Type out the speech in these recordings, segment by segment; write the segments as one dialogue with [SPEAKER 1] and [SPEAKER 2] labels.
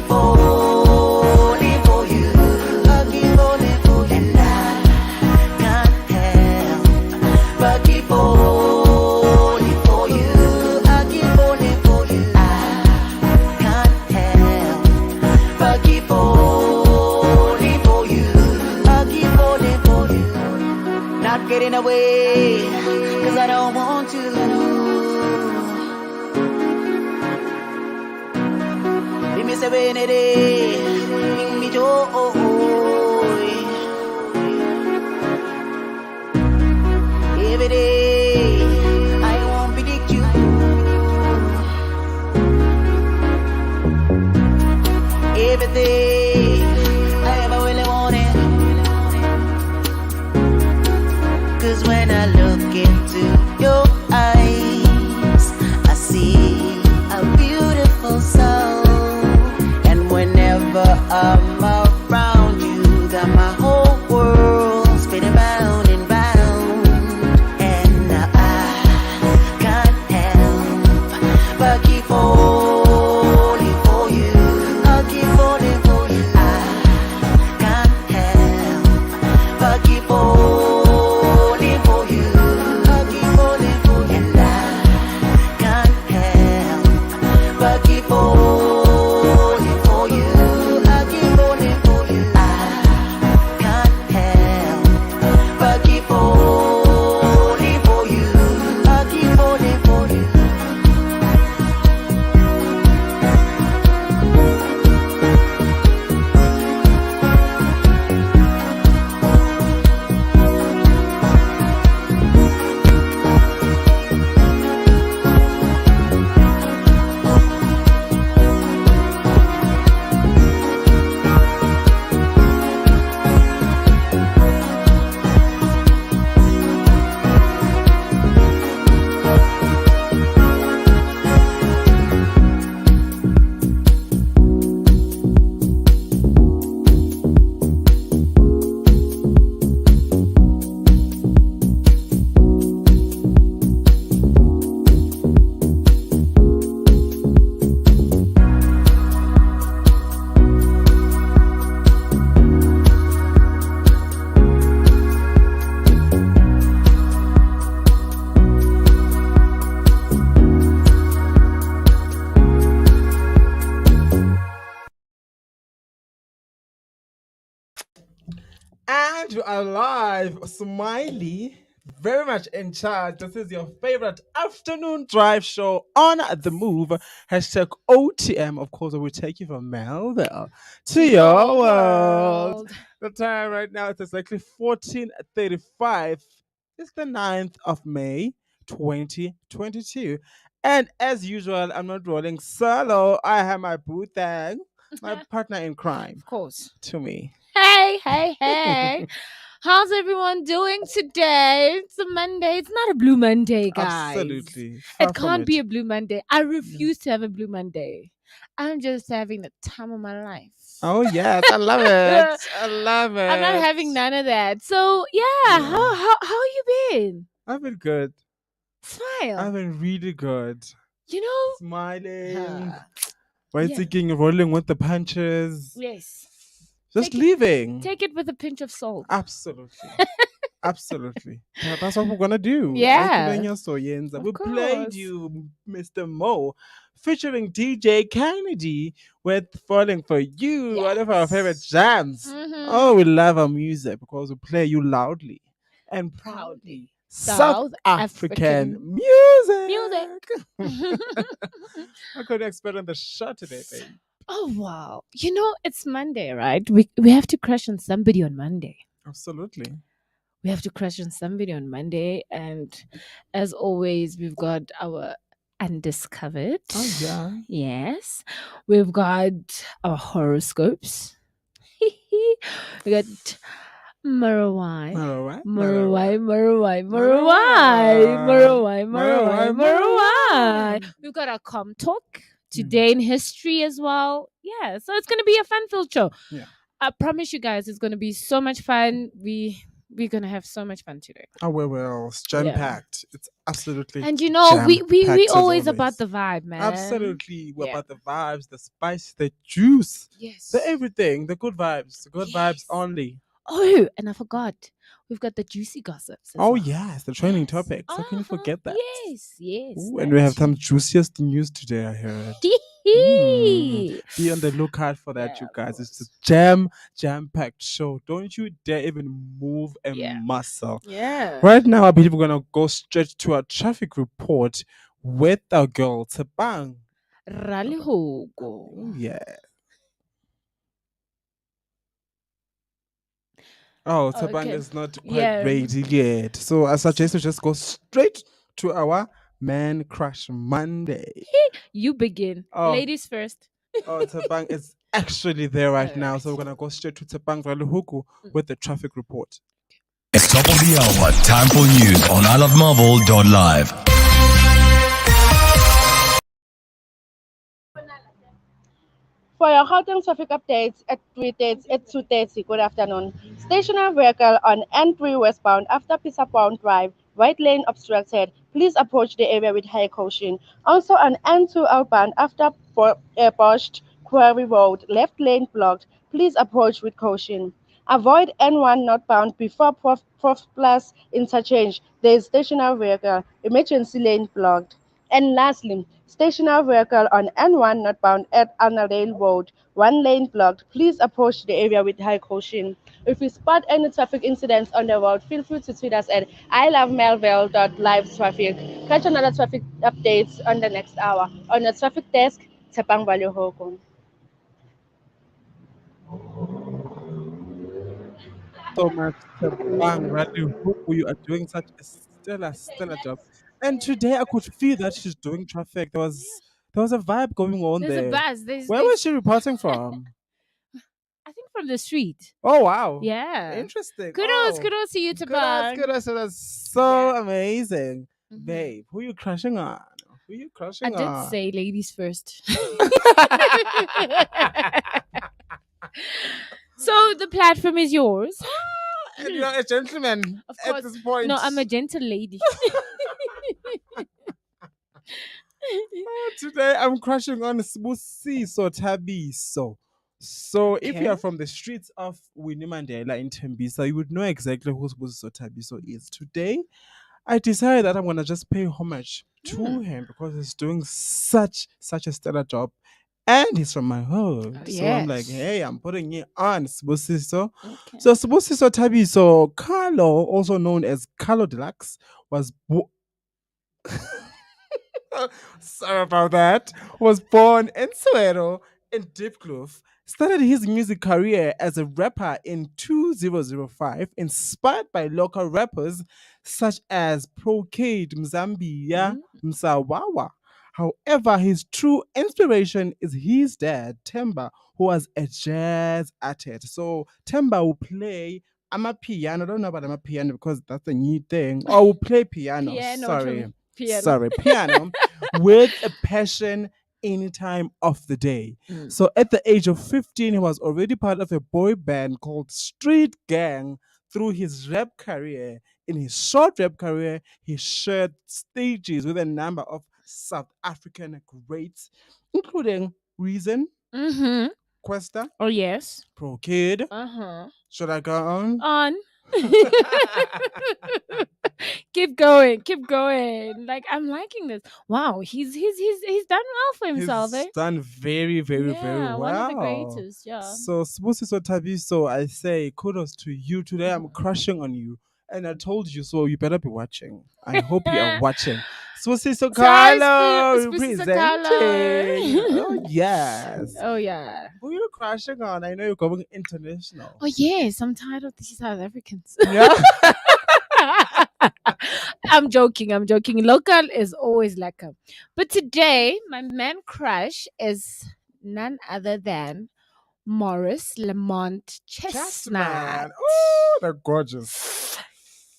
[SPEAKER 1] keep falling for you. I keep falling for you. And I can't help but keep falling for you. I keep falling for you. I can't help but keep falling for you. I keep falling for you. Not getting away, 'cause I don't want to. Be me say when it is, bring me joy. Every day, I won't predict you. Everything I ever really wanted. 'Cause when I look into your eyes, I see a beautiful soul. And whenever I'm around you, got my whole world spinning round and round. And now I can't help but keep falling for you. I keep falling for you. I can't help but keep falling for you. I keep falling for you. And I can't help but keep falling for you. I keep falling for you. I can't help but keep falling for you. I keep falling for you.
[SPEAKER 2] And you are live, Smiley, very much in charge. This is your favorite afternoon drive show on the move. Hashtag OTM. Of course, I will take you from Melville to your world. The time right now is exactly 14:35. It's the 9th of May, 2022. And as usual, I'm not rolling solo. I have my boo thang, my partner in crime,
[SPEAKER 3] Of course.
[SPEAKER 2] to me.
[SPEAKER 3] Hey. How's everyone doing today? It's a Monday. It's not a blue Monday, guys.
[SPEAKER 2] Absolutely. Far
[SPEAKER 3] It
[SPEAKER 2] from
[SPEAKER 3] can't be
[SPEAKER 2] it.
[SPEAKER 3] a blue Monday. I refuse to have a blue Monday. I'm just having the time of my life.
[SPEAKER 2] Oh yes, I love it. I love it.
[SPEAKER 3] I'm not having none of that. So yeah, how you been?
[SPEAKER 2] I've been good.
[SPEAKER 3] Smile.
[SPEAKER 2] I've been really good.
[SPEAKER 3] You know?
[SPEAKER 2] Smiling.
[SPEAKER 3] Ah,
[SPEAKER 2] Right,
[SPEAKER 3] yeah.
[SPEAKER 2] thinking, rolling with the punches.
[SPEAKER 3] yes.
[SPEAKER 2] Just
[SPEAKER 3] Take it-
[SPEAKER 2] leaving.
[SPEAKER 3] Take it with a pinch of salt.
[SPEAKER 2] Absolutely. Absolutely. That's what we're gonna do.
[SPEAKER 3] Yeah.
[SPEAKER 2] Aikubenya Soyenza.
[SPEAKER 3] Of
[SPEAKER 2] We played
[SPEAKER 3] course.
[SPEAKER 2] you Mr. Mo featuring DJ Kennedy with Falling for You, one of our favorite
[SPEAKER 3] Yes.
[SPEAKER 2] jams.
[SPEAKER 3] Mhm.
[SPEAKER 2] Oh, we love our music because we play you loudly and proudly. South African music. How could you expect on the show today, babe?
[SPEAKER 3] Oh wow. You know, it's Monday, right? We have to crush on somebody on Monday.
[SPEAKER 2] Absolutely.
[SPEAKER 3] We have to crush on somebody on Monday. And as always, we've got our undiscovered.
[SPEAKER 2] Oh, yeah.
[SPEAKER 3] Yes. We've got our horoscopes. We got Marawai. We've got our com talk today in history as well. Yeah, so it's gonna be a fun-filled show.
[SPEAKER 2] Yeah.
[SPEAKER 3] I promise you guys, it's gonna be so much fun. We We're gonna have so much fun today.
[SPEAKER 2] Oh, well, it's jam
[SPEAKER 3] Yeah.
[SPEAKER 2] packed. It's absolutely
[SPEAKER 3] And
[SPEAKER 2] jam
[SPEAKER 3] we
[SPEAKER 2] packed as
[SPEAKER 3] always about
[SPEAKER 2] always.
[SPEAKER 3] the vibe, man.
[SPEAKER 2] Absolutely. We're
[SPEAKER 3] Yeah.
[SPEAKER 2] about the vibes, the spice, the juice,
[SPEAKER 3] Yes.
[SPEAKER 2] the everything, the good vibes
[SPEAKER 3] Yes.
[SPEAKER 2] only.
[SPEAKER 3] Oh, and I forgot. We've got the juicy gossips as
[SPEAKER 2] Oh,
[SPEAKER 3] well.
[SPEAKER 2] yes, the training
[SPEAKER 3] Yes.
[SPEAKER 2] topics. How can you forget that?
[SPEAKER 3] Yes, yes.
[SPEAKER 2] Ooh, and
[SPEAKER 3] That
[SPEAKER 2] we have
[SPEAKER 3] too.
[SPEAKER 2] some juiciest news today, I heard. Be on the lookout for that,
[SPEAKER 3] Yeah,
[SPEAKER 2] you
[SPEAKER 3] of
[SPEAKER 2] guys. It's the
[SPEAKER 3] course.
[SPEAKER 2] jam packed show. Don't you dare even move a
[SPEAKER 3] Yeah.
[SPEAKER 2] muscle.
[SPEAKER 3] Yeah.
[SPEAKER 2] Right now, I believe we're gonna go straight to our traffic report with our girl Tebang.
[SPEAKER 3] Rally Hogo.
[SPEAKER 2] Oh yeah. Oh, Tebang
[SPEAKER 3] Okay.
[SPEAKER 2] is not quite
[SPEAKER 3] Yeah.
[SPEAKER 2] ready yet. So I suggest we just go straight to our Man Crush Monday.
[SPEAKER 3] You begin.
[SPEAKER 2] Oh,
[SPEAKER 3] Ladies first.
[SPEAKER 2] Tebang is actually there right
[SPEAKER 3] All
[SPEAKER 2] now. So
[SPEAKER 3] right.
[SPEAKER 2] we're gonna go straight to Tebang Raluhuku with the traffic report.
[SPEAKER 4] It's top of the hour. Time for news on iLOVEmelville.LIVE.
[SPEAKER 5] For your Gauteng traffic updates at 3:30 at 2:30, good afternoon. Stationary vehicle on N3 westbound after Pisapon Drive, right lane obstructed. Please approach the area with high caution. Also on N2 outbound after Bosch Quarry Road, left lane blocked. Please approach with caution. Avoid N1 northbound before Prof Plus interchange. There is stationary vehicle, emergency lane blocked. And lastly, stationary vehicle on N1 northbound at Annandale Road, one lane blocked. Please approach the area with high caution. If you spot any traffic incidents on the road, feel free to tweet us at iLovemelville.live traffic. Catch another traffic updates on the next hour. On the traffic desk, Tepang Value.
[SPEAKER 2] So much Tebang Raluhuku. You are doing such a stellar job. And today I could feel that she's doing traffic. There was a vibe going on
[SPEAKER 3] There's a
[SPEAKER 2] there.
[SPEAKER 3] buzz.
[SPEAKER 2] Where was she reporting from?
[SPEAKER 3] I think from the street.
[SPEAKER 2] Oh wow.
[SPEAKER 3] Yeah.
[SPEAKER 2] Interesting.
[SPEAKER 3] Kudos,
[SPEAKER 2] Oh.
[SPEAKER 3] kudos to you,
[SPEAKER 2] Good
[SPEAKER 3] Tabang.
[SPEAKER 2] That's so
[SPEAKER 3] Yeah.
[SPEAKER 2] amazing.
[SPEAKER 3] Mhm.
[SPEAKER 2] Babe, who you crushing on? Who you
[SPEAKER 3] I
[SPEAKER 2] crushing
[SPEAKER 3] did
[SPEAKER 2] on?
[SPEAKER 3] say ladies first. So the platform is yours.
[SPEAKER 2] And you're a gentleman
[SPEAKER 3] Of
[SPEAKER 2] at
[SPEAKER 3] course.
[SPEAKER 2] this point.
[SPEAKER 3] No, I'm a gentle lady.
[SPEAKER 2] Today I'm crushing on Sbusiso Tabiso. So if you
[SPEAKER 3] Okay.
[SPEAKER 2] are from the streets of Winnie Mandela in Tembisa, you would know exactly who Sbusiso Tabiso is. Today, I decided that I'm gonna just pay homage to him because he's doing such a stellar job. And he's from my hood. So I'm like,
[SPEAKER 3] Yes.
[SPEAKER 2] hey, I'm putting it on Sbusiso.
[SPEAKER 3] Okay.
[SPEAKER 2] So Sbusiso Tabiso, Carlo, also known as Carlo Deluxe, was sorry about that, was born in Soweto in Diepkloof, started his music career as a rapper in 2005, inspired by local rappers such as Procade, Mzambia, Msawawa. However, his true inspiration is his dad, Temba, who was a jazz artist. So Temba will play piano. I don't know about piano because that's a new thing. Or will play piano.
[SPEAKER 3] Piano to
[SPEAKER 2] Sorry.
[SPEAKER 3] me. Piano.
[SPEAKER 2] Sorry, piano with a passion any time of the day. So at the age of 15, he was already part of a boy band called Street Gang through his rap career. In his short rap career, he shared stages with a number of South African greats, including Reason,
[SPEAKER 3] Mm-hmm.
[SPEAKER 2] Questa,
[SPEAKER 3] Oh yes.
[SPEAKER 2] Pro Kid.
[SPEAKER 3] Uh-huh.
[SPEAKER 2] Should I go on?
[SPEAKER 3] On. Keep going, keep going. Like I'm liking this. Wow, he's done well for himself,
[SPEAKER 2] He's
[SPEAKER 3] eh?
[SPEAKER 2] done very
[SPEAKER 3] Yeah, one of the
[SPEAKER 2] well.
[SPEAKER 3] greatest, yeah.
[SPEAKER 2] So Sbusiso Tabiso, I say kudos to you. Today I'm crushing on you. And I told you so, you better be watching. I hope you are watching. Sbusiso
[SPEAKER 3] Sorry,
[SPEAKER 2] Carlo
[SPEAKER 3] Species
[SPEAKER 2] representing. Oh yes.
[SPEAKER 3] Oh yeah.
[SPEAKER 2] Who are you crushing on? I know you're going international.
[SPEAKER 3] Oh yes, I'm tired of these South Africans.
[SPEAKER 2] Yeah.
[SPEAKER 3] I'm joking. I'm joking. Local is always lekker. But today, my man crush is none other than Morris Lamont Chestnut.
[SPEAKER 2] Oh, they're gorgeous.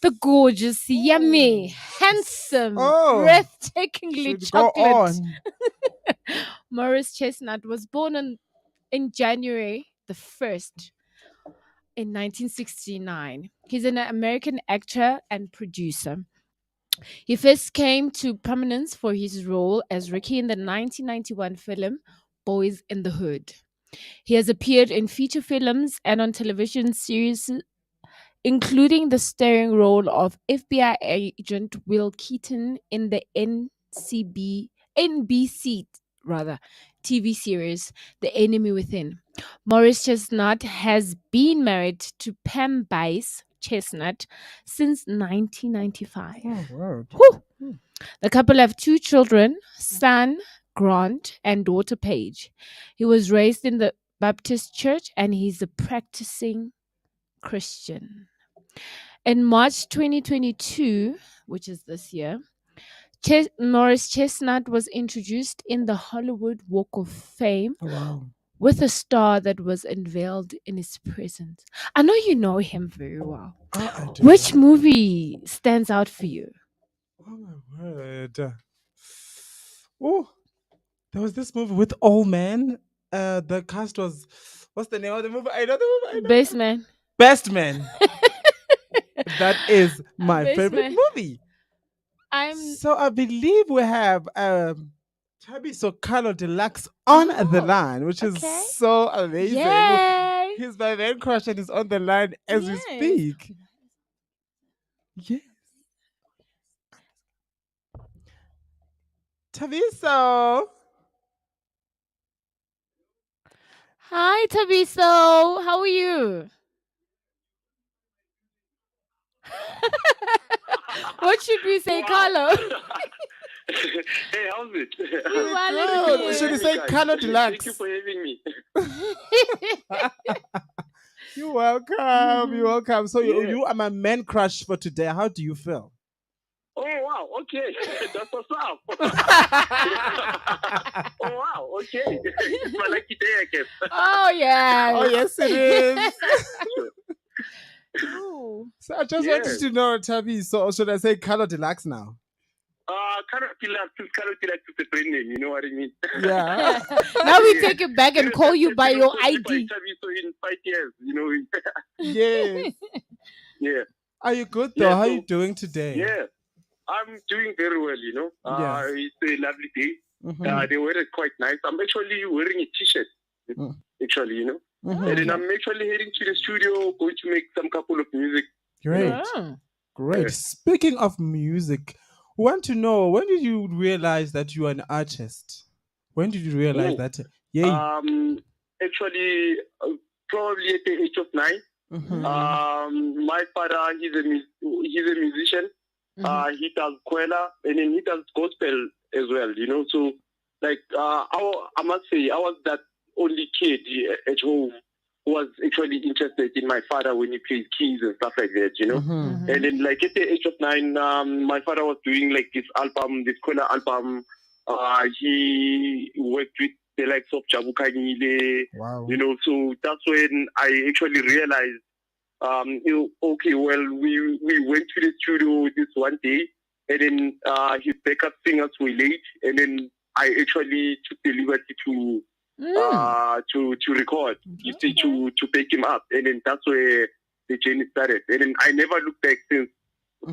[SPEAKER 3] The gorgeous, yummy, handsome,
[SPEAKER 2] Oh,
[SPEAKER 3] breathtakingly
[SPEAKER 2] should go
[SPEAKER 3] chocolate
[SPEAKER 2] on.
[SPEAKER 3] Morris Chestnut was born in January the 1st in 1969 He's an American actor and producer. He first came to prominence for his role as Ricky in the 1991 film Boys in the Hood. He has appeared in feature films and on television series, including the starring role of FBI agent Will Keaton in the NBC rather TV series The Enemy Within. Morris Chestnut has been married to Pam Bice Chestnut since 1995.
[SPEAKER 2] Oh, word.
[SPEAKER 3] Whew. The couple have two children, son Grant and daughter Paige. He was raised in the Baptist church and he's a practicing Christian. In March 2022, which is this year, Morris Chestnut was introduced in the Hollywood Walk of Fame
[SPEAKER 2] Oh, wow.
[SPEAKER 3] with a star that was unveiled in his presence. I know you know him very well.
[SPEAKER 2] Oh, I do.
[SPEAKER 3] Which movie stands out for you?
[SPEAKER 2] Oh, my word. Oh, there was this movie with all men. The cast was, what's the name of the movie? I know the movie.
[SPEAKER 3] Baseman.
[SPEAKER 2] Best Man. That is my
[SPEAKER 3] Best
[SPEAKER 2] favorite
[SPEAKER 3] Man.
[SPEAKER 2] movie.
[SPEAKER 3] I'm
[SPEAKER 2] So I believe we have Tabiso Carlo Deluxe on the line, which is
[SPEAKER 3] okay.
[SPEAKER 2] so amazing.
[SPEAKER 3] Yay!
[SPEAKER 2] He's my man crush and he's on the line as we
[SPEAKER 3] Yes.
[SPEAKER 2] speak. Yes. Tabiso.
[SPEAKER 3] Hi, Tabiso. How are you? What should we say, Carlo?
[SPEAKER 6] Hey, how's it?
[SPEAKER 3] Good.
[SPEAKER 2] Should we say Carlo Deluxe?
[SPEAKER 6] Thank you for having me.
[SPEAKER 2] You're welcome. You're welcome. So
[SPEAKER 6] Yeah.
[SPEAKER 2] you are my man crush for today. How do you feel?
[SPEAKER 6] Oh, wow. Okay. That's what's up. Oh, wow. Okay. It's my lucky day, I guess.
[SPEAKER 3] Oh, yeah.
[SPEAKER 2] Oh, yes, it is.
[SPEAKER 3] Ooh.
[SPEAKER 2] So I just wanted to know, Tabiso, or should I say Carlo Deluxe now?
[SPEAKER 6] Kind of feel like it's a brand name, you know what I mean?
[SPEAKER 2] Yeah.
[SPEAKER 3] Now we take it back and call you by your ID.
[SPEAKER 6] So in 5 years, you know.
[SPEAKER 2] Yes.
[SPEAKER 6] Yeah.
[SPEAKER 2] Are you good though?
[SPEAKER 6] Yeah,
[SPEAKER 2] How are
[SPEAKER 6] so-
[SPEAKER 2] you doing today?
[SPEAKER 6] Yeah. I'm doing very well, you know.
[SPEAKER 2] Yes.
[SPEAKER 6] It's a lovely day.
[SPEAKER 2] Mhm.
[SPEAKER 6] They wear it quite nice. I'm actually wearing a t-shirt,
[SPEAKER 2] Mm.
[SPEAKER 6] actually, you know.
[SPEAKER 2] Mhm.
[SPEAKER 6] And then I'm actually heading to the studio, going to make some couple of music.
[SPEAKER 2] Great.
[SPEAKER 3] Oh.
[SPEAKER 2] Great.
[SPEAKER 6] Yeah.
[SPEAKER 2] Speaking of music, we want to know, when did you realize that you are an artist? When did you realize
[SPEAKER 6] Oh.
[SPEAKER 2] that? Yeah.
[SPEAKER 6] Actually, probably at the age of 9.
[SPEAKER 2] Mhm.
[SPEAKER 6] My father, he's a musician.
[SPEAKER 3] Mhm.
[SPEAKER 6] He does kwela, and then he does gospel as well, you know. So, like, I must say, I was that only kid at home who was actually interested in my father when he played keys and stuff like that, you know.
[SPEAKER 2] Mhm.
[SPEAKER 6] And then, like, at the age of 9, my father was doing, like, this album, this kwela album. He worked with the likes of Jabu Kanyile,
[SPEAKER 2] Wow.
[SPEAKER 6] you know. So that's when I actually realized, okay, well, we went to the studio this one day, and then his backup singers were late, and then I actually took the liberty to record, you see, to pick him up, and then that's where the journey started. And then I never looked back since.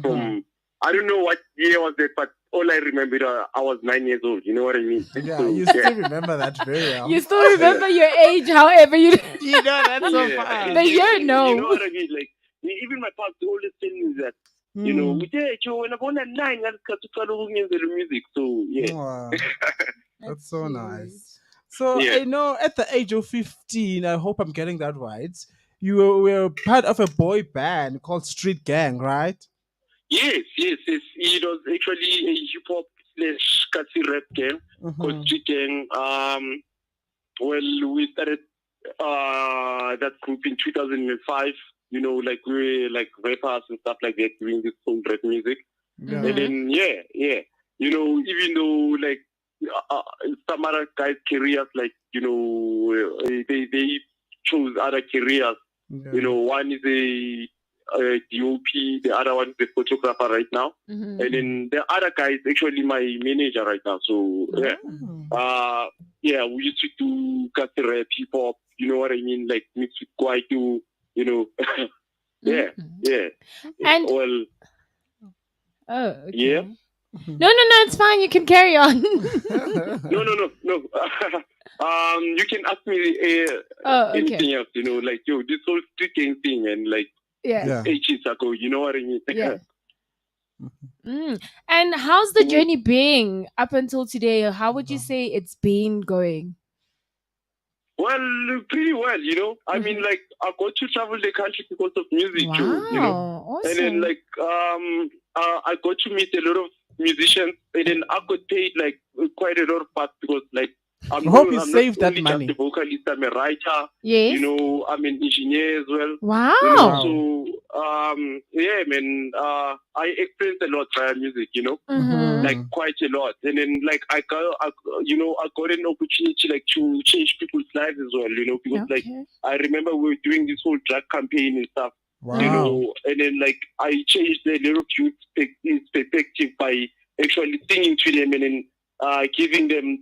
[SPEAKER 6] From I don't know what year was that, but all I remember, I was 9 years old. You know what I mean?
[SPEAKER 2] Yeah,
[SPEAKER 6] So,
[SPEAKER 2] you still remember that very well.
[SPEAKER 3] You still remember your age, however you.
[SPEAKER 2] You know, that's so
[SPEAKER 6] Yeah.
[SPEAKER 2] fun.
[SPEAKER 3] The year, no.
[SPEAKER 6] You know what I mean? Like, even my past always tell me that, you know,
[SPEAKER 2] Mm.
[SPEAKER 6] we did, when I was 9, I got to follow the music. So, yeah.
[SPEAKER 2] Wow. That's so nice. So,
[SPEAKER 6] Yeah.
[SPEAKER 2] I know at the age of 15, I hope I'm getting that right, you were part of a boy band called Street Gang, right?
[SPEAKER 6] Yes. It was actually a hip hop / Kasi rap gang called Street Gang. Well, we started that group in 2005. You know, like we were like rappers and stuff like that, doing this soul rap music.
[SPEAKER 2] Yeah.
[SPEAKER 6] And then yeah. You know, even though like some other guys' careers, like you know, they chose other careers.
[SPEAKER 2] Yeah.
[SPEAKER 6] You know, one is a DOP, the other one is a photographer right now,
[SPEAKER 3] Mhm.
[SPEAKER 6] and then the other guy is actually my manager right now. So yeah, we used to do Kasi rap, hip hop. You know what I mean? Like mixed with Kwaito, you know. Yeah, yeah.
[SPEAKER 3] And
[SPEAKER 6] Well,
[SPEAKER 3] oh, okay.
[SPEAKER 6] yeah.
[SPEAKER 3] No, it's fine. You can carry on.
[SPEAKER 6] No. You can ask me anything else. Like this whole street gang thing and like
[SPEAKER 3] Yeah.
[SPEAKER 6] ages ago. You know what I mean?
[SPEAKER 3] Yeah. And how's the journey been up until today? How would you say it's been going?
[SPEAKER 6] Well, pretty well. I mean, like I got to travel the country because of music too.
[SPEAKER 3] Awesome.
[SPEAKER 6] And then like I got to meet a lot of musicians, and then I got paid like quite a lot of parts because like
[SPEAKER 2] I hope you
[SPEAKER 6] I'm
[SPEAKER 2] saved
[SPEAKER 6] not
[SPEAKER 2] that
[SPEAKER 6] only
[SPEAKER 2] money.
[SPEAKER 6] just a vocalist, I'm a writer.
[SPEAKER 3] Yes.
[SPEAKER 6] I'm an engineer as well.
[SPEAKER 3] Wow.
[SPEAKER 6] So yeah, man, I experienced a lot via music, like quite a lot. And then like I got an opportunity like to change people's lives as well, because like I remember we were doing this whole drug campaign and stuff.
[SPEAKER 2] Wow.
[SPEAKER 6] And then like I changed a lot of youth perspective by actually singing to them and then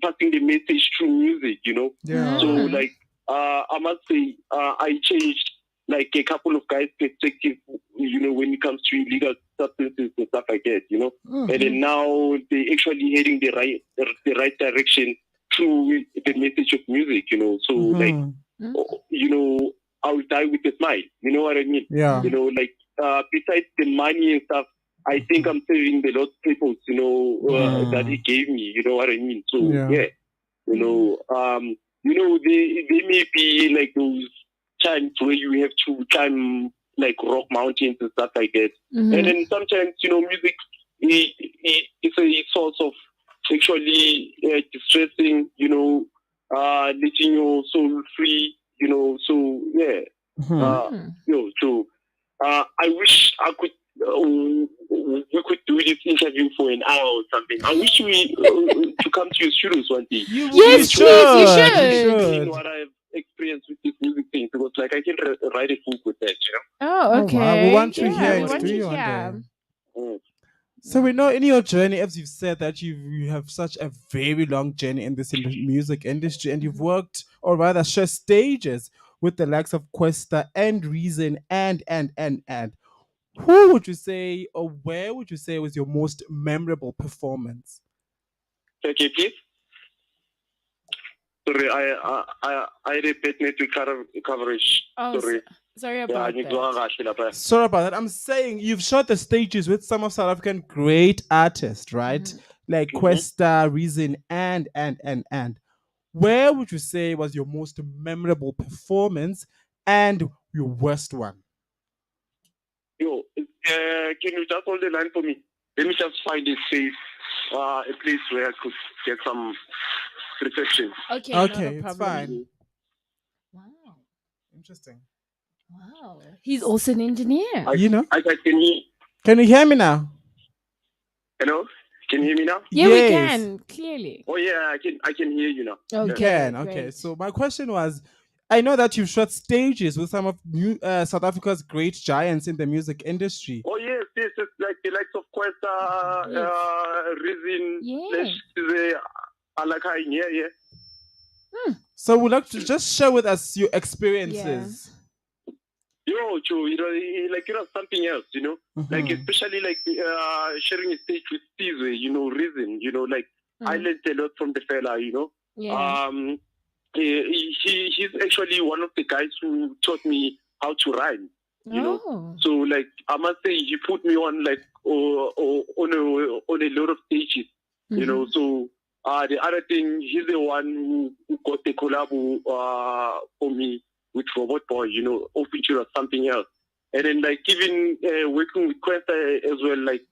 [SPEAKER 6] passing the message through music,
[SPEAKER 2] Yeah.
[SPEAKER 6] So like I must say I changed like a couple of guys' perspective, when it comes to illegal substances and stuff like that, and then now they actually heading the right direction through the message of music, so like I will die with a smile. You know what I mean?
[SPEAKER 2] Yeah.
[SPEAKER 6] Like besides the money and stuff, I think I'm saving the Lord's people, that He gave me. You know what I mean? So yeah, they may be like those times where you have to climb like rock mountains and stuff like that, and then sometimes music it's a source of sexually distressing. Letting your soul free. So yeah. So I wish I could. We could do this interview for an hour or something. I wish we to come to your studios one day.
[SPEAKER 3] Yes, please, you should.
[SPEAKER 6] What I've experienced with this music thing, because like I can write a book with that.
[SPEAKER 3] Oh, okay.
[SPEAKER 2] Wow. We want to hear
[SPEAKER 3] we
[SPEAKER 2] it
[SPEAKER 3] want to
[SPEAKER 2] studio one
[SPEAKER 3] hear.
[SPEAKER 2] day. So we know in your journey, as you've said, that you have such a very long journey in this music industry, and you've worked, or rather, shared stages with the likes of Questa and Reason and. Who would you say, or where would you say was your most memorable performance?
[SPEAKER 6] Okay, please. Sorry, I had a bad network coverage.
[SPEAKER 3] Oh, sorry about that.
[SPEAKER 2] Sorry about that. I'm saying you've shot the stages with some of South African great artists, right? Like Questa, Reason, and. Where would you say was your most memorable performance and your worst one?
[SPEAKER 6] Yo, can you just hold the line for me? Let me just find a safe, a place where I could get some reception.
[SPEAKER 2] Okay, it's fine.
[SPEAKER 3] Wow.
[SPEAKER 2] Interesting.
[SPEAKER 3] Wow. He's also an engineer.
[SPEAKER 6] I can hear.
[SPEAKER 2] Can you hear me now?
[SPEAKER 6] Hello? Can you hear me now?
[SPEAKER 3] Yeah, we can, clearly.
[SPEAKER 6] Oh yeah, I can hear you now.
[SPEAKER 2] You can, okay. Great. So my question was, I know that you've shot stages with some of South Africa's great giants in the music industry.
[SPEAKER 6] Oh yes, like the likes of Questa, Reason, Alakai, yeah.
[SPEAKER 2] So we'd like to just share with us your experiences.
[SPEAKER 6] Joe, like something else, like especially like sharing a stage with Steve, Reason, like I learned a lot from the fella, he's actually one of the guys who taught me how to rhyme, so like I must say he put me on like on a lot of stages, so the other thing, he's the one who got the collab for me with Robot Boy, or feature or something else. And then like even working with Questa as well, like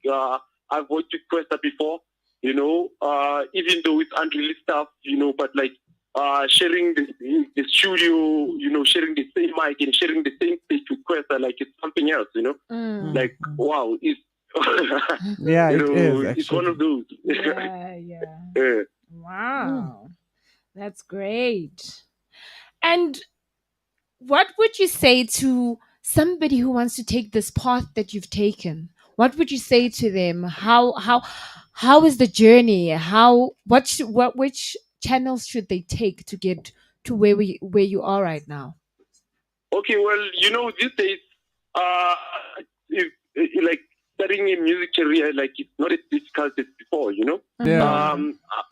[SPEAKER 6] I've worked with Questa before, even though it's unreleased stuff, but like sharing the studio, sharing the same mic and sharing the same stage with Questa, like it's something else, like wow, it's
[SPEAKER 2] yeah, it is actually.
[SPEAKER 6] It's one of those.
[SPEAKER 3] Yeah. Wow, that's great. And what would you say to somebody who wants to take this path that you've taken? What would you say to them? How is the journey? Which channels should they take to get to where you are right now?
[SPEAKER 6] Okay, well, these days like starting a music career, like it's not as difficult as before,
[SPEAKER 2] Yeah.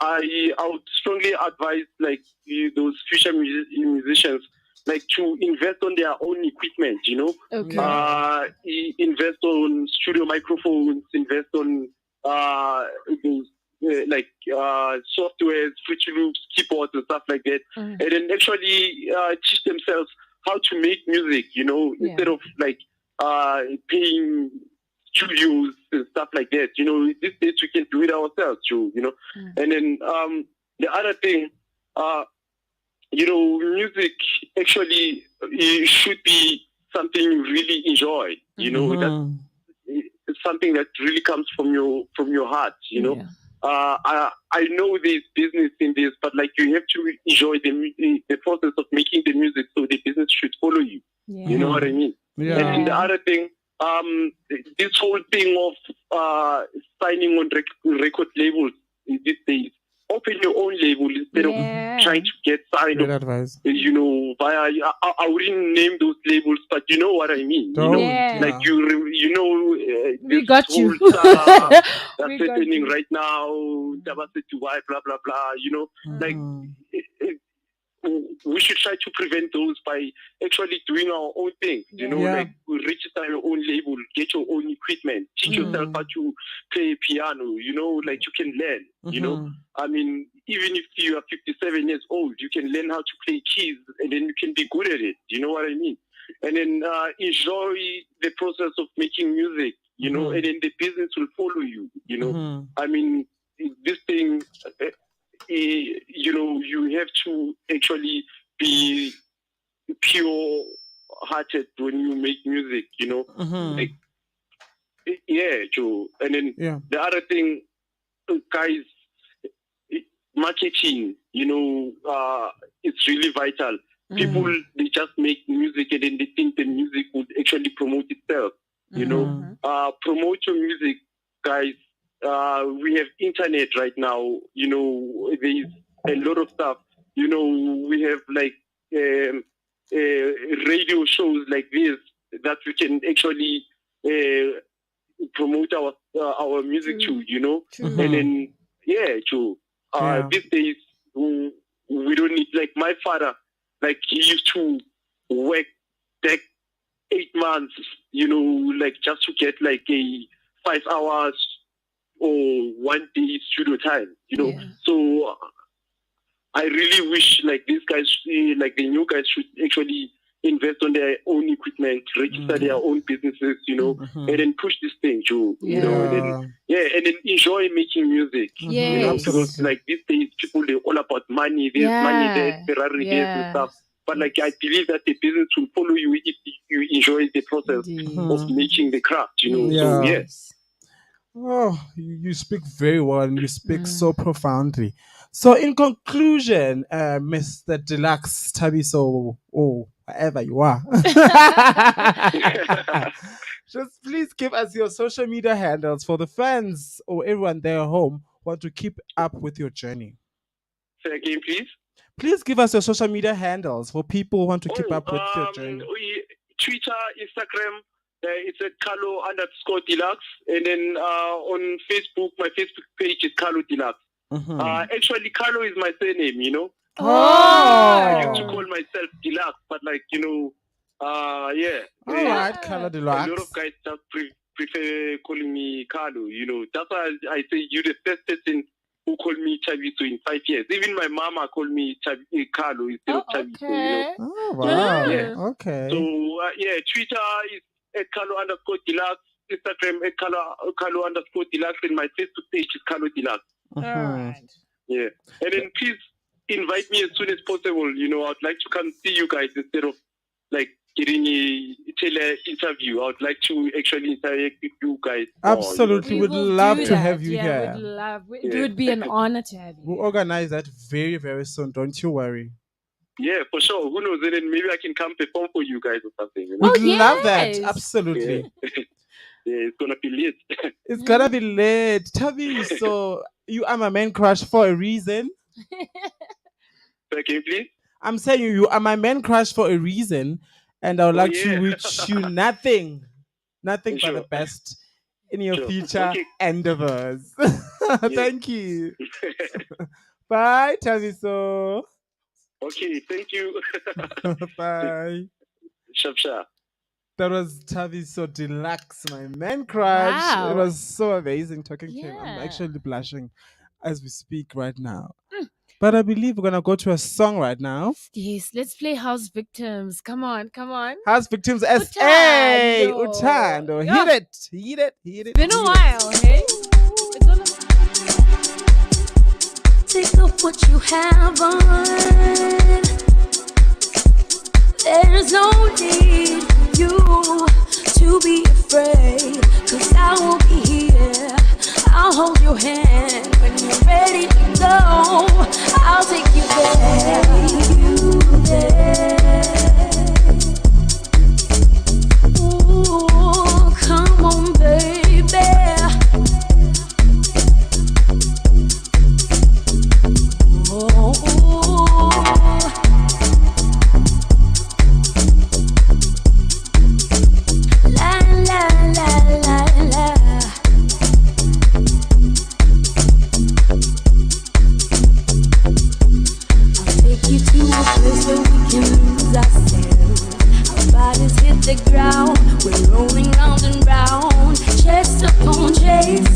[SPEAKER 6] I would strongly advise like those future musicians like to invest on their own equipment,
[SPEAKER 3] Okay.
[SPEAKER 2] Yeah.
[SPEAKER 6] Invest on studio microphones, invest on those softwares, Fruity Loops, keyboards and stuff like that, and then actually teach themselves how to make music, instead of like paying studios and stuff like that. These days we can do it ourselves too, And then the other thing, music actually should be something you really enjoy. It's something that really comes from your heart. I know there's business in this, but like you have to enjoy the process of making the music, so the business should follow you. You know what I mean?
[SPEAKER 2] Yeah.
[SPEAKER 6] And the other thing, this whole thing of signing on record labels these days, open your own label instead of trying to get signed.
[SPEAKER 2] Great advice.
[SPEAKER 6] Via I wouldn't name those labels, but you know what I mean. Like
[SPEAKER 3] we got you.
[SPEAKER 6] That's happening right now. Dubai, blah blah blah. Like we should try to prevent those by actually doing our own thing. Like register your own label, get your own equipment, teach yourself how to play piano. Like you can learn. I mean, even if you are 57 years old, you can learn how to play keys, and then you can be good at it. You know what I mean? And then enjoy the process of making music. And then the business will follow you. I mean, this thing. You have to actually be pure-hearted when you make music, like, Joe. And then the other thing, guys, marketing, it's really vital. People, they just make music and then they think the music would actually promote itself, promote your music, guys. We have internet right now, there's a lot of stuff, we have like radio shows like this that we can actually promote our music to, and then, these days, we don't need, like my father, like he used to work like 8 months, like just to get like a 5 hours or 1 day studio time, So I really wish like these guys, like the new guys, should actually invest on their own equipment, register their own businesses, and then push this thing, and then enjoy making music. Because like these days, people, they're all about money. There's money there, Ferrari there and stuff. But like I believe that the business will follow you if you enjoy the process of making the craft, So yes.
[SPEAKER 2] Oh, you speak very well and you speak so profoundly. So, in conclusion, Mr. Deluxe Tabiso, or wherever you are, just please give us your social media handles for the fans or everyone there at home who want to keep up with your journey.
[SPEAKER 6] Say again, please.
[SPEAKER 2] Please give us your social media handles for people who want to keep up with your journey.
[SPEAKER 6] Twitter, Instagram. It's a Carlo_Deluxe, and then on Facebook, my Facebook page is Carlo Deluxe. Actually, Carlo is my surname, I used to call myself Deluxe, but like,
[SPEAKER 2] All right, Carlo Deluxe.
[SPEAKER 6] A lot of guys just prefer calling me Carlo, That's why I say you're the first person who called me Chaviso in 5 years. Even my mama called me Carlo instead of Chaviso,
[SPEAKER 2] Oh, wow. Okay.
[SPEAKER 6] So, Twitter is at Carlo_Deluxe, Instagram at Carlo_Deluxe, and my Facebook page is Carlo Deluxe.
[SPEAKER 3] Alright.
[SPEAKER 6] Yeah. And then please invite me as soon as possible. I'd like to come see you guys instead of like getting a tele interview. I'd like to actually interact with you guys.
[SPEAKER 2] Absolutely. We'd love to have you
[SPEAKER 3] here. It would be an honor to have you.
[SPEAKER 2] We'll organize that very, very soon. Don't you worry.
[SPEAKER 6] Yeah, for sure. Who knows? And then maybe I can come perform for you guys or something.
[SPEAKER 2] We'd love that. Absolutely.
[SPEAKER 6] Yeah, it's gonna be lit.
[SPEAKER 2] It's gonna be lit. Tabi, so you are my man crush for a reason.
[SPEAKER 6] Okay, please.
[SPEAKER 2] I'm saying you are my man crush for a reason, And I would
[SPEAKER 6] Oh,
[SPEAKER 2] like to
[SPEAKER 6] yeah.
[SPEAKER 2] wish you nothing but the
[SPEAKER 6] Sure.
[SPEAKER 2] best in your
[SPEAKER 6] Sure.
[SPEAKER 2] future
[SPEAKER 6] Okay.
[SPEAKER 2] endeavors.
[SPEAKER 6] Yes.
[SPEAKER 2] Thank you. Bye, Taviso.
[SPEAKER 6] Okay, thank you.
[SPEAKER 2] Bye.
[SPEAKER 6] Sharp, sharp.
[SPEAKER 2] That was Taviso Deluxe, my man crush. It
[SPEAKER 3] Wow.
[SPEAKER 2] was so amazing talking to him. I'm
[SPEAKER 3] Yeah.
[SPEAKER 2] actually blushing as we speak right now. But I believe we're gonna go to a song right now.
[SPEAKER 3] Yes, let's play House Victims. Come on, come on.
[SPEAKER 2] House Victims SA.
[SPEAKER 3] Utando.
[SPEAKER 2] Utando.
[SPEAKER 3] Yeah.
[SPEAKER 2] Hit it. Hit it. Hit it.
[SPEAKER 3] Been a
[SPEAKER 2] hit it.
[SPEAKER 3] while, hey? It's gonna...
[SPEAKER 7] Take off what you have on. There's no need for you to be afraid, 'cause I will be here. I'll hold your hand when you're ready to go. I'll take you there. Ooh, come on, baby. La la la la la. I'll take you to a place where we can lose ourselves. Our bodies hit the ground, we're rolling round and round, chest upon chest.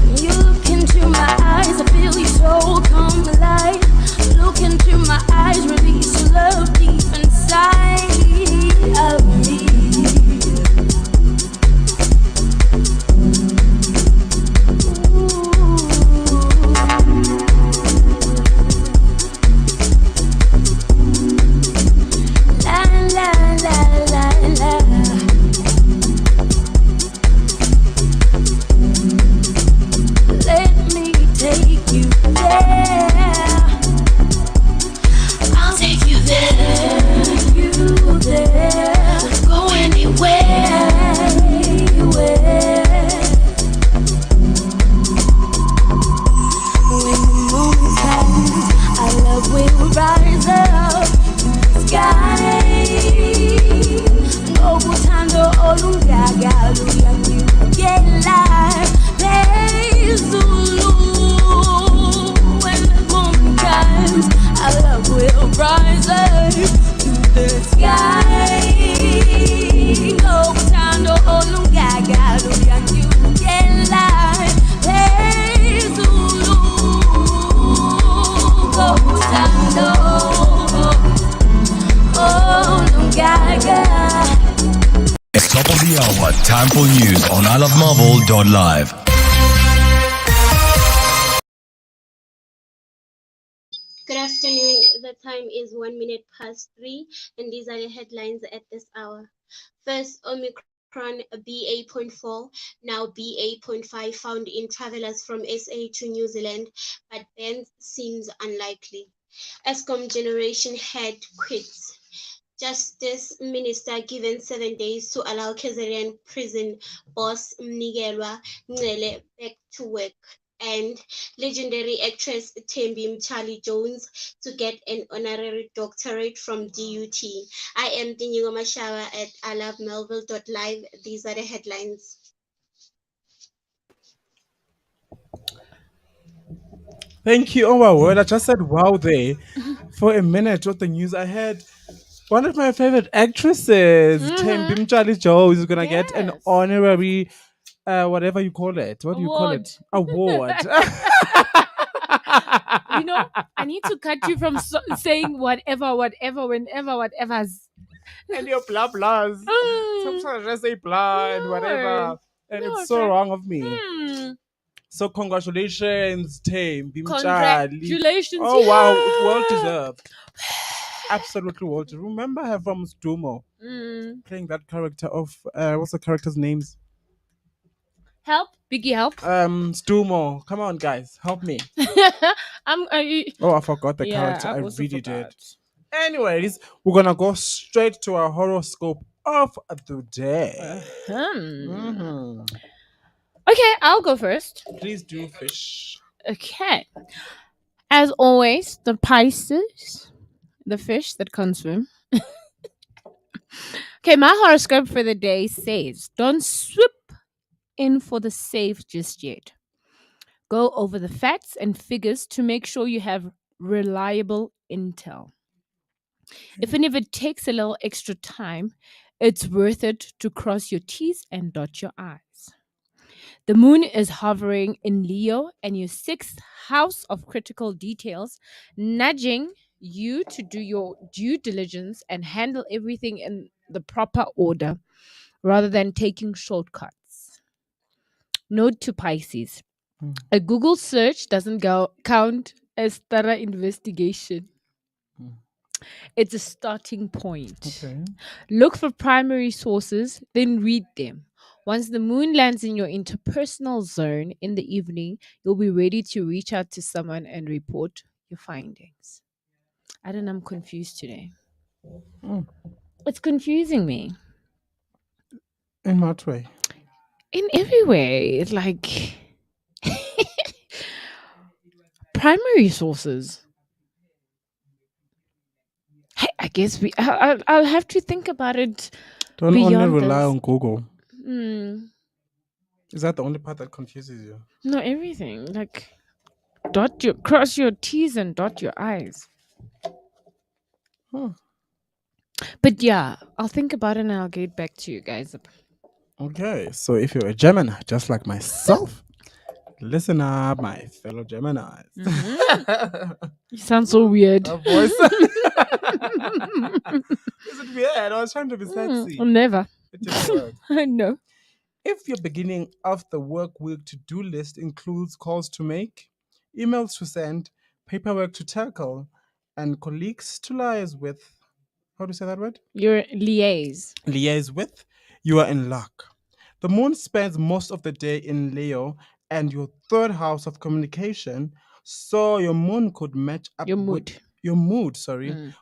[SPEAKER 7] When you look into my eyes, I feel your soul come alive. Look into my eyes, release your love deep inside of me. La la la la la. Let me take you there. I'll take you there. You there. Go anywhere. Anywhere. When the moon comes, our love will rise up to the sky. No butando olungaga luya get life. Hey Zulu. When the moon comes, our love will rise up to the sky. No butando olungaga luya get life. Hey Zulu. Go butando olungaga.
[SPEAKER 4] It's top of the hour. Time for news on iLOVEmelville.LIVE.
[SPEAKER 8] Good afternoon. The time is 1 minute past 3, and these are the headlines at this hour. First, Omicron BA.4, now BA.5, found in travelers from SA to New Zealand, but then seems unlikely. Eskom Generation Head quits. Justice Minister given 7 days to allow KZN prison boss Mnigelwa Ncele back to work. And legendary actress Thembi Mtshali-Jones to get an honorary doctorate from DUT. I am Dinyingo Mashawa at iLOVEmelville.LIVE. These are the headlines.
[SPEAKER 2] Thank you. Oh my word. I just said wow there for a minute with the news. I had one of my favorite actresses, Thembi Mtshali-Jones, is gonna get an
[SPEAKER 3] Yes.
[SPEAKER 2] honorary whatever you call it. What do you call it? Award.
[SPEAKER 3] You know, I need to cut you from saying whatever, whenever, whatever's.
[SPEAKER 2] And your blah blahs. Sometimes I just say blah and whatever. And
[SPEAKER 3] No,
[SPEAKER 2] it's so
[SPEAKER 3] okay.
[SPEAKER 2] wrong of me. So congratulations, Thembi Mtshali.
[SPEAKER 3] Congratulations.
[SPEAKER 2] Oh wow,
[SPEAKER 3] yeah.
[SPEAKER 2] well deserved. Absolutely well deserved. Remember her from Stumo playing that character of what's the character's names?
[SPEAKER 3] Help, Biggie, help.
[SPEAKER 2] Stumo. Come on, guys, help me. Oh, I forgot the character. I
[SPEAKER 3] also
[SPEAKER 2] really
[SPEAKER 3] forgot.
[SPEAKER 2] did. Anyways, we're gonna go straight to our horoscope of the day.
[SPEAKER 3] Okay, I'll go first.
[SPEAKER 2] Please do, fish.
[SPEAKER 3] Okay. As as always, the Pisces, the fish that can swim. Okay, my horoscope for the day says don't swoop in for the safe just yet. Go over the facts and figures to make sure you have reliable intel. Even if it takes a little extra time, it's worth it to cross your T's and dot your I's. The moon is hovering in Leo and your sixth house of critical details, nudging you to do your due diligence and handle everything in the proper order rather than taking shortcuts. Note to Pisces: a Google search doesn't count as thorough investigation. It's a starting point.
[SPEAKER 2] Okay.
[SPEAKER 3] Look for primary sources, then read them. Once the moon lands in your interpersonal zone in the evening, you'll be ready to reach out to someone and report your findings. I don't know, I'm confused today.
[SPEAKER 2] Mm.
[SPEAKER 3] It's confusing me.
[SPEAKER 2] In what way?
[SPEAKER 3] In every way. It's like primary sources. Hey, I guess I'll have to think about it.
[SPEAKER 2] Don't
[SPEAKER 3] Beyond
[SPEAKER 2] only rely
[SPEAKER 3] this.
[SPEAKER 2] on Google.
[SPEAKER 3] Mm,
[SPEAKER 2] Is that the only part that confuses you?
[SPEAKER 3] no, everything. Like cross your T's and dot your I's.
[SPEAKER 2] Huh.
[SPEAKER 3] But yeah, I'll think about it and I'll get back to you guys.
[SPEAKER 2] Okay, so if you're a Gemini, just like myself, listen up, my fellow Geminis.
[SPEAKER 3] You sound so weird.
[SPEAKER 2] A voice. Is it weird? I was trying to be sexy.
[SPEAKER 3] Never.
[SPEAKER 2] It didn't work.
[SPEAKER 3] I know.
[SPEAKER 2] If your beginning of the work week to-do list includes calls to make, emails to send, paperwork to tackle, and colleagues to liaise with, how do you say that word?
[SPEAKER 3] Your liaise
[SPEAKER 2] with, you are in luck. The moon spends most of the day in Leo and your third house of communication, so your moon could match up
[SPEAKER 3] Your
[SPEAKER 2] with
[SPEAKER 3] mood.
[SPEAKER 2] your mood,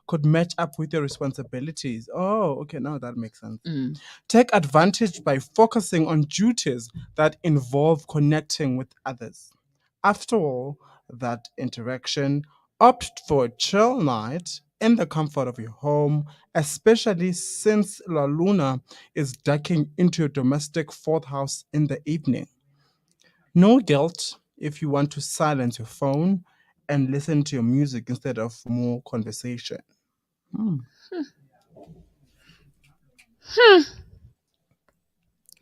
[SPEAKER 2] could match up with your responsibilities. Oh, okay, now that makes sense. Take advantage by focusing on duties that involve connecting with others. After all, that interaction, opt for a chill night in the comfort of your home, especially since La Luna is ducking into your domestic fourth house in the evening. No guilt if you want to silence your phone and listen to your music instead of more conversation.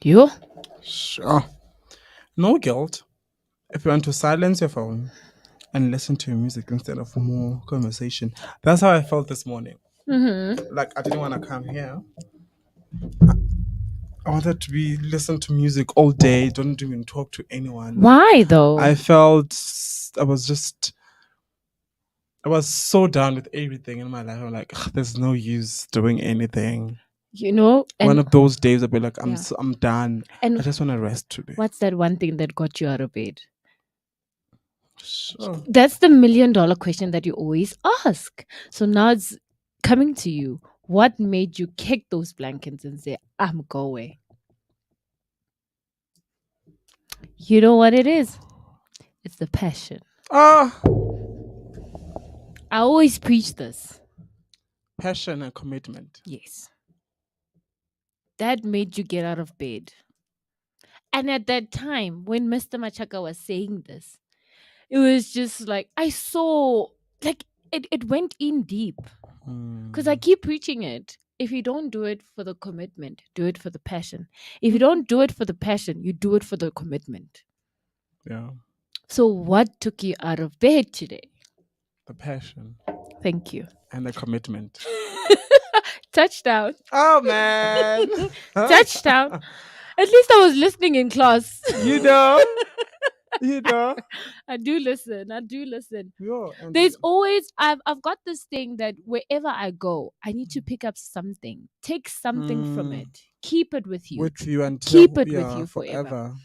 [SPEAKER 3] You?
[SPEAKER 2] Sure. No guilt if you want to silence your phone and listen to your music instead of more conversation. That's how I felt this morning. Like I didn't want to come here. I wanted to be listen to music all day. Don't even talk to anyone.
[SPEAKER 3] Why though?
[SPEAKER 2] I felt I was so done with everything in my life. I'm like, "Ugh, there's no use doing anything.
[SPEAKER 3] You know,
[SPEAKER 2] One
[SPEAKER 3] and
[SPEAKER 2] of those days I'll be like,
[SPEAKER 3] Yeah.
[SPEAKER 2] I'm done.
[SPEAKER 3] And
[SPEAKER 2] I just want to rest today.
[SPEAKER 3] what's that one thing that got you out of bed?
[SPEAKER 2] Sure.
[SPEAKER 3] That's the $1 million question that you always ask. So now it's coming to you. What made you kick those blankets and say, I'm going? You know what it is? It's the passion.
[SPEAKER 2] Ah,
[SPEAKER 3] I always preach this.
[SPEAKER 2] passion and commitment.
[SPEAKER 3] Yes. That made you get out of bed. And at that time, when Mr. Machaka was saying this, it was just like, I saw, like, it went in deep. Because I keep preaching it. If you don't do it for the commitment, do it for the passion. If you don't do it for the passion, you do it for the commitment.
[SPEAKER 2] Yeah.
[SPEAKER 3] So what took you out of bed today?
[SPEAKER 2] The passion
[SPEAKER 3] Thank you.
[SPEAKER 2] and the commitment.
[SPEAKER 3] Touchdown.
[SPEAKER 2] Oh man.
[SPEAKER 3] Touchdown. At least I was listening in class.
[SPEAKER 2] You know.
[SPEAKER 3] I do listen.
[SPEAKER 2] Yeah, and
[SPEAKER 3] There's always I've got this thing that wherever I go, I need to pick up something. Take something from it. Keep it with you.
[SPEAKER 2] with you until
[SPEAKER 3] Keep it with you forever.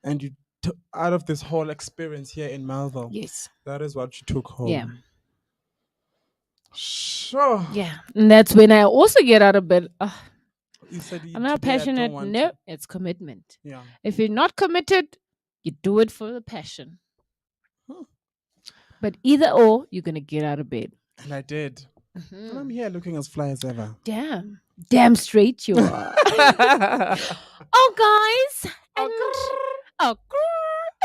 [SPEAKER 2] And you out of this whole experience here in Melville.
[SPEAKER 3] Yes.
[SPEAKER 2] That is what you took home.
[SPEAKER 3] Yeah.
[SPEAKER 2] Sure.
[SPEAKER 3] Yeah. And that's when I also get out of bed.
[SPEAKER 2] You said
[SPEAKER 3] I'm not
[SPEAKER 2] today I don't
[SPEAKER 3] passionate.
[SPEAKER 2] want
[SPEAKER 3] No,
[SPEAKER 2] to.
[SPEAKER 3] it's commitment.
[SPEAKER 2] Yeah.
[SPEAKER 3] If you're not committed, you do it for the passion. But either or, you're gonna get out of bed.
[SPEAKER 2] And I did. And I'm here looking as fly as ever.
[SPEAKER 3] Damn straight you are. Oh, guys, and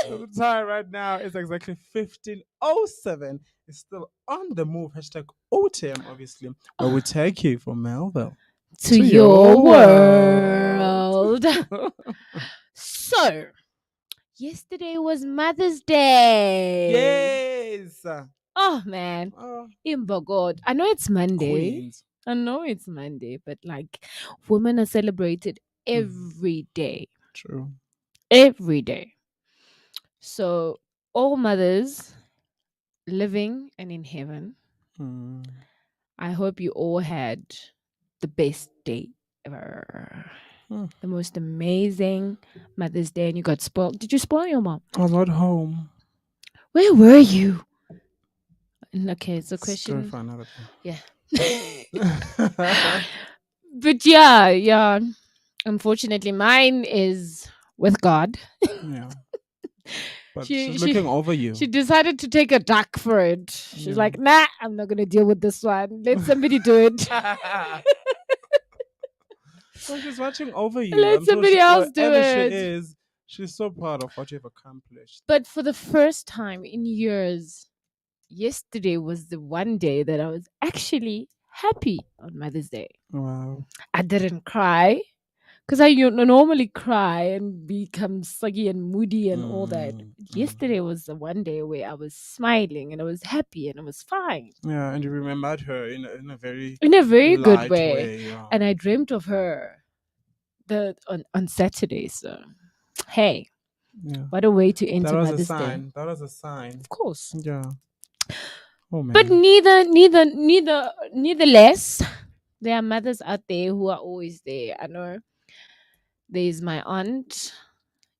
[SPEAKER 2] So the time right now is exactly 15:07. It's still on the move. Hashtag OTM, obviously, where we take you from Melville
[SPEAKER 3] to your world. So, yesterday was Mother's Day.
[SPEAKER 2] Yes.
[SPEAKER 3] Oh man,
[SPEAKER 2] Oh,
[SPEAKER 3] God. I know it's Monday.
[SPEAKER 2] Queens.
[SPEAKER 3] I know it's Monday, but like women are celebrated every day.
[SPEAKER 2] True.
[SPEAKER 3] Every day. So all mothers living and in heaven,
[SPEAKER 2] Mm.
[SPEAKER 3] I hope you all had the best day ever. The most amazing Mother's Day, and you got spoiled. Did you spoil your mom?
[SPEAKER 2] I was not home.
[SPEAKER 3] Where were you? Okay, it's a question.
[SPEAKER 2] Story for another time.
[SPEAKER 3] Yeah. But yeah. Unfortunately, mine is with God.
[SPEAKER 2] Yeah. But
[SPEAKER 3] She-
[SPEAKER 2] she's
[SPEAKER 3] she-
[SPEAKER 2] looking over you.
[SPEAKER 3] She decided to take a duck for it. She's
[SPEAKER 2] Yeah.
[SPEAKER 3] like, nah, I'm not going to deal with this one. Let somebody do it.
[SPEAKER 2] So she's watching over you.
[SPEAKER 3] Let
[SPEAKER 2] I'm sure
[SPEAKER 3] somebody else do
[SPEAKER 2] whatever
[SPEAKER 3] it.
[SPEAKER 2] She is. She's so proud of what you've accomplished.
[SPEAKER 3] But for the first time in years, yesterday was the one day that I was actually happy on Mother's Day.
[SPEAKER 2] Wow.
[SPEAKER 3] I didn't cry because I normally cry and become sluggy and moody and all that. Yesterday was the one day where I was smiling and I was happy and I was fine.
[SPEAKER 2] Yeah, and you remembered her in a very
[SPEAKER 3] Good
[SPEAKER 2] light
[SPEAKER 3] way.
[SPEAKER 2] yeah.
[SPEAKER 3] And I dreamt of her on Saturday. So, hey,
[SPEAKER 2] Yeah.
[SPEAKER 3] what a way to enter
[SPEAKER 2] That was
[SPEAKER 3] Mother's
[SPEAKER 2] a sign.
[SPEAKER 3] Day.
[SPEAKER 2] That was a sign.
[SPEAKER 3] Of course.
[SPEAKER 2] Yeah. Oh man.
[SPEAKER 3] But neitherless, there are mothers out there who are always there. I know there's my aunt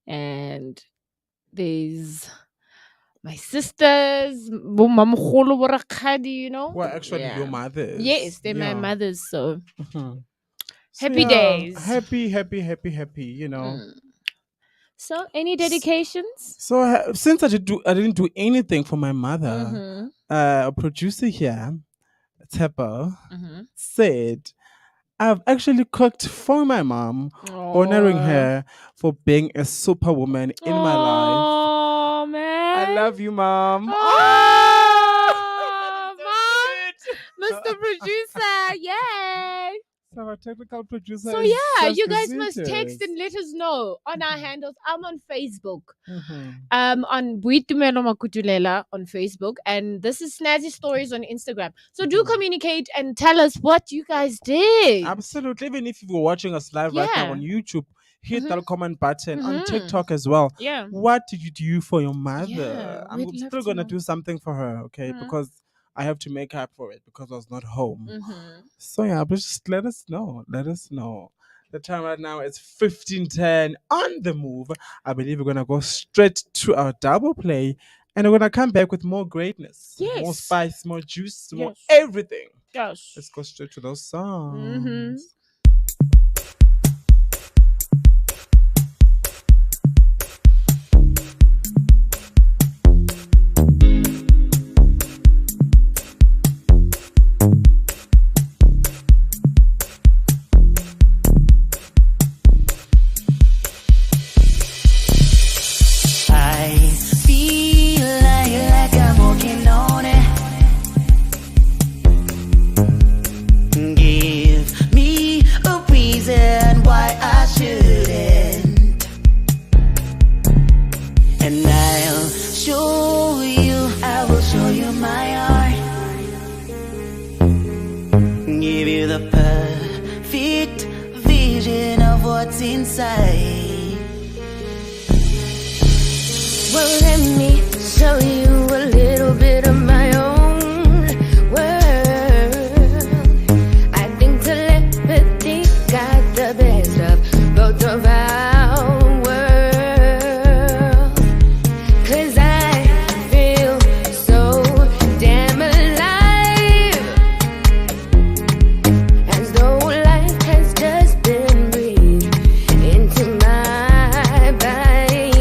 [SPEAKER 3] and there's my sisters, you know.
[SPEAKER 2] Who are actually
[SPEAKER 3] Yeah.
[SPEAKER 2] your mothers.
[SPEAKER 3] Yes, they're my
[SPEAKER 2] Yeah.
[SPEAKER 3] mothers. So
[SPEAKER 2] Mhm.
[SPEAKER 3] happy
[SPEAKER 2] yeah,
[SPEAKER 3] days.
[SPEAKER 2] Happy, you know.
[SPEAKER 3] So any dedications?
[SPEAKER 2] So since I didn't do anything for my mother, a producer here, Teppo, said I've actually cooked for my mom, honoring her for being a superwoman in my life.
[SPEAKER 3] Oh man,
[SPEAKER 2] I love you, Mom.
[SPEAKER 3] Oh, Mom, Mr. Producer, yay!
[SPEAKER 2] So our technical producer.
[SPEAKER 3] So
[SPEAKER 2] is
[SPEAKER 3] yeah,
[SPEAKER 2] just
[SPEAKER 3] you guys must
[SPEAKER 2] visitors.
[SPEAKER 3] text and let us know on our handles. I'm on Facebook.
[SPEAKER 2] Mhm.
[SPEAKER 3] On Boitumelo Makutulela on Facebook, and this is Snazzy Stories on Instagram. So do communicate and tell us what you guys did.
[SPEAKER 2] Absolutely. Even if you were watching us live right now
[SPEAKER 3] Yeah.
[SPEAKER 2] on YouTube, hit that comment button on TikTok as well.
[SPEAKER 3] Yeah.
[SPEAKER 2] What did you do for your mother?
[SPEAKER 3] Yeah,
[SPEAKER 2] I'm
[SPEAKER 3] we'd love
[SPEAKER 2] still
[SPEAKER 3] to
[SPEAKER 2] gonna
[SPEAKER 3] know.
[SPEAKER 2] do something for her, okay? Because I have to make up for it because I was not home.
[SPEAKER 3] Mm-hmm.
[SPEAKER 2] So yeah, but just let us know. Let us know. The time right now is 15:10 on the move. I believe we're gonna go straight to our double play, and we're gonna come back with more greatness, more
[SPEAKER 3] Yes.
[SPEAKER 2] spice, more juice, more
[SPEAKER 3] Yes.
[SPEAKER 2] everything.
[SPEAKER 3] Yes.
[SPEAKER 2] Let's go straight to those songs.
[SPEAKER 1] I feel like I'm walking on it. Give me a reason why I shouldn't, and I'll show you. I will show you my heart. Give you the perfect vision of what's inside.
[SPEAKER 7] Well, let me show you a little bit of my own world. I think telepathy got the best of both of our worlds. 'Cause I feel so damn alive, as though life has just been breathed into my body.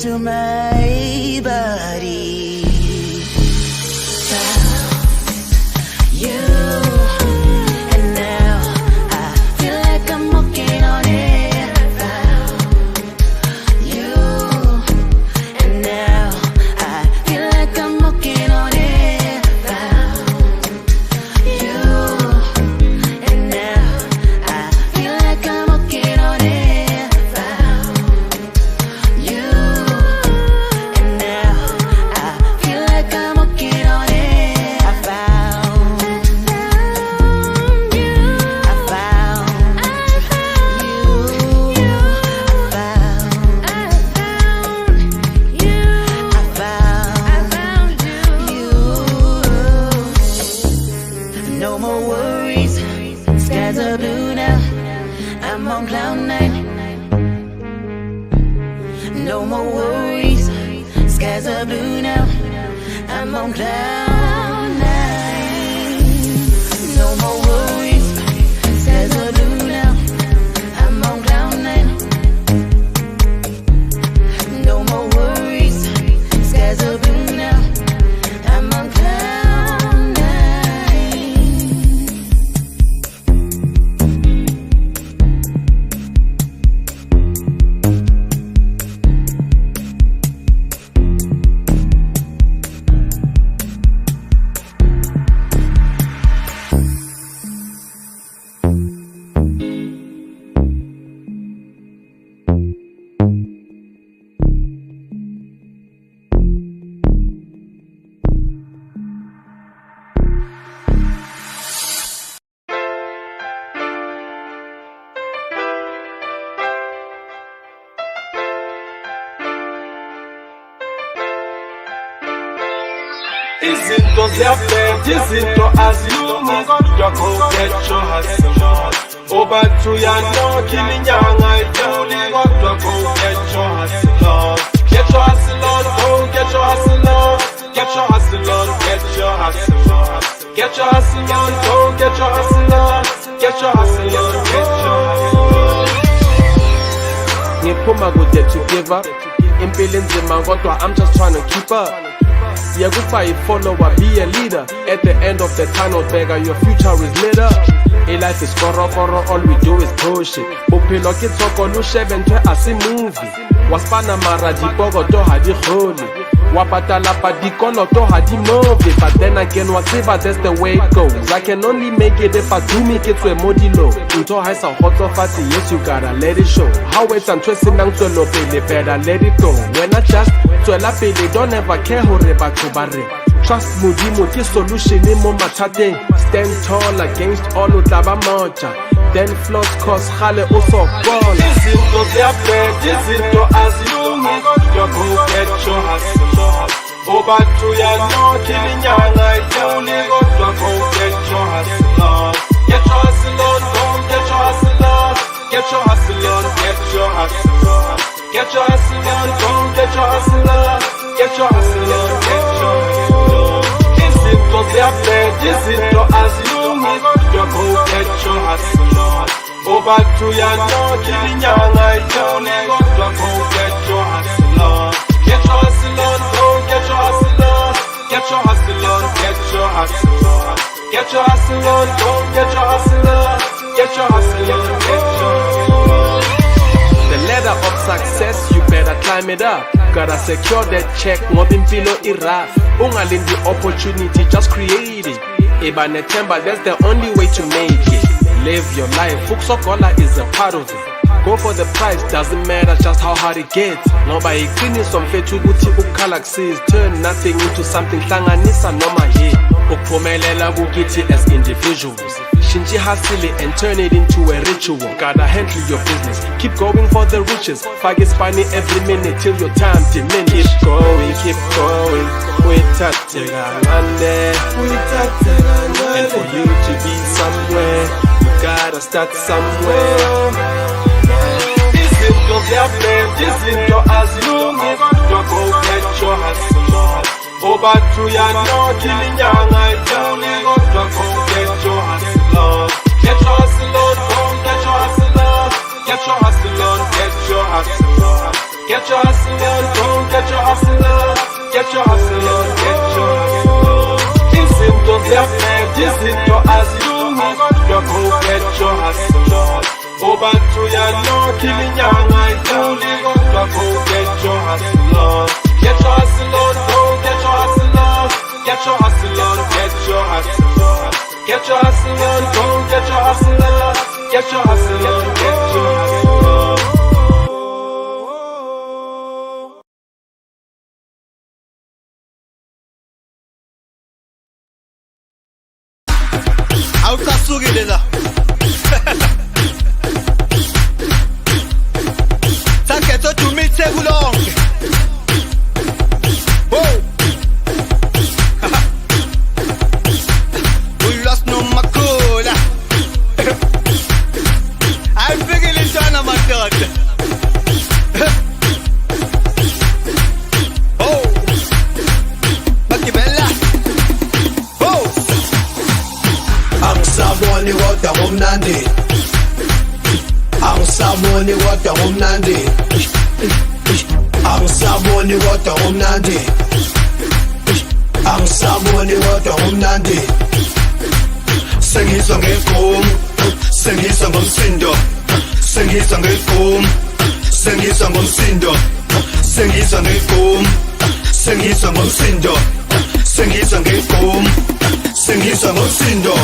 [SPEAKER 1] into my body. You, and now I feel like I'm walking on air. You, and now I feel like I'm walking on air. You, and now I feel like I'm walking on air. You, and now I feel like I'm walking on air. I found you. I found you. I found you. No more worries, skies are blue now. I'm on cloud nine. No more worries, skies are blue now. I'm on cloud nine. No more worries, skies are blue now. I'm on cloud nine. No more worries, skies are blue now. I'm on cloud nine.
[SPEAKER 9] Izinto ziyabheda, izinto azilungi, kodwa go get your hustle on. Obathu yanokha iminyanga idluli, kodwa go get your hustle on. Get your hustle on, go get your hustle on. Get your hustle on, get your hustle on. Get your hustle on, go get your hustle on. Get your hustle on, get your hustle on. Ngiphuma kude to give up. Impilo nzima kodwa I'm just trying to keep up. Yeah, goodbye, follower, be a leader. At the end of the tunnel, beggar, your future is lit up. A life is koro, all we do is bullshit. Bopilo kitsoko lushebe ntwe asi movie. Waspana mara di bogo to hadi holy. Wapatala pa di kono to hadi movie. But then again, whatever, that's the way it goes. I can only make it if I do make it to a modilo. Unto high some hot so fast, yes, you gotta let it show. How it's and twisting down to low, they better let it go. When I just they don't ever care who reba to barre. Trust Mudimu, this solution in Momatate. Stand tall against all Utaba Mocha. Then floss cause Hale also gone. Izinto ziyabheda, izinto azilungi, kodwa go get your hustle on. Obathu yanokha iminyanga idluli, kodwa go get your hustle on. Get your hustle on, go get your hustle on. Get your hustle on, get your hustle on. Get your hustle on, go get your hustle on. Get your hustle on, get your hustle on. Izinto ziyabheda, izinto azilungi, kodwa go get your hustle on. Obathu yanokha iminyanga idluli, kodwa go get your hustle on. Get your hustle on, go get your hustle on. Get your hustle on, get your hustle on. Get your hustle on, go get your hustle on. Get your hustle on, get your hustle on. The ladder of success, you better climb it up. Gotta secure that check, ngobin below iraf. Ungalin the opportunity, just create it. Eba netemba, that's the only way to make it. Live your life, Fuksokola is a part of it. Go for the prize, doesn't matter just how hard it gets. Nobody finish some fetu buti ukalaxis. Turn nothing into something, hlanganisa noma ye. Ukuphumelela kukithi as individuals. Shinji hustle and turn it into a ritual. Gotta handle your business, keep going for the riches. Faggot spiny every minute till your time diminish. Keep going, and for you to be somewhere, you gotta start somewhere. Izinto ziyabheda, izinto azilungi, kodwa go get your hustle on. Obathu yanokha iminyanga idluli, kodwa go get your hustle on. Get your hustle on, go get your hustle on. Get your hustle on, get your hustle on. Get your hustle on, go uyafeka izinto azilungi kodwa go get your hustle on. Obantu yanokha iminyanga ayidluli kodwa go get your hustle on. Get your hustle on, go get your hustle on. Get your hustle on, get your hustle on. Get your hustle on, go get your hustle on. Get your hustle on, get your hustle on.
[SPEAKER 10] Awukasuki la. Sakhetho dumithe kulonke. Oh. We lost no makula. I'm bigger intwana madoda. Oh. Bakibela. Oh. Angisaboni kodwa ngomnandi. Angisaboni kodwa ngomnandi. Angisaboni kodwa ngomnandi. Angisaboni kodwa ngomnandi. Sengizwa ngegqom, sengizwa ngomsindo. Sengizwa ngegqom, sengizwa ngomsindo. Sengizwa ngegqom, sengizwa ngomsindo. Sengizwa ngegqom, sengizwa ngomsindo.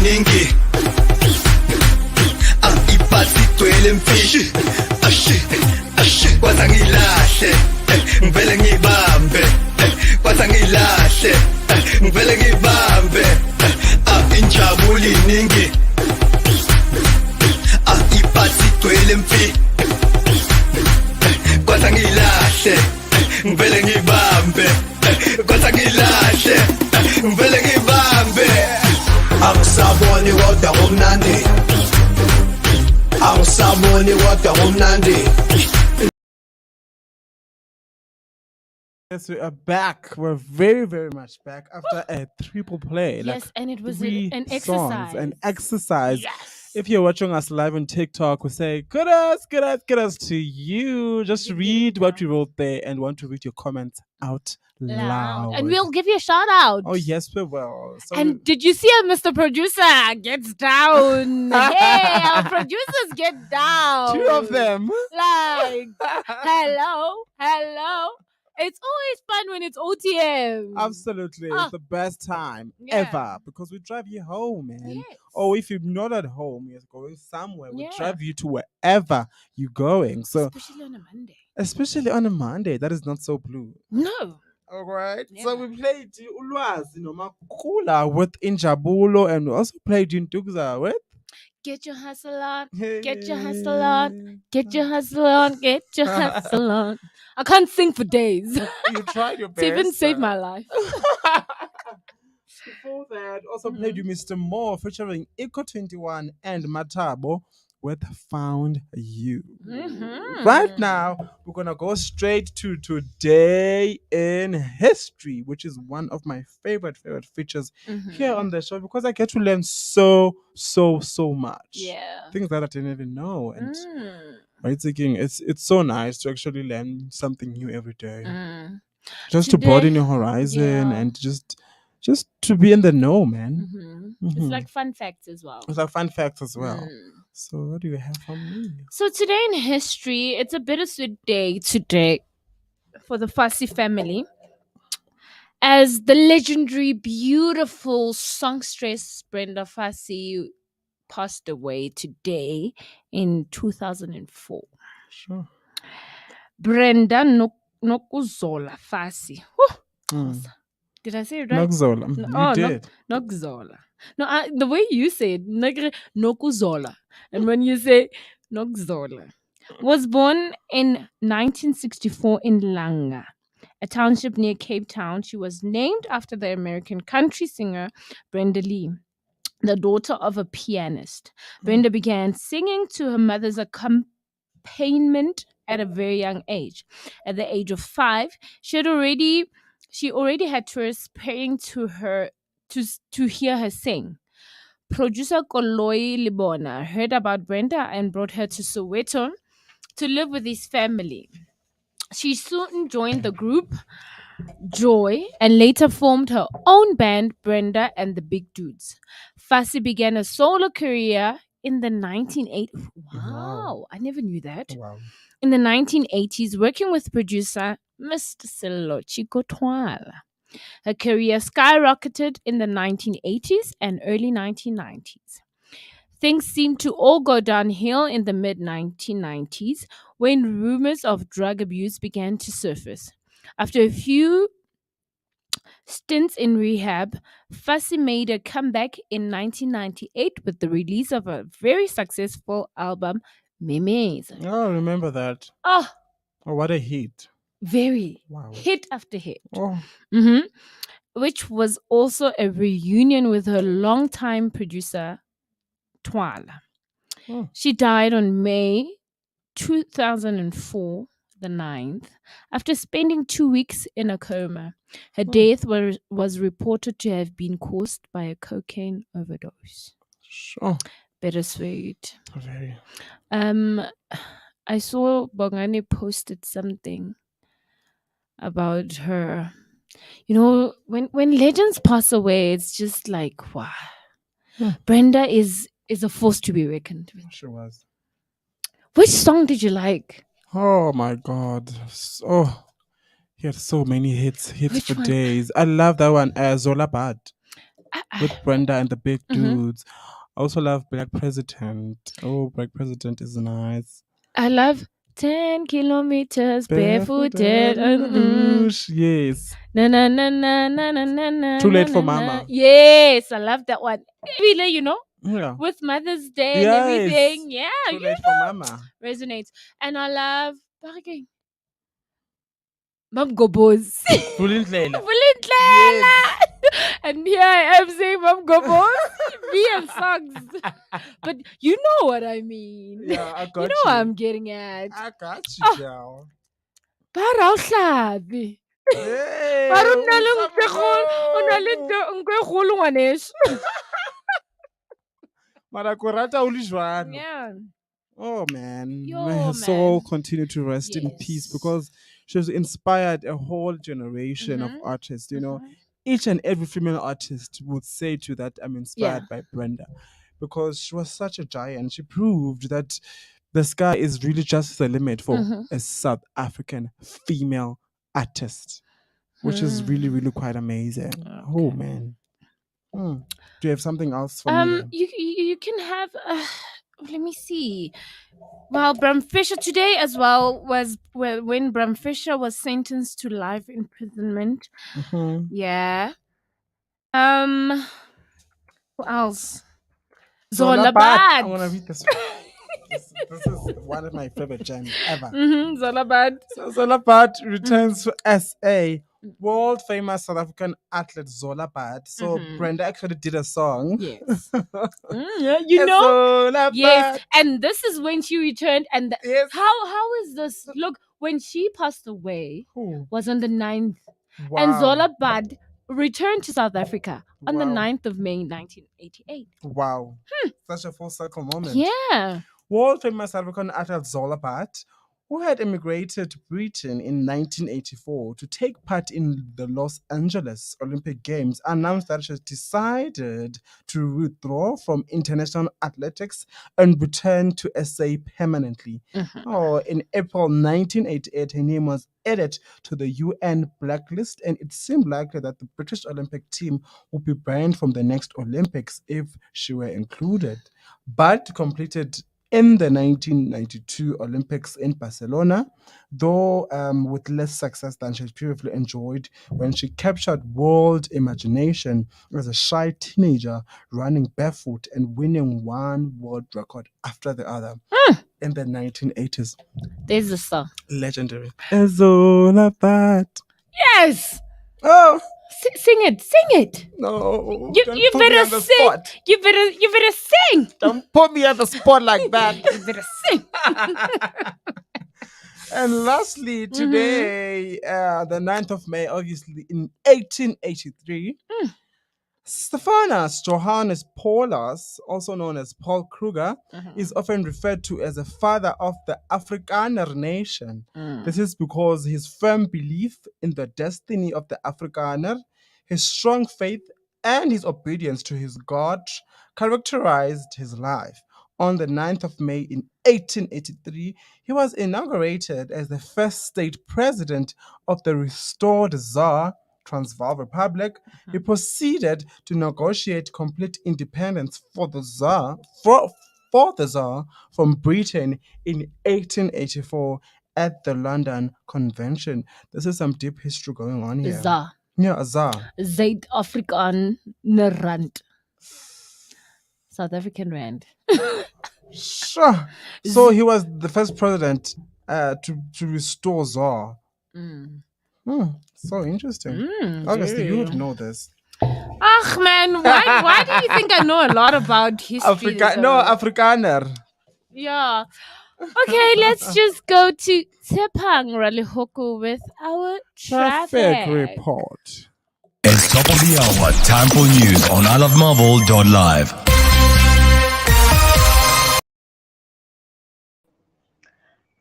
[SPEAKER 10] Ningi ipasi gwele mfishi ashi kwaza ngilahle ngivele ngibambe kwaza ngilahle ngivele ngibambe injabuli ningi ipasi gwele mfishi kwaza ngilahle ngivele ngibambe kwaza ngilahle ngivele ngibambe. Angisaboni kodwa ngomnandi. Angisaboni kodwa ngomnandi.
[SPEAKER 2] Yes, we are back. We're very, very much back after a triple play.
[SPEAKER 3] Yes, and it was
[SPEAKER 2] three
[SPEAKER 3] an
[SPEAKER 2] songs,
[SPEAKER 3] exercise.
[SPEAKER 2] an exercise.
[SPEAKER 3] Yes.
[SPEAKER 2] If you're watching us live on TikTok, we say, kudos to you. Just read what we wrote there and want to read your comments out loud.
[SPEAKER 3] And we'll give you a shout out.
[SPEAKER 2] Oh, yes, we will. So
[SPEAKER 3] And did you see how Mr. Producer gets down? Hey, our producers get down.
[SPEAKER 2] two of them.
[SPEAKER 3] Like, hello. It's always fun when it's OTM.
[SPEAKER 2] Absolutely. It's the best time ever because we drive you home, man.
[SPEAKER 3] Yes.
[SPEAKER 2] Or if you're not at home, you're going somewhere, we
[SPEAKER 3] Yeah.
[SPEAKER 2] drive you to wherever you're going. So
[SPEAKER 3] Especially on a Monday.
[SPEAKER 2] especially on a Monday, that is not so blue.
[SPEAKER 3] No.
[SPEAKER 2] All right.
[SPEAKER 3] Yeah.
[SPEAKER 2] So we played Ulwazi Nomakula with Injabulo, and we also played Dugza with
[SPEAKER 3] Get your hustle on. Get your hustle on. Get your hustle on. Get your hustle on. I can't sing for days.
[SPEAKER 2] You tried your best.
[SPEAKER 3] To even save my life.
[SPEAKER 2] Before that, also played you Mr. Moore featuring Eco 21 and Matabo with Found You. Right now, we're going to go straight to Today in History, which is one of my favorite features here on the show because I get to learn so much.
[SPEAKER 3] Yeah.
[SPEAKER 2] Things that I didn't even know. And right, thinking it's so nice to actually learn something new every day. Just to broaden your horizon and just to be in the know, man.
[SPEAKER 3] It's like fun facts as well.
[SPEAKER 2] It's like fun facts as well. So what do you have for me?
[SPEAKER 3] So today in history, it's a bittersweet day today for the Fassi family, as the legendary, beautiful songstress Brenda Fassi passed away today in 2004.
[SPEAKER 2] Sure.
[SPEAKER 3] Brenda Nokuzola Fassi. Did I say it right?
[SPEAKER 2] Nokuzola. You did.
[SPEAKER 3] Nokuzola. No, the way you say it, Nokuzola. And when you say Nokuzola, was born in 1964 in Langa a township near Cape Town. She was named after the American country singer Brenda Lee, the daughter of a pianist. Brenda began singing to her mother's accompaniment at a very young age. At the age of 5, she already had tourists paying to her to hear her sing. Producer Koloi Libona heard about Brenda and brought her to Soweto to live with his family. She soon joined the group Joy and later formed her own band, Brenda and the Big Dudes. Fassi began a solo career in the 1980s. Wow, I never knew that.
[SPEAKER 2] Wow.
[SPEAKER 3] In the 1980s, working with producer Mr. Sello Chico Twala. Her career skyrocketed in the 1980s and early 1990s. Things seemed to all go downhill in the mid 1990s when rumors of drug abuse began to surface. After a few stints in rehab, Fassi made a comeback in 1998 with the release of a very successful album, Memes.
[SPEAKER 2] Oh, I remember that.
[SPEAKER 3] Oh,
[SPEAKER 2] what a hit.
[SPEAKER 3] very.
[SPEAKER 2] Wow.
[SPEAKER 3] Hit after hit.
[SPEAKER 2] Oh.
[SPEAKER 3] Which was also a reunion with her longtime producer, Twala.
[SPEAKER 2] Oh.
[SPEAKER 3] She died on May 2004, the 9th, after spending 2 weeks in a coma. Her death was reported to have been caused by a cocaine overdose.
[SPEAKER 2] Sure.
[SPEAKER 3] Bittersweet.
[SPEAKER 2] Very.
[SPEAKER 3] I saw Bongani posted something about her. You know, when legends pass away, it's just like, wow. Brenda is a force to be reckoned with.
[SPEAKER 2] She was.
[SPEAKER 3] Which song did you like?
[SPEAKER 2] Oh my God. Oh, he had so many hits
[SPEAKER 3] Which
[SPEAKER 2] for
[SPEAKER 3] one?
[SPEAKER 2] days. I love that one, Zola Bad, with Brenda and the Big Dudes. I also love Black President. Oh, Black President is nice.
[SPEAKER 3] I love 10 kilometers barefooted.
[SPEAKER 2] Yes.
[SPEAKER 3] Na na na na na na na na.
[SPEAKER 2] Too Late
[SPEAKER 3] na,
[SPEAKER 2] for
[SPEAKER 3] na,
[SPEAKER 2] Mama.
[SPEAKER 3] na. Yes, I love that one. Really, you know,
[SPEAKER 2] Yeah.
[SPEAKER 3] with Mother's Day and
[SPEAKER 2] Yes.
[SPEAKER 3] everything. Yeah,
[SPEAKER 2] Too Late for Mama.
[SPEAKER 3] Resonates. And I love Mam Gobos.
[SPEAKER 2] Vulindlela.
[SPEAKER 3] Vulindlela. And here I am saying Mam Gobos. Me and songs. But you know what I mean.
[SPEAKER 2] Yeah, I got you.
[SPEAKER 3] You know what I'm getting at.
[SPEAKER 2] I got you, girl.
[SPEAKER 3] Para uhlabi.
[SPEAKER 2] Hey,
[SPEAKER 3] Para unale nkwe kgolo ngwaneso.
[SPEAKER 2] Mara korata o le jwalo.
[SPEAKER 3] Yeah.
[SPEAKER 2] Oh man,
[SPEAKER 3] Yo,
[SPEAKER 2] may her soul continue to rest in peace, because she has inspired a whole generation of artists. You know, each and every female artist would say to that, I'm inspired by Brenda, because she was such a giant. She proved that the sky is really just the limit for a South African female artist, which is really, really quite amazing. Okay. Oh man. Do you have something else for me?
[SPEAKER 3] You can have. Let me see. Well, Bram Fisher today as well was when Bram Fisher was sentenced to life imprisonment. Yeah. Who else? Zola Bad.
[SPEAKER 2] I want to read this one. This is one of my favorite gems ever.
[SPEAKER 3] Zola Bad.
[SPEAKER 2] So Zola Bad returns to SA. World famous South African athlete Zola Bad. So Brenda actually did a song.
[SPEAKER 3] Yes. You know.
[SPEAKER 2] Zola
[SPEAKER 3] yes.
[SPEAKER 2] Bad.
[SPEAKER 3] And this is when she returned. And
[SPEAKER 2] Yes.
[SPEAKER 3] how is this? Look, when she passed away, was on the 9th.
[SPEAKER 2] Wow.
[SPEAKER 3] And Zola Bad returned to South Africa on the 9th of May 1988.
[SPEAKER 2] Wow. Such a full circle moment.
[SPEAKER 3] Yeah.
[SPEAKER 2] World famous African athlete Zola Bad, who had immigrated to Britain in 1984 to take part in the Los Angeles Olympic Games, announced that she has decided to withdraw from international athletics and return to SA permanently. In April 1988, her name was added to the UN blacklist, and it seemed likely that the British Olympic team would be banned from the next Olympics if she were included. But completed in the 1992 Olympics in Barcelona, though with less success than she had previously enjoyed, when she captured world imagination as a shy teenager running barefoot and winning one world record after the other in the 1980s.
[SPEAKER 3] There's the song.
[SPEAKER 2] Legendary. Zola Bad.
[SPEAKER 3] Yes.
[SPEAKER 2] Oh
[SPEAKER 3] Sing it.
[SPEAKER 2] no!
[SPEAKER 3] You
[SPEAKER 2] Don't
[SPEAKER 3] you
[SPEAKER 2] put me
[SPEAKER 3] better
[SPEAKER 2] on the
[SPEAKER 3] sing.
[SPEAKER 2] spot.
[SPEAKER 3] You better sing.
[SPEAKER 2] Don't put me on the spot like that.
[SPEAKER 3] You better sing.
[SPEAKER 2] And lastly,
[SPEAKER 3] Mm-hmm.
[SPEAKER 2] today, the 9th of May, obviously, in 1883, Stephanus Johannes Paulus, also known as Paul Kruger, is often referred to as the father of the Afrikaner nation. This is because his firm belief in the destiny of the Afrikaner, his strong faith, and his obedience to his God characterized his life. On the 9th of May in 1883, he was inaugurated as the first state president of the restored Tsar Transvaal Republic. He proceeded to negotiate complete independence for the Tsar from Britain in 1884 at the London Convention. This is some deep history going on here.
[SPEAKER 3] Za.
[SPEAKER 2] Yeah, a Tsar.
[SPEAKER 3] Zuid-Afrikaner rand. South African rand.
[SPEAKER 2] Sure. So he was the first president to restore Tsar. So interesting. Obviously, you would know this.
[SPEAKER 3] Ach man, why do you think I know a lot about history?
[SPEAKER 2] Afrikaner.
[SPEAKER 3] Yeah. Okay, let's just go to Tshepang Ralihoku with our traffic
[SPEAKER 2] report.
[SPEAKER 4] It's top of the hour. Time for news on iLOVEmelville.LIVE.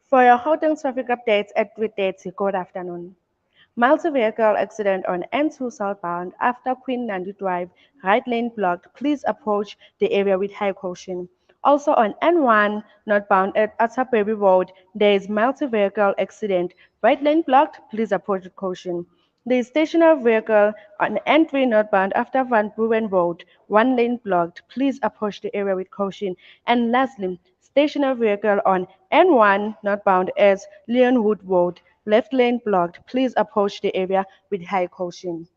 [SPEAKER 5] For your Gauteng traffic updates at 3:30, good afternoon. Multi-vehicle accident on N2 southbound after Queen Nandi Drive, right lane blocked. Please approach the area with high caution. Also on N1 northbound at Atababy Road, there is multi-vehicle accident. Right lane blocked. Please approach with caution. There is stationary vehicle on N3 northbound after Van Buren Road, one lane blocked. Please approach the area with caution. And lastly, stationary vehicle on N1 northbound as Leonwood Road, left lane blocked. Please approach the area with high caution.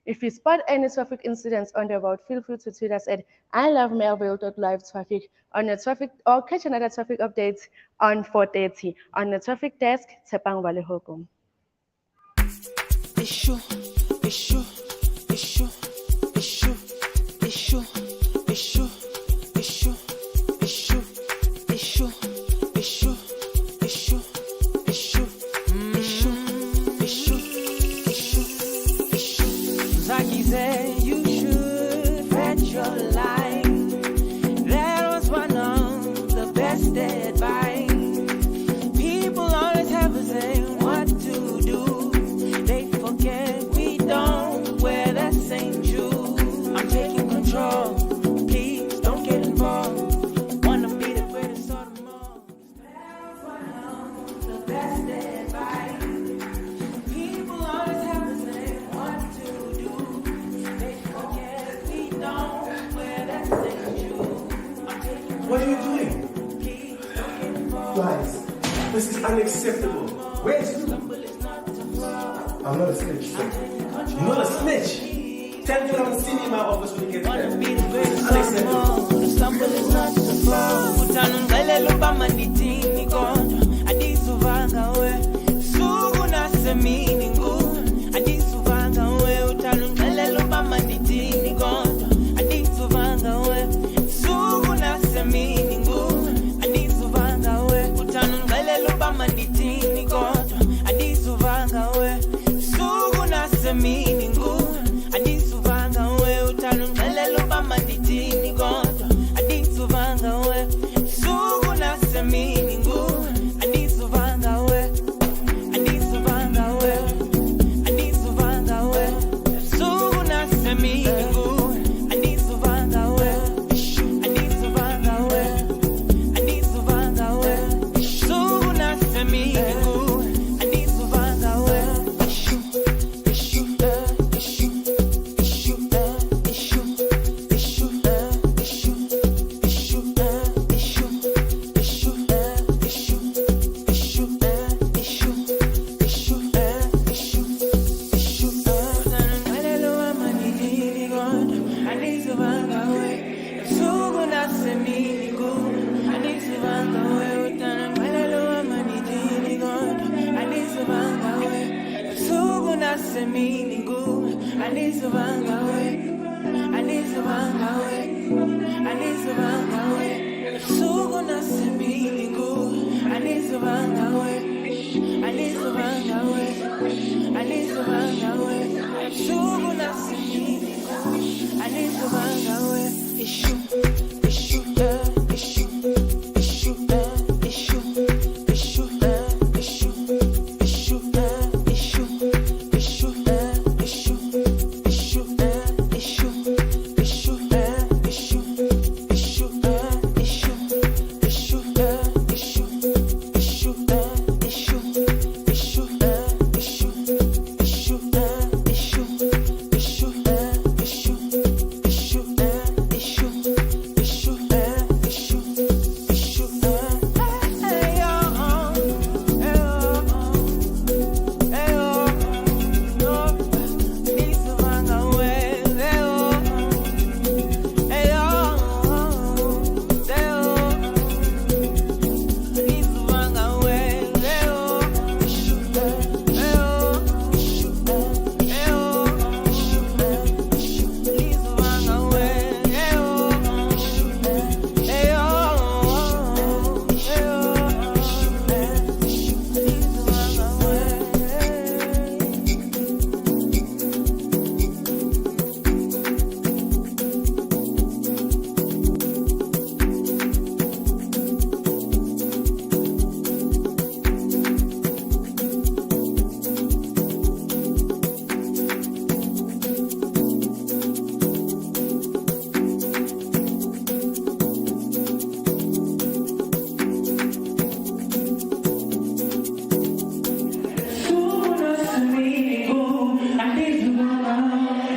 [SPEAKER 5] If you spot any traffic incidents on the road, feel free to tweet us at iLOVEmelville.LIVE traffic on the traffic or catch another traffic update on 4:30 on the traffic desk. Tshepang Ralihoku.
[SPEAKER 11] Issue. Zaki said you should bet your life. That was one of the best advice. People always have a say what to do. They forget we don't wear the same shoes. I'm taking control. Please don't get involved. Wanna be the greatest of them all. That was one of the best advice. People always have to say what to do. They forget we don't wear the same shoes. I'm taking
[SPEAKER 10] What are you doing?
[SPEAKER 11] Please don't get involved.
[SPEAKER 10] Guys, this is unacceptable. Where is you? I'm not a snitch, sir. You're not a snitch. Tell me I'm sitting in my office when you get there. Unacceptable.
[SPEAKER 11] The stumble is not the fall. Utanungele lupa manditini konjo. Adisuvanga we. Sugu na semini ngu. Adisuvanga we. Utanungele lupa manditini konjo. Adisuvanga we. Sugu na semini ngu. Adisuvanga we. Utanungele lupa manditini konjo. Adisuvanga we. Sugu na semini ngu. Adisuvanga we. Utanungele lupa manditini konjo. Adisuvanga we. Sugu na semini semini gu, anisubanga we, anisubanga we, anisubanga we. Sugu na semini gu, anisubanga we, anisubanga we, anisubanga we. Sugu na semini gu, anisubanga we.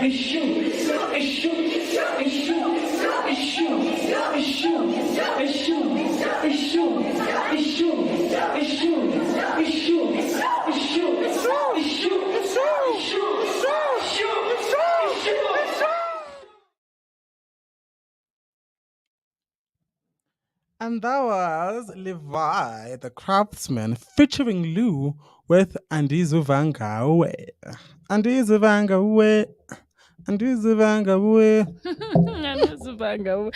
[SPEAKER 11] Issue, issue, issue, issue, issue, issue, issue.
[SPEAKER 2] And that was Levi, the craftsman, featuring Lou with Andizu Vangawe. Andizu Vangawe. Andizu Vangawe.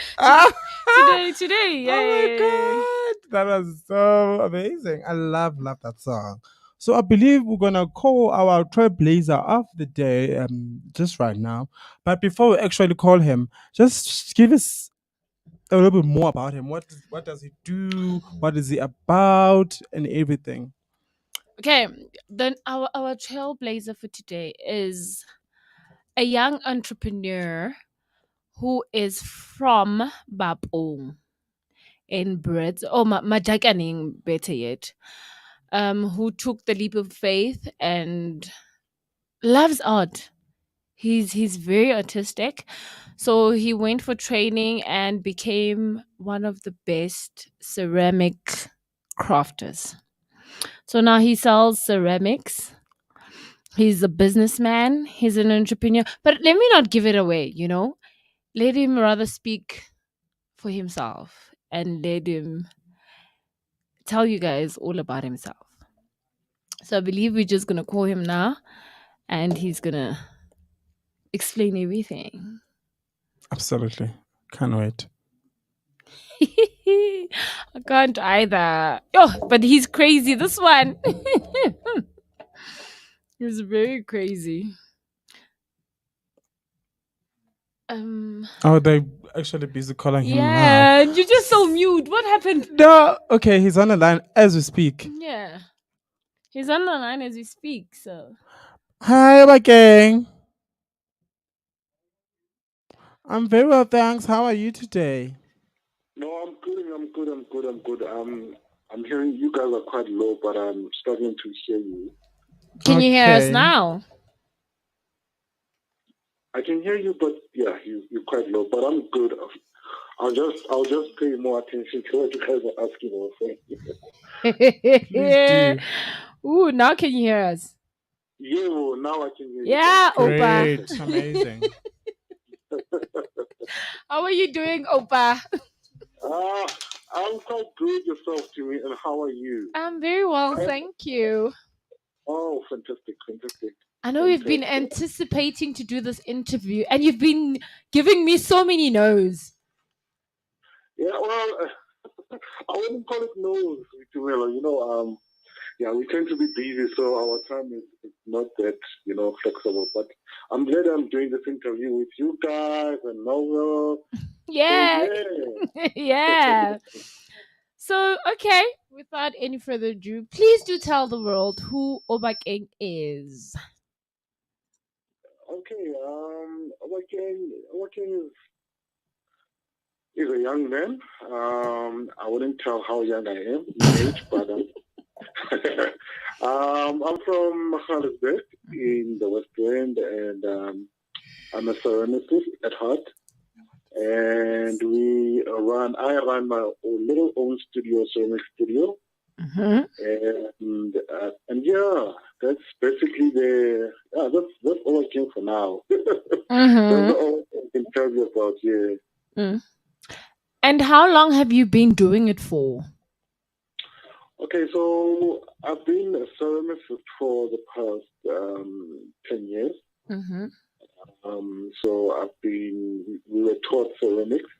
[SPEAKER 3] Today, yeah.
[SPEAKER 2] Oh my God. That was so amazing. I love that song. So I believe we're gonna call our trailblazer of the day just right now. But before we actually call him, just give us a little bit more about him. What does he do? What is he about? And everything.
[SPEAKER 3] Okay, then our trailblazer for today is a young entrepreneur who is from Bapong in Brits, or Majakaning, better yet, who took the leap of faith and loves art. He's very artistic. So he went for training and became one of the best ceramic crafters. So now he sells ceramics. He's a businessman. He's an entrepreneur. But let me not give it away, Let him rather speak for himself and let him tell you guys all about himself. So I believe we're just going to call him now and he's going to explain everything.
[SPEAKER 2] Absolutely. Can't wait.
[SPEAKER 3] I can't either. Oh, but he's crazy. This one. He's very crazy.
[SPEAKER 2] Oh, they actually busy calling him now.
[SPEAKER 3] Yeah, you're just so mute. What happened?
[SPEAKER 2] No, okay, he's on the line as we speak.
[SPEAKER 3] Yeah, he's on the line as we speak. So,
[SPEAKER 2] hi, my gang. I'm very well, thanks. How are you today?
[SPEAKER 6] No, I'm good. I'm hearing you guys are quite low, but I'm struggling to hear you.
[SPEAKER 3] Can you hear us now?
[SPEAKER 6] I can hear you, but yeah, you're quite low. But I'm good. I'll just pay more attention to what you guys are asking.
[SPEAKER 2] Please do.
[SPEAKER 3] Ooh, now can you hear us?
[SPEAKER 6] Yeah, well, now I can hear you.
[SPEAKER 3] Yeah,
[SPEAKER 2] Great.
[SPEAKER 3] Opa.
[SPEAKER 2] Amazing.
[SPEAKER 3] How are you doing, Opa?
[SPEAKER 6] I'm quite good yourself, Jimmy. And how are you?
[SPEAKER 3] I'm very well, thank you.
[SPEAKER 6] Oh, fantastic.
[SPEAKER 3] I know we've been anticipating to do this interview, and you've been giving me so many no's.
[SPEAKER 6] Yeah, well, I wouldn't call it no, Boitumelo. Yeah, we tend to be busy, so our time is not that, flexible. But I'm glad I'm doing this interview with you guys and Melville.
[SPEAKER 3] Yeah.
[SPEAKER 6] So,
[SPEAKER 3] Yeah. So, okay, without any further ado, please do tell the world who Obakeng is.
[SPEAKER 6] Okay, Obakeng is a young man. I wouldn't tell how young I am in age, but I'm from Johannesburg in the West End, and I'm a ceramicist at heart. And I run my little own studio, ceramic studio. And yeah, that's basically that's all I can for now. That's all I can tell you about, yeah.
[SPEAKER 3] And how long have you been doing it for?
[SPEAKER 6] Okay, so I've been a ceramicist for the past 10 years. So we were taught ceramics,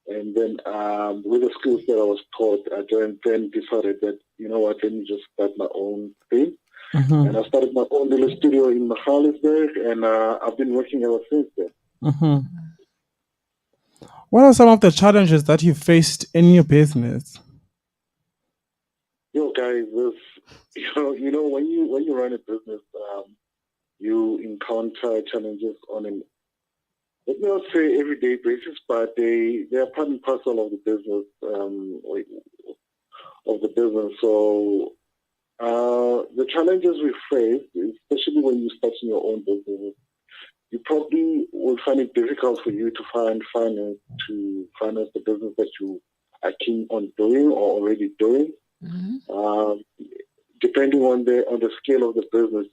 [SPEAKER 6] and then with the skills that I was taught, I then decided that, you know what, let me just start my own thing. And I started my own little studio in Johannesburg, and I've been working ever since then.
[SPEAKER 2] What are some of the challenges that you faced in your business?
[SPEAKER 6] Guys, when you run a business, you encounter challenges on an, let me not say everyday basis, but they are part and parcel of the business. So the challenges we face, especially when you're starting your own business, you probably will find it difficult for you to find finance to finance the business that you are keen on doing or already doing. Depending on the scale of the business,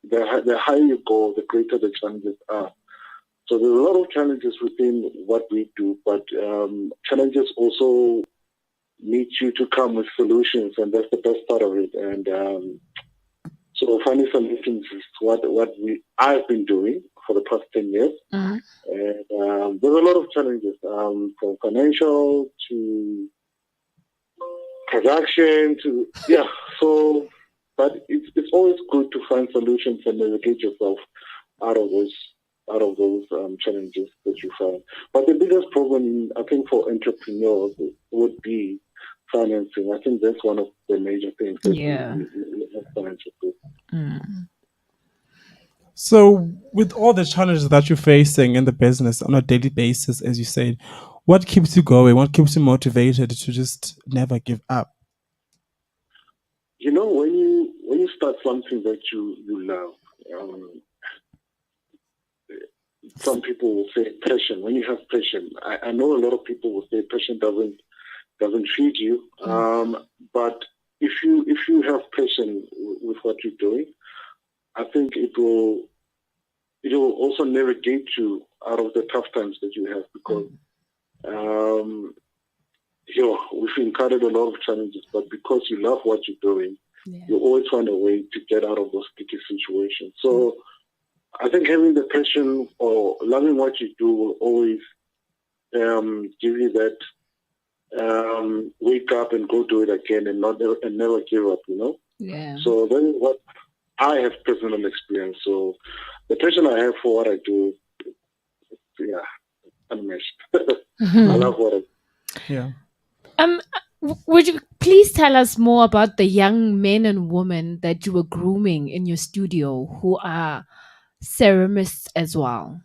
[SPEAKER 6] the higher you go, the greater the challenges are. So there's a lot of challenges within what we do, but challenges also need you to come with solutions, and that's the best part of it. And so finding solutions is what I've been doing for the past 10 years. And there's a lot of challenges, from financial to production to, yeah. So, but it's always good to find solutions and navigate yourself out of those challenges that you find. But the biggest problem, I think, for entrepreneurs would be financing. I think that's one of the major things.
[SPEAKER 3] Yeah.
[SPEAKER 2] So, with all the challenges that you're facing in the business on a daily basis, as you said, what keeps you going? What keeps you motivated to just never give up?
[SPEAKER 6] When you start something that you love, some people will say passion. When you have passion, I know a lot of people will say passion doesn't feed you. But if you have passion with what you're doing, I think it will also navigate you out of the tough times that you have, because we've encountered a lot of challenges, but because you love what you're doing, you always find a way to get out of those sticky situations. So I think having the passion or loving what you do will always give you that wake up and go do it again and never give up,
[SPEAKER 3] Yeah.
[SPEAKER 6] So that is what I have personal experience. So the passion I have for what I do, unmatched. I love what I do.
[SPEAKER 2] Yeah.
[SPEAKER 3] Would you please tell us more about the young men and women that you were grooming in your studio who are ceramists as well?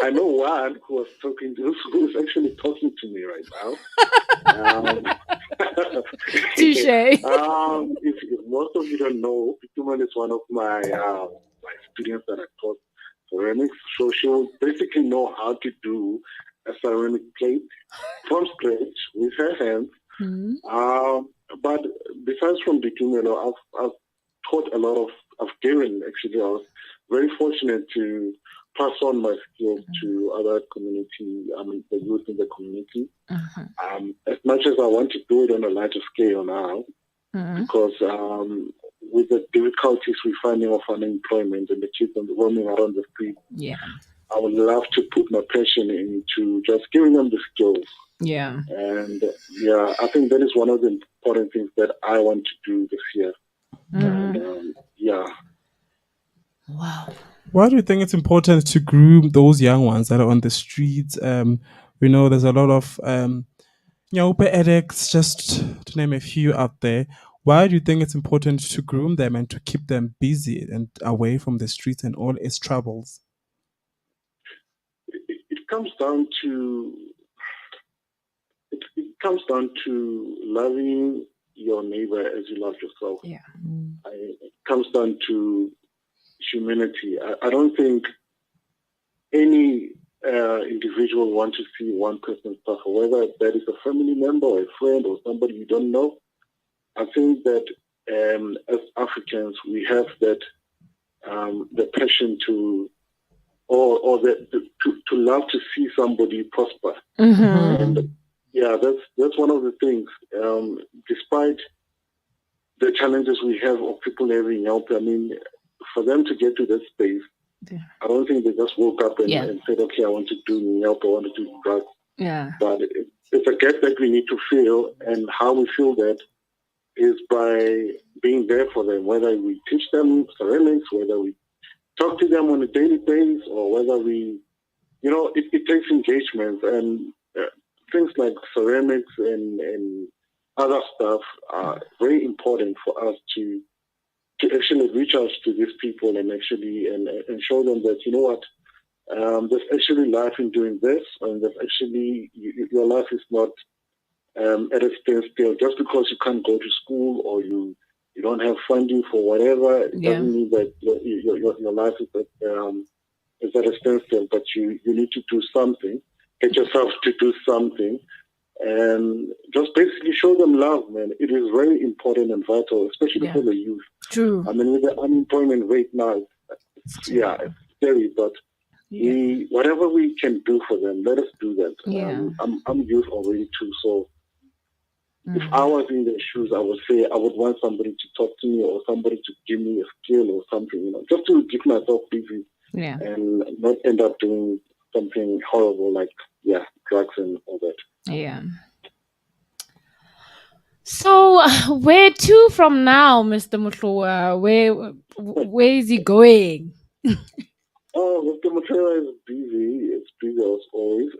[SPEAKER 6] I know one who's actually talking to me right now.
[SPEAKER 3] Touche.
[SPEAKER 6] If most of you don't know, Boitumelo is one of my students that I taught ceramics. So she will basically know how to do a ceramic plate from scratch with her hands. But besides from Boitumelo, I've taught a lot of, I've given actually. I was very fortunate to pass on my skills to other community, the youth in the community. As much as I want to do it on a larger scale now, because with the difficulties we're finding of unemployment and the kids roaming around the street, I would love to put my passion into just giving them the skills.
[SPEAKER 3] Yeah.
[SPEAKER 6] And I think that is one of the important things that I want to do this year. And,
[SPEAKER 3] Wow.
[SPEAKER 2] Why do you think it's important to groom those young ones that are on the streets? We know there's a lot of Open addicts, just to name a few out there. Why do you think it's important to groom them and to keep them busy and away from the streets and all its troubles?
[SPEAKER 6] It comes down to loving your neighbor as you love yourself.
[SPEAKER 3] Yeah.
[SPEAKER 6] It comes down to humanity. I don't think any individual wants to see one person suffer, whether that is a family member or a friend or somebody you don't know. I think that as Africans, we have that the passion to love to see somebody prosper. And that's one of the things. Despite the challenges we have of people having help, I mean, for them to get to that space, I don't think they just woke up and said, okay, I want to do help, I want to do drugs.
[SPEAKER 3] Yeah.
[SPEAKER 6] But it's a gap that we need to fill, and how we fill that is by being there for them, whether we teach them ceramics, whether we talk to them on a daily basis, or whether we, it takes engagement. And things like ceramics and other stuff are very important for us to actually reach out to these people and actually and show them that, you know what, there's actually life in doing this, and there's actually your life is not at a standstill. Just because you can't go to school or you don't have funding for whatever, it doesn't mean that your life is at a standstill. But you need to do something, get yourself to do something, and just basically show them love, man. It is very important and vital, especially for the youth.
[SPEAKER 3] True.
[SPEAKER 6] I mean, with the unemployment rate now, it's scary, but whatever we can do for them, let us do that.
[SPEAKER 3] Yeah.
[SPEAKER 6] I'm youth already too, so if I was in their shoes, I would say I would want somebody to talk to me or somebody to give me a skill or something, just to keep myself busy and not end up doing something horrible like drugs and all that.
[SPEAKER 3] Yeah. So, where to from now, Mr. Mutlowa? Where is he going?
[SPEAKER 6] Mr. Mutlowa is busy. It's busy as always.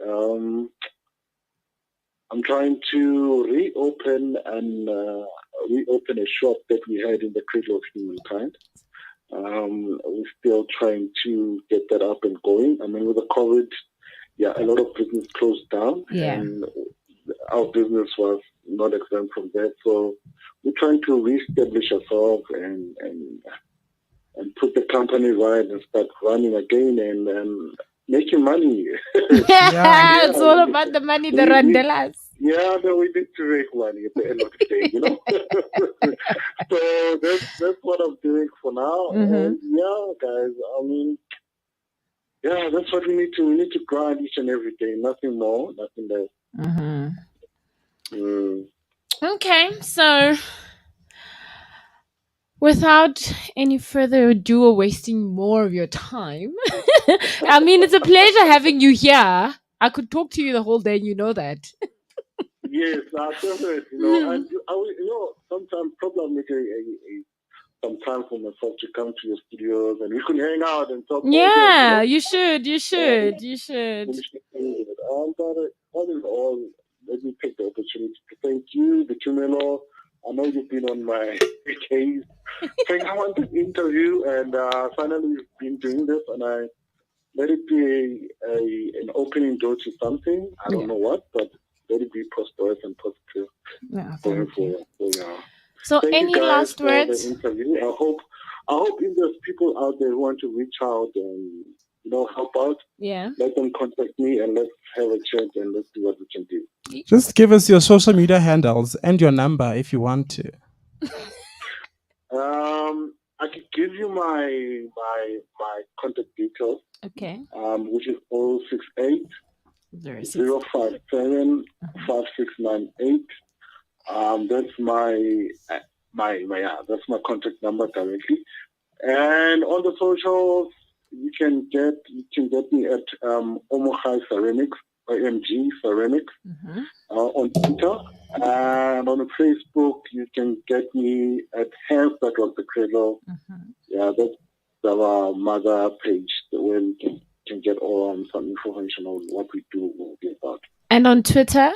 [SPEAKER 6] I'm trying to reopen a shop that we had in the Cradle of Humankind. We're still trying to get that up and going. I mean, with the COVID, a lot of business closed down, and our business was not exempt from that. So we're trying to reestablish ourselves and put the company right and start running again and making money.
[SPEAKER 3] It's all about the money, the randelas.
[SPEAKER 6] We need to make money at the end of the day, So that's what I'm doing for now. And guys, I mean, that's what we need to. We need to grind each and every day. Nothing more, nothing less.
[SPEAKER 3] Okay, so without any further ado or wasting more of your time, I mean, it's a pleasure having you here. I could talk to you the whole day, you know that.
[SPEAKER 6] Yes, definitely. And sometimes probably make some time for myself to come to your studios and we can hang out and talk.
[SPEAKER 3] Yeah, you should.
[SPEAKER 6] But all in all, let me take the opportunity to thank you, Boitumelo. I know you've been on my case saying I want an interview, and finally you've been doing this, and I let it be an opening door to something. I don't know what, but let it be prosperous and positive going forward.
[SPEAKER 3] So
[SPEAKER 6] thank
[SPEAKER 3] any
[SPEAKER 6] you guys
[SPEAKER 3] last
[SPEAKER 6] for
[SPEAKER 3] words?
[SPEAKER 6] the interview. I hope if there's people out there who want to reach out and help out, let them contact me and let's have a chat and let's see what we can do.
[SPEAKER 2] Just give us your social media handles and your number if you want to.
[SPEAKER 6] I could give you my contact details.
[SPEAKER 3] Okay.
[SPEAKER 6] Which is 068 057 5698. That's my that's my contact number directly. And on the socials, you can get me at Omochai Ceramics, OMG Ceramics, on Twitter. And on Facebook, you can get me at Hands That Rock the Cradle. Yeah, that's our mother page where you can get all some information on what we do, what we about.
[SPEAKER 3] And on Twitter?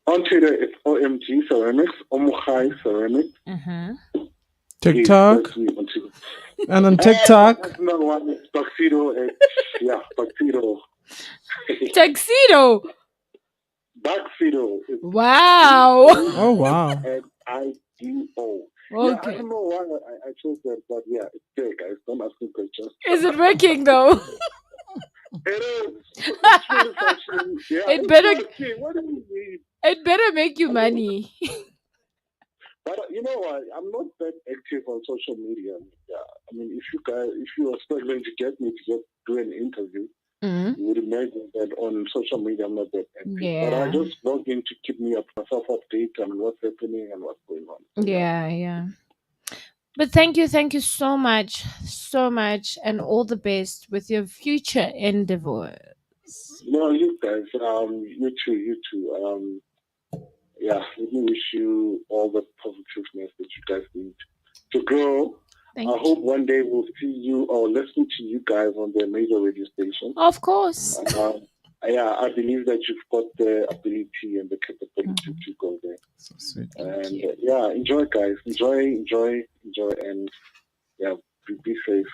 [SPEAKER 6] On Twitter, it's OMG Ceramics, Omochai Ceramics.
[SPEAKER 2] TikTok. And on TikTok.
[SPEAKER 6] Another one is Tuxedo. Tuxedo.
[SPEAKER 3] Tuxedo.
[SPEAKER 6] Tuxedo.
[SPEAKER 3] Wow.
[SPEAKER 2] Oh, wow.
[SPEAKER 6] IDO.
[SPEAKER 3] Okay.
[SPEAKER 6] Yeah, I don't know why I chose that, but yeah, it's there, guys. Don't ask me questions.
[SPEAKER 3] Is it working though?
[SPEAKER 6] It is. It's really functioning. Yeah,
[SPEAKER 3] It better.
[SPEAKER 6] What do you mean?
[SPEAKER 3] It better make you money.
[SPEAKER 6] But you know what? I'm not that active on social media. Yeah, I mean, if you are struggling to get me to just do an interview, you would imagine that on social media I'm not that active.
[SPEAKER 3] Yeah.
[SPEAKER 6] But I just log in to keep myself updated on what's happening and what's going on.
[SPEAKER 3] Yeah. But thank you so much, and all the best with your future endeavors.
[SPEAKER 6] No, you guys, you too. Yeah, let me wish you all the positiveness that you guys need to grow. I hope one day we'll see you or listen to you guys on the major radio station.
[SPEAKER 3] Of course.
[SPEAKER 6] I believe that you've got the ability and the capability to go there.
[SPEAKER 2] So sweet.
[SPEAKER 6] And enjoy, guys. Enjoy, and be safe.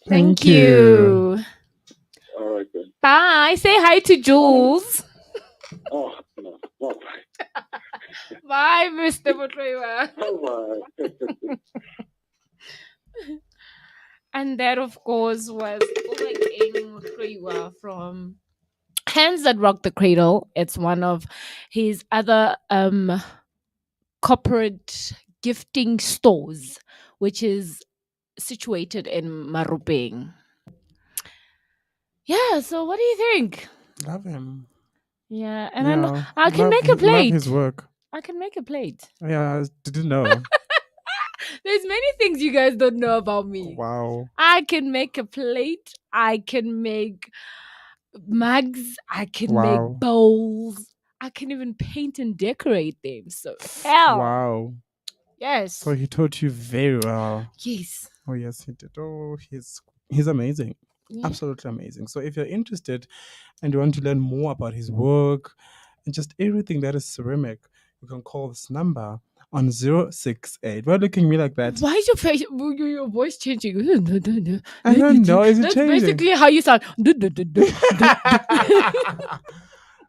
[SPEAKER 3] Thank you.
[SPEAKER 6] All right then.
[SPEAKER 3] Bye. Say hi to Jules.
[SPEAKER 6] Oh no. Bye.
[SPEAKER 3] Bye, Mr. Botroiwa.
[SPEAKER 6] Bye.
[SPEAKER 3] And that, of course, was Botroiwa from Hands That Rock the Cradle. It's one of his other corporate gifting stores, which is situated in Marupeng. Yeah, so what do you think?
[SPEAKER 2] Love him.
[SPEAKER 3] Yeah, and I can make a plate.
[SPEAKER 2] Love his work.
[SPEAKER 3] I can make a plate.
[SPEAKER 2] Yeah, I didn't know.
[SPEAKER 3] There's many things you guys don't know about me.
[SPEAKER 2] Wow.
[SPEAKER 3] I can make a plate. I can make mugs. I can make bowls. I can even paint and decorate them. So, hell.
[SPEAKER 2] Wow.
[SPEAKER 3] Yes.
[SPEAKER 2] So he taught you very well.
[SPEAKER 3] Yes.
[SPEAKER 2] Oh, yes, he did. Oh, he's amazing. Yeah. Absolutely amazing. So if you're interested and you want to learn more about his work and just everything that is ceramic, you can call this number on 068. Why are you looking at me like that?
[SPEAKER 3] Why is your voice changing?
[SPEAKER 2] I don't know. Is it
[SPEAKER 3] That's
[SPEAKER 2] changing?
[SPEAKER 3] basically how you sound.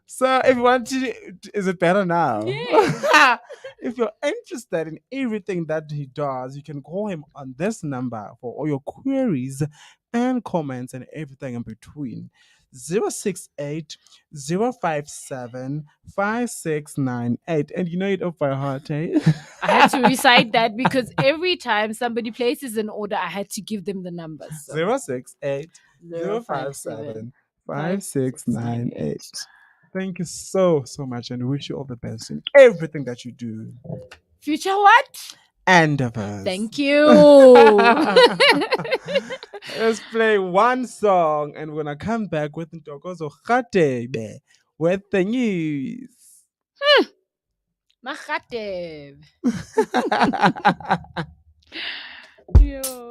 [SPEAKER 2] So if you want to, is it better now?
[SPEAKER 3] Yeah.
[SPEAKER 2] If you're interested in everything that he does, you can call him on this number for all your queries and comments and everything in between. 068 057 5698. And you know it off by heart, eh?
[SPEAKER 3] I had to recite that because every time somebody places an order, I had to give them the numbers. So.
[SPEAKER 2] 068 057 5698. Thank you so much, and wish you all the best in everything that you do.
[SPEAKER 3] Future what?
[SPEAKER 2] Endeavors.
[SPEAKER 3] Thank you.
[SPEAKER 2] Let's play one song, and we're gonna come back with Ntokozo Khatebe with the news.
[SPEAKER 3] Makhatebe. Yo.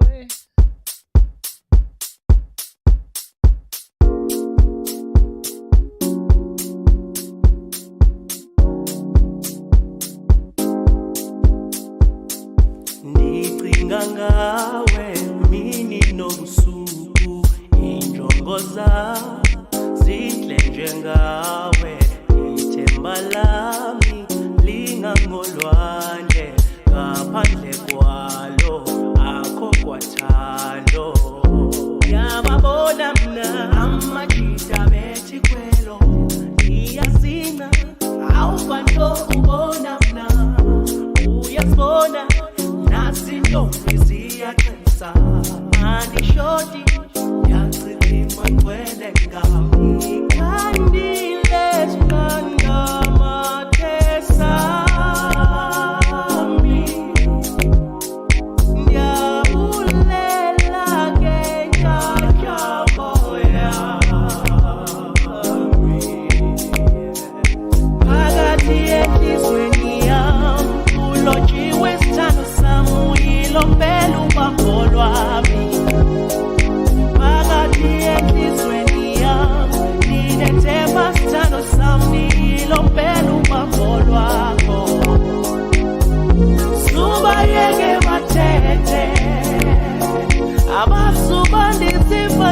[SPEAKER 11] Ngawe mini nobusuku injongo za zinhle njengawe ithemba lami lingangolwandle ngaphandle kwalo akho kwathando yababona mna amajita bethi kwelo iyasina awufanto ubona mna uyasibona Nasi ziyaxesa mani shoti yachitima ngwele ngami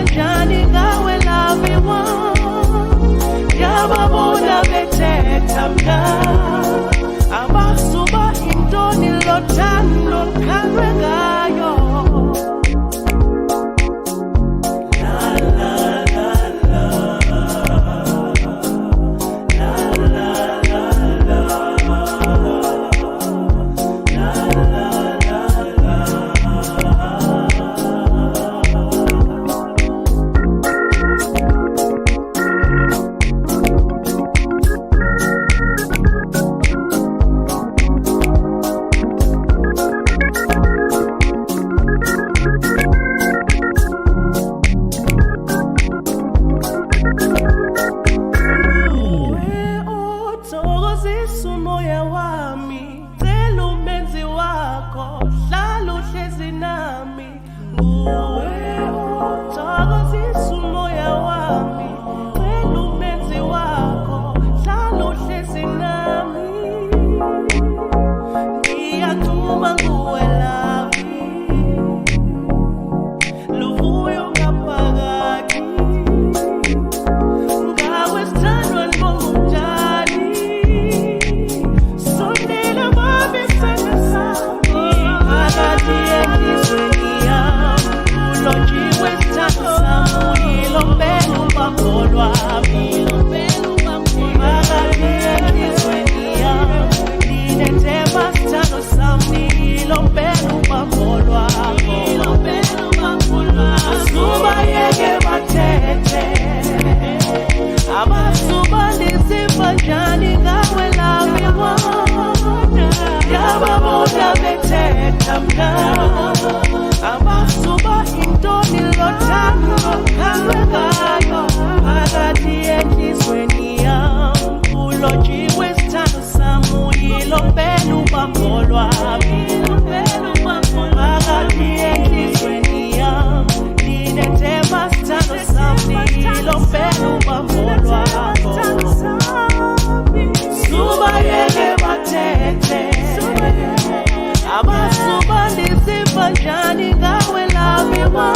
[SPEAKER 11] njani ngawe laviwa yababona bethetha mna abasuba intoni lothando lukhandwe ngayo abasuba intoni lothando lukhandwe ngayo phakathi enhlizweni yami ulotshiwe isithando sami uyilo mpela ubambo lwami phakathi enhlizweni yami linethemba sithando sami uyilo mpela ubambo lwakho suba yeke bathethe abasuba ndizipha njani ngawe laviwa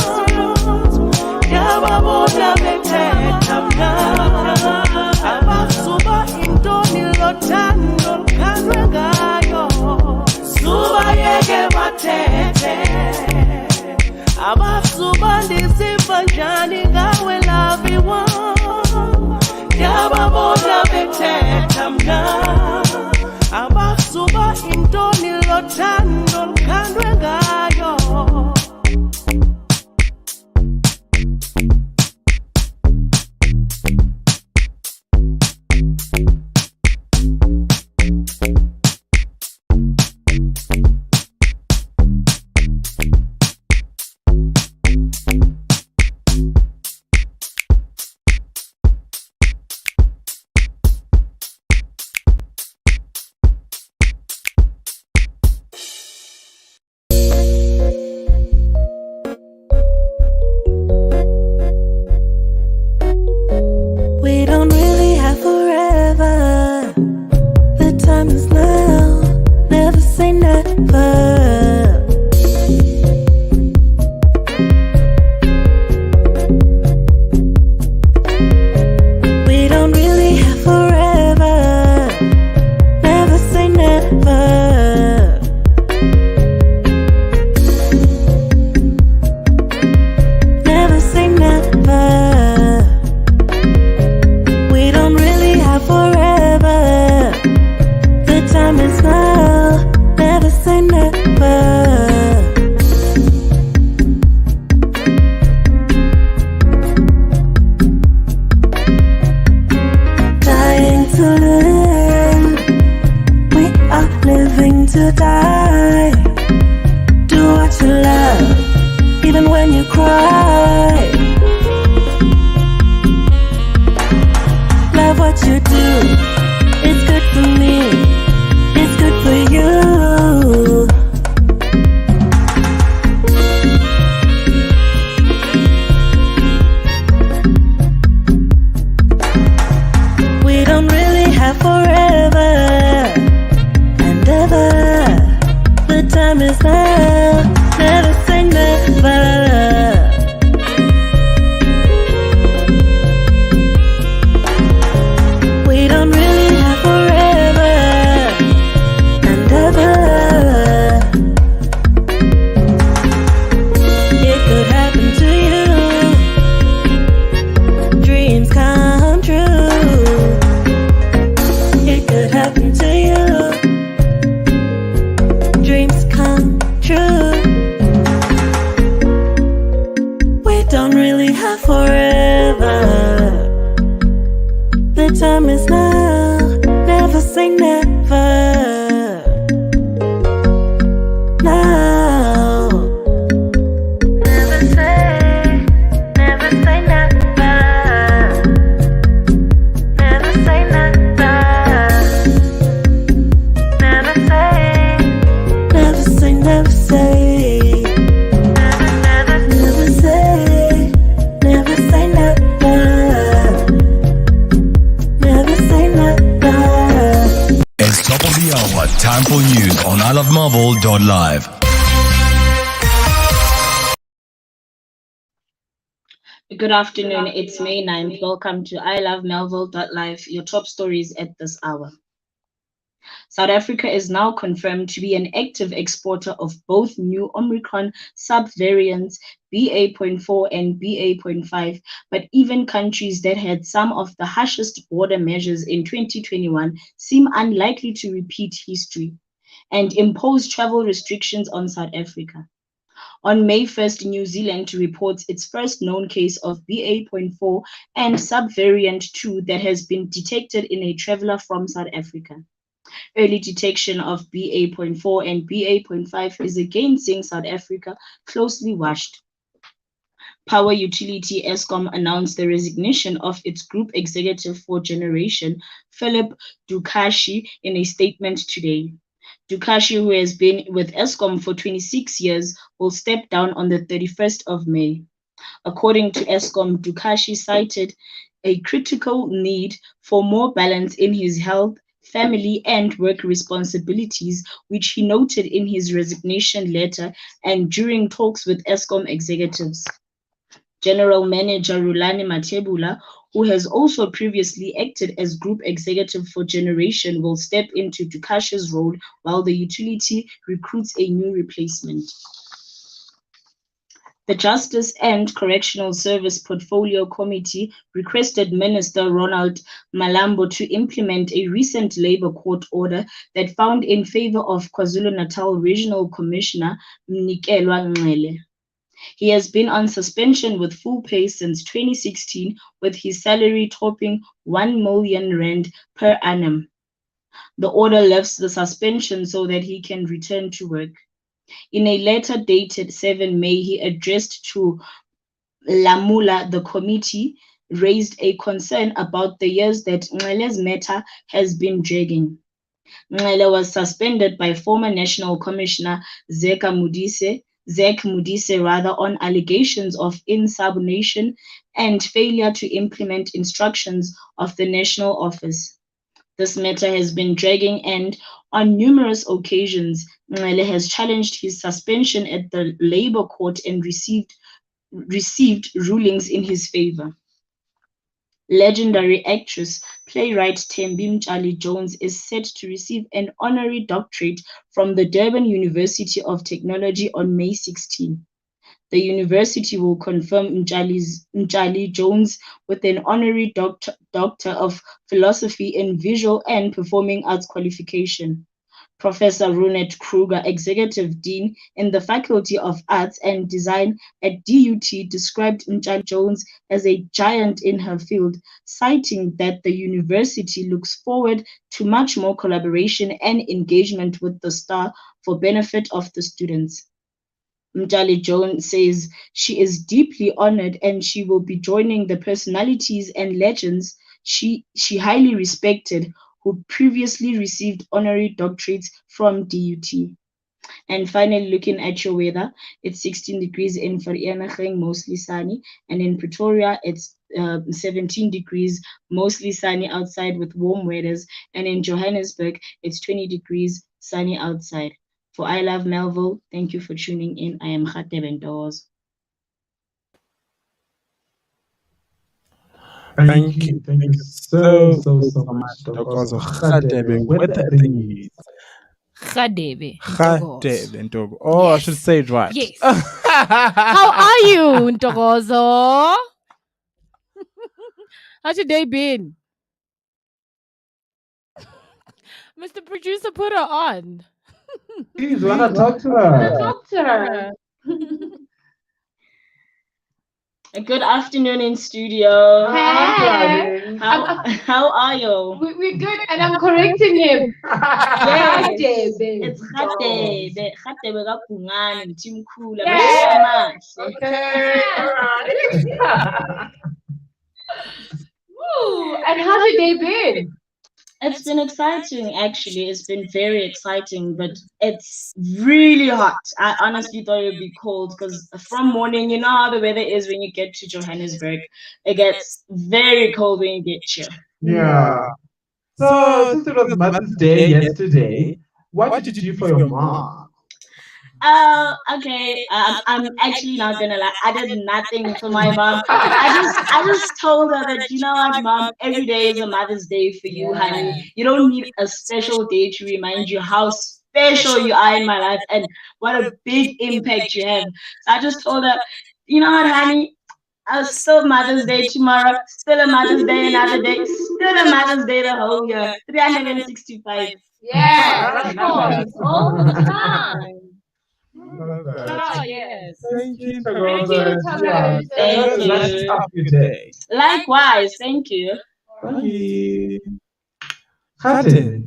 [SPEAKER 11] yababona bethetha mna abasuba intoni lothando lukhandwe ngayo suba yeke bathethe abasuba ndizipha njani ngawe laviwa yababona bethetha mna abasuba intoni lothando lukhandwe ngayo
[SPEAKER 7] to die. Do what you love, even when you cry. Love what you do, it's good for me, it's good for you. We don't really have forever and ever.
[SPEAKER 11] we have forever. The time is now. Never say never. Now. Never say never. Never say never. Never say. Never say, never say. Never say. Never say never. Never say never.
[SPEAKER 4] It's top of the hour. Time for news on iLOVEmelville.LIVE.
[SPEAKER 12] Good afternoon, it's May 9th. Welcome to iLOVEmelville.LIVE, your top stories at this hour. South Africa is now confirmed to be an active exporter of both new Omicron subvariants BA.4 and BA.5, but even countries that had some of the harshest border measures in 2021 seem unlikely to repeat history and impose travel restrictions on South Africa. On May 1st, New Zealand reports its first known case of BA.4 and subvariant 2 that has been detected in a traveler from South Africa. Early detection of BA.4 and BA.5 is again seeing South Africa closely watched. Power utility Eskom announced the resignation of its group executive for generation, Philip Dukashi, in a statement today. Dukashi, who has been with Eskom for 26 years, will step down on the 31st of May. According to Eskom, Dukashi cited a critical need for more balance in his health, family, and work responsibilities, which he noted in his resignation letter and during talks with Eskom executives. General Manager Rulani Matebula, who has also previously acted as group executive for generation, will step into Dukashi's role while the utility recruits a new replacement. The Justice and Correctional Service Portfolio Committee requested Minister Ronald Malambo to implement a recent Labour Court order that found in favour of KwaZulu-Natal Regional Commissioner Mnikelwa Ngcele. He has been on suspension with full pay since 2016, with his salary topping 1 million rand per annum. The order lifts the suspension so that he can return to work. In a letter dated 7 May, he addressed to Lamula, the committee raised a concern about the years that Ngcele's matter has been dragging. Ngcele was suspended by former National Commissioner Zek Mudise on allegations of insubordination and failure to implement instructions of the National Office. This matter has been dragging, and on numerous occasions, Ngcele has challenged his suspension at the Labour Court and received rulings in his favor. Legendary actress, playwright Thembi Mtshali-Jones is set to receive an honorary doctorate from the Durban University of Technology on May 16. The university will confirm Mtshali-Jones with an honorary Doctor of Philosophy in Visual and Performing Arts qualification. Professor Runette Kruger, Executive Dean in the Faculty of Arts and Design at DUT, described Mtshali-Jones as a giant in her field, citing that the university looks forward to much more collaboration and engagement with the star for benefit of the students. Mtshali-Jones says she is deeply honored and she will be joining the personalities and legends she highly respected who previously received honorary doctorates from DUT. And finally, looking at your weather, it's 16 degrees in Vereeniging, mostly sunny, and in Pretoria, it's 17 degrees, mostly sunny outside with warm weathers, and in Johannesburg, it's 20 degrees, sunny outside. For I Love Melville, thank you for tuning in. I am Khatebe Ntokozo.
[SPEAKER 2] Thank you so much, Ntokozo Khatebe, with the news.
[SPEAKER 3] Khadebe.
[SPEAKER 2] Khatebe Ntokozo. Oh, I should say it right.
[SPEAKER 3] Yes. How are you, Ntokozo? How's your day been? Mr. Producer, put her on.
[SPEAKER 10] Please, wanna talk to her.
[SPEAKER 5] Talk to her.
[SPEAKER 12] Good afternoon in studio.
[SPEAKER 5] Hey.
[SPEAKER 12] How are you?
[SPEAKER 5] We're good, and I'm correcting him.
[SPEAKER 12] Yes,
[SPEAKER 5] Khadebe.
[SPEAKER 12] it's Khatebe. Khatebe kaBhungane Mthimkhulu
[SPEAKER 5] Yeah.
[SPEAKER 12] amahle.
[SPEAKER 5] Okay, all right. Woo. And how's your day been?
[SPEAKER 12] It's been exciting, actually. It's been very exciting, but it's really hot. I honestly thought it would be cold because from morning, you know how the weather is when you get to Johannesburg. It gets very cold when you get here.
[SPEAKER 10] Yeah. So, since it was Mother's Day yesterday, what did you do for your mom?
[SPEAKER 12] Okay. I'm actually not gonna lie. I did nothing for my mom. I just told her that, you know what, mom, every day is a Mother's Day for you, honey. You don't need a special day to remind you how special you are in my life and what a big impact you have. So I just told her, you know what, honey, still Mother's Day tomorrow, still a Mother's Day another day, still a Mother's Day the whole year, 365.
[SPEAKER 5] Yes, of course. All the time.
[SPEAKER 10] Love that.
[SPEAKER 5] Oh, yes.
[SPEAKER 2] Thank you,
[SPEAKER 5] Thank you,
[SPEAKER 10] Yeah.
[SPEAKER 5] Thomas.
[SPEAKER 12] Thank
[SPEAKER 10] Have a nice
[SPEAKER 12] you.
[SPEAKER 10] start of your day.
[SPEAKER 12] Likewise, thank you.
[SPEAKER 2] Bye.
[SPEAKER 10] Khaten.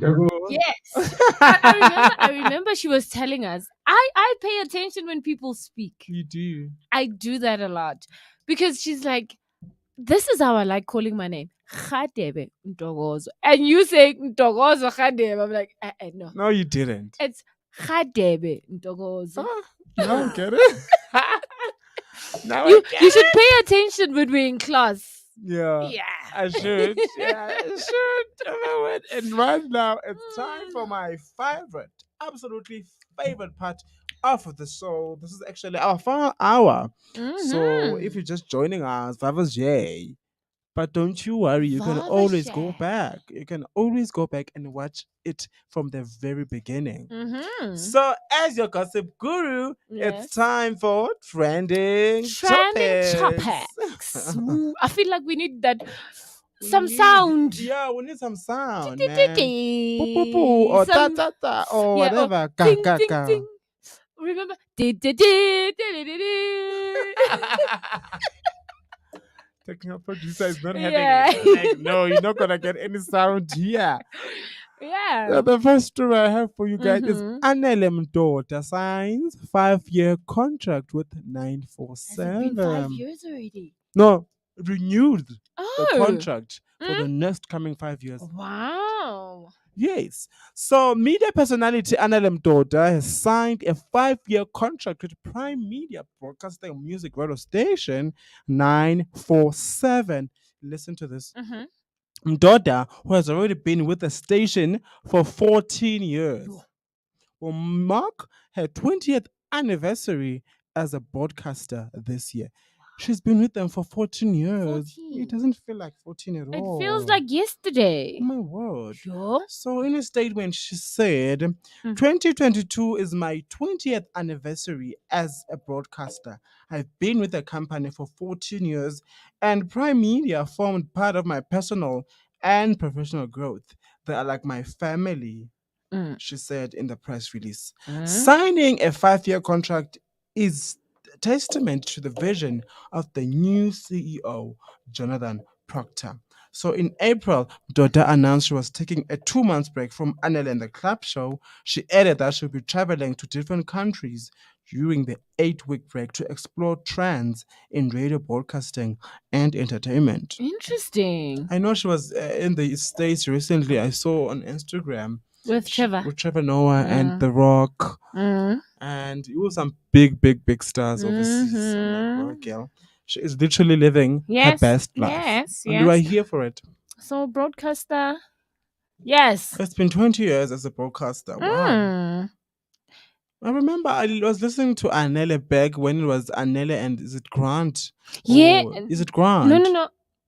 [SPEAKER 3] Yes. I remember she was telling us, I pay attention when people speak.
[SPEAKER 2] You do.
[SPEAKER 3] I do that a lot. Because she's like, this is how I like calling my name. Khadebe Ntokozo. And you say Ntokozo Khadebe. I'm like, no.
[SPEAKER 2] No, you didn't.
[SPEAKER 3] It's Khadebe Ntokozo.
[SPEAKER 2] Now I get it. Now I
[SPEAKER 3] You
[SPEAKER 2] get
[SPEAKER 3] should
[SPEAKER 2] it.
[SPEAKER 3] pay attention when we're in class.
[SPEAKER 2] Yeah.
[SPEAKER 3] Yeah.
[SPEAKER 2] I should. Yeah, I should. And right now, it's time for my favorite, absolutely favorite part of the show. This is actually our final hour. So if you're just joining us, that was Jay. But don't you worry, you can always go back. You can always go back and watch it from the very beginning. So, as your gossip guru, it's time for trending topics.
[SPEAKER 3] Ooh, I feel like we need that sound.
[SPEAKER 2] Yeah, we need some sound, man. Poo, poo, poo, or ta ta ta, or whatever.
[SPEAKER 3] Ting,
[SPEAKER 2] Ka,
[SPEAKER 3] ting,
[SPEAKER 2] ka.
[SPEAKER 3] ting. Remember?
[SPEAKER 2] Technical producer is not having
[SPEAKER 3] Yeah.
[SPEAKER 2] it. Like, no, you're not gonna get any sound here.
[SPEAKER 3] Yeah.
[SPEAKER 2] So the first story I have for you guys is
[SPEAKER 3] Mhm.
[SPEAKER 2] Anele Mdoda signs 5-year contract with
[SPEAKER 3] Has it
[SPEAKER 2] 947.
[SPEAKER 3] been 5 years already?
[SPEAKER 2] No, renewed the
[SPEAKER 3] Oh.
[SPEAKER 2] contract for the next coming 5 years.
[SPEAKER 3] Wow.
[SPEAKER 2] Yes. So media personality Anele Mdoda has signed a 5-year contract with Prime Media Broadcasting Music Radio Station 947. Listen to this. Mdoda, who has already been with the station for 14 years, will mark her 20th anniversary as a broadcaster this year. She's been with them for 14 years.
[SPEAKER 3] 14.
[SPEAKER 2] It doesn't feel like 14 at
[SPEAKER 3] It
[SPEAKER 2] all.
[SPEAKER 3] feels like yesterday.
[SPEAKER 2] Oh my word.
[SPEAKER 3] Sure.
[SPEAKER 2] So in a statement, she said, 2022 is my 20th anniversary as a broadcaster. I've been with the company for 14 years, and Prime Media formed part of my personal and professional growth. They are like my family, she said in the press release. Signing a 5-year contract is testament to the vision of the new CEO, Jonathan Proctor. So in April, Doda announced she was taking a 2-month break from Anel and the Club Show. She added that she'll be traveling to different countries during the 8-week break to explore trends in radio broadcasting and entertainment.
[SPEAKER 3] Interesting.
[SPEAKER 2] I know she was in the States recently. I saw on Instagram
[SPEAKER 3] With Trevor.
[SPEAKER 2] with Trevor Noah and The Rock. And it was some big stars overseas. I'm like, well, girl, she is literally living her best life.
[SPEAKER 3] Yes.
[SPEAKER 2] And we are here for it.
[SPEAKER 3] So broadcaster. Yes.
[SPEAKER 2] It's been 20 years as a broadcaster. Wow. I remember I was listening to Anele back when it was Anele and is it Grant?
[SPEAKER 3] Yeah.
[SPEAKER 2] Or is it Grant?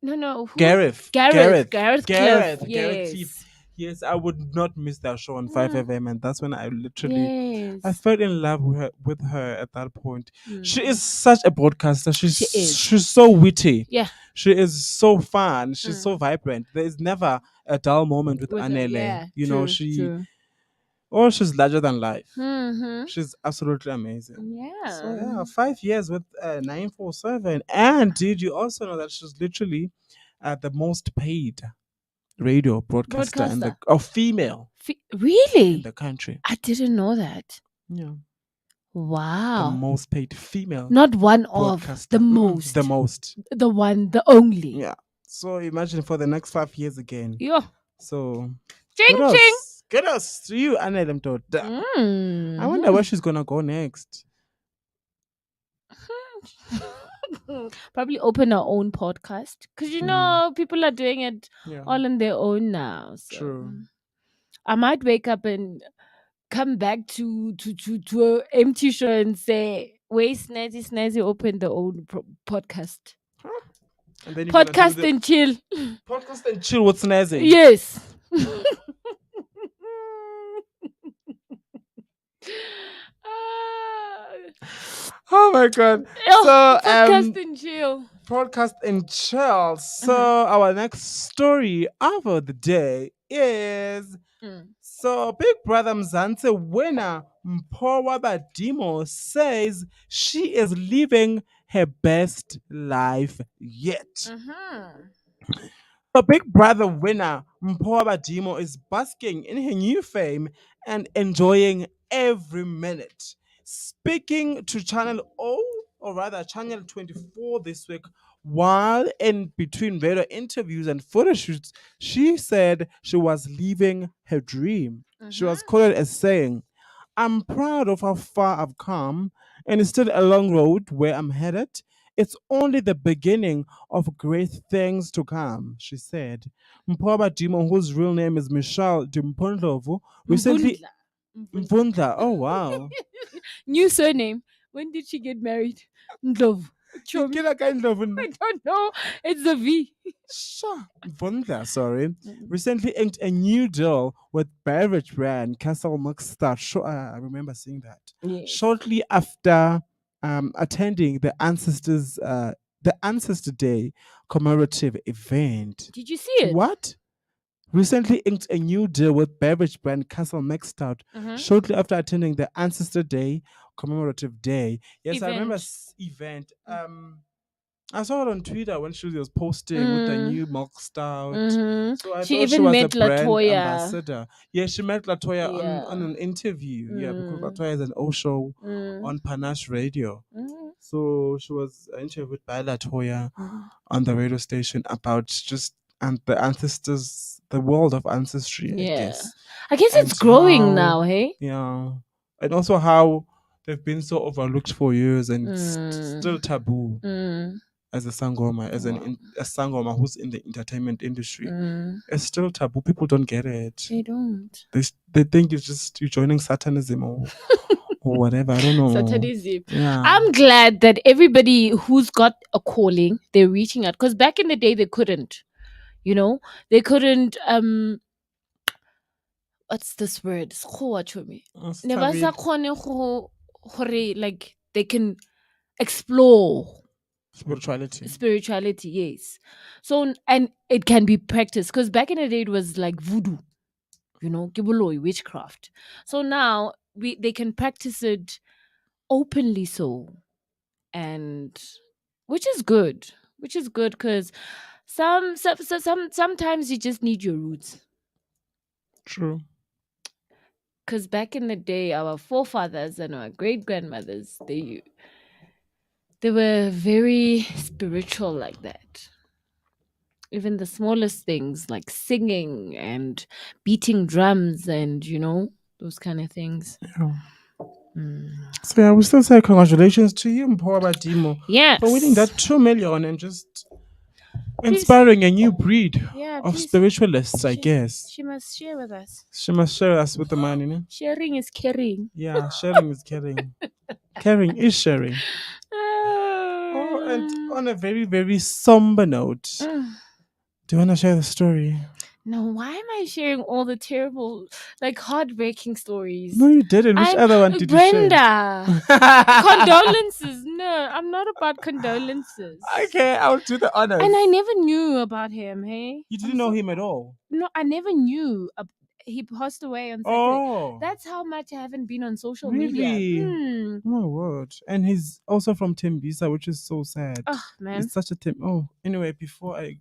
[SPEAKER 3] No.
[SPEAKER 2] Gareth.
[SPEAKER 3] Gareth Cliff.
[SPEAKER 2] Gareth
[SPEAKER 3] Yes.
[SPEAKER 2] Cliff. Yes, I would not miss that show on 5FM, and that's when I literally
[SPEAKER 3] Yes.
[SPEAKER 2] I fell in love with her at that point. She is such a broadcaster. She's so witty.
[SPEAKER 3] Yeah.
[SPEAKER 2] She is so fun. She's so vibrant. There is never a dull moment with
[SPEAKER 3] With her,
[SPEAKER 2] Anele.
[SPEAKER 3] yeah,
[SPEAKER 2] You know,
[SPEAKER 3] true,
[SPEAKER 2] she
[SPEAKER 3] true.
[SPEAKER 2] Oh, she's larger than life.
[SPEAKER 3] Mm-hmm.
[SPEAKER 2] She's absolutely amazing.
[SPEAKER 3] Yeah.
[SPEAKER 2] So yeah, 5 years with 947. And did you also know that she's literally the most paid radio broadcaster in the female
[SPEAKER 3] Really?
[SPEAKER 2] in the country?
[SPEAKER 3] I didn't know that.
[SPEAKER 2] Yeah.
[SPEAKER 3] Wow.
[SPEAKER 2] The most paid female.
[SPEAKER 3] Not one of
[SPEAKER 2] broadcaster.
[SPEAKER 3] the most.
[SPEAKER 2] The most.
[SPEAKER 3] The one, the only.
[SPEAKER 2] Yeah. So imagine for the next 5 years again.
[SPEAKER 3] Yeah.
[SPEAKER 2] So
[SPEAKER 3] Ching ching.
[SPEAKER 2] Kudos to you, Annelemtoda. I wonder where she's gonna go next.
[SPEAKER 3] Probably open her own podcast because you know people are doing it all on their own now. So
[SPEAKER 2] True.
[SPEAKER 3] I might wake up and come back to a empty show and say, "Wait, Snazzy, open their own podcast."
[SPEAKER 2] And then
[SPEAKER 3] Podcast and chill.
[SPEAKER 2] Podcast and chill with Snazzy.
[SPEAKER 3] Yes.
[SPEAKER 2] Oh my god.
[SPEAKER 3] Podcast and chill.
[SPEAKER 2] Podcast and chill. So our next story of the day is so Big Brother Mzansi winner Mpho Badimo says she is living her best life yet. The Big Brother winner Mpho Badimo is basking in her new fame and enjoying every minute. Speaking to Channel O, or rather Channel 24 this week, while in between radio interviews and photo shoots, she said she was living her dream. She was quoted as saying, "I'm proud of how far I've come, and it's still a long road where I'm headed. It's only the beginning of great things to come," she said. Mpho Badimo, whose real name is Michelle Dimpondlovu, recently... Mvundla. Oh, wow.
[SPEAKER 3] New surname. When did she get married? Ndlovu. I don't know. It's a V.
[SPEAKER 2] Sure. Mvundla, sorry. Recently inked a new deal with beverage brand Castle Mixstar. I remember seeing that.
[SPEAKER 3] Yes.
[SPEAKER 2] Shortly after attending the Ancestor Day commemorative event.
[SPEAKER 3] Did you see it?
[SPEAKER 2] What? Recently inked a new deal with beverage brand Castle Mixstar shortly after attending the Ancestor Day commemorative day. Yes, I remember event. I saw it on Twitter when she was posting with the new milk stout. So I
[SPEAKER 3] She
[SPEAKER 2] thought
[SPEAKER 3] even
[SPEAKER 2] she was
[SPEAKER 3] met
[SPEAKER 2] a brand
[SPEAKER 3] Latoya.
[SPEAKER 2] ambassador. Yeah, she met Latoya on an interview. Yeah, because Latoya has an O show on Panache Radio. So she was interviewed by Latoya on the radio station about just the ancestors, the world of ancestry, I guess.
[SPEAKER 3] I guess
[SPEAKER 2] And
[SPEAKER 3] it's growing
[SPEAKER 2] how-
[SPEAKER 3] now, hey?
[SPEAKER 2] Yeah. And also how they've been so overlooked for years and still taboo as a sangoma, as a sangoma who's in the entertainment industry. It's still taboo. People don't get it.
[SPEAKER 3] They don't.
[SPEAKER 2] They think it's just you joining Satanism or whatever. I don't know.
[SPEAKER 3] Satanism.
[SPEAKER 2] Yeah.
[SPEAKER 3] I'm glad that everybody who's got a calling, they're reaching out. Because back in the day, they couldn't. You know, they couldn't. What's this word? Sekgowa, chomi. Never sa kgone gore, like they can explore spirituality, yes. So, and it can be practiced because back in the day it was like voodoo, you know, kiboloi, witchcraft. So now they can practice it openly, so, and which is good because sometimes you just need your roots.
[SPEAKER 2] True.
[SPEAKER 3] Because back in the day, our forefathers and our great grandmothers, they were very spiritual like that. Even the smallest things like singing and beating drums and, you know, those kind of things.
[SPEAKER 2] Yeah. So yeah, we still say congratulations to you, Mpho Badimo,
[SPEAKER 3] Yes.
[SPEAKER 2] for winning that 2 million and just inspiring a new breed of spiritualists, I guess.
[SPEAKER 3] She must share with us.
[SPEAKER 2] She must share us with the money, no?
[SPEAKER 3] Sharing is caring.
[SPEAKER 2] Yeah, sharing is caring. Caring is sharing. Oh, and on a very, very somber note, do you want to share the story?
[SPEAKER 3] No, why am I sharing all the terrible, like heartbreaking stories?
[SPEAKER 2] No, you didn't. Which other one did
[SPEAKER 3] Brenda.
[SPEAKER 2] you share?
[SPEAKER 3] Condolences. No, I'm not about condolences.
[SPEAKER 2] Okay, I'll do the honors.
[SPEAKER 3] And I never knew about him, hey?
[SPEAKER 2] You didn't know him at all?
[SPEAKER 3] No, I never knew he passed away on Saturday.
[SPEAKER 2] Oh,
[SPEAKER 3] That's how much I haven't been on social
[SPEAKER 2] really?
[SPEAKER 3] media.
[SPEAKER 2] Oh my word! And he's also from Tembisa, which is so sad.
[SPEAKER 3] Oh man.
[SPEAKER 2] It's such a Oh, anyway, before I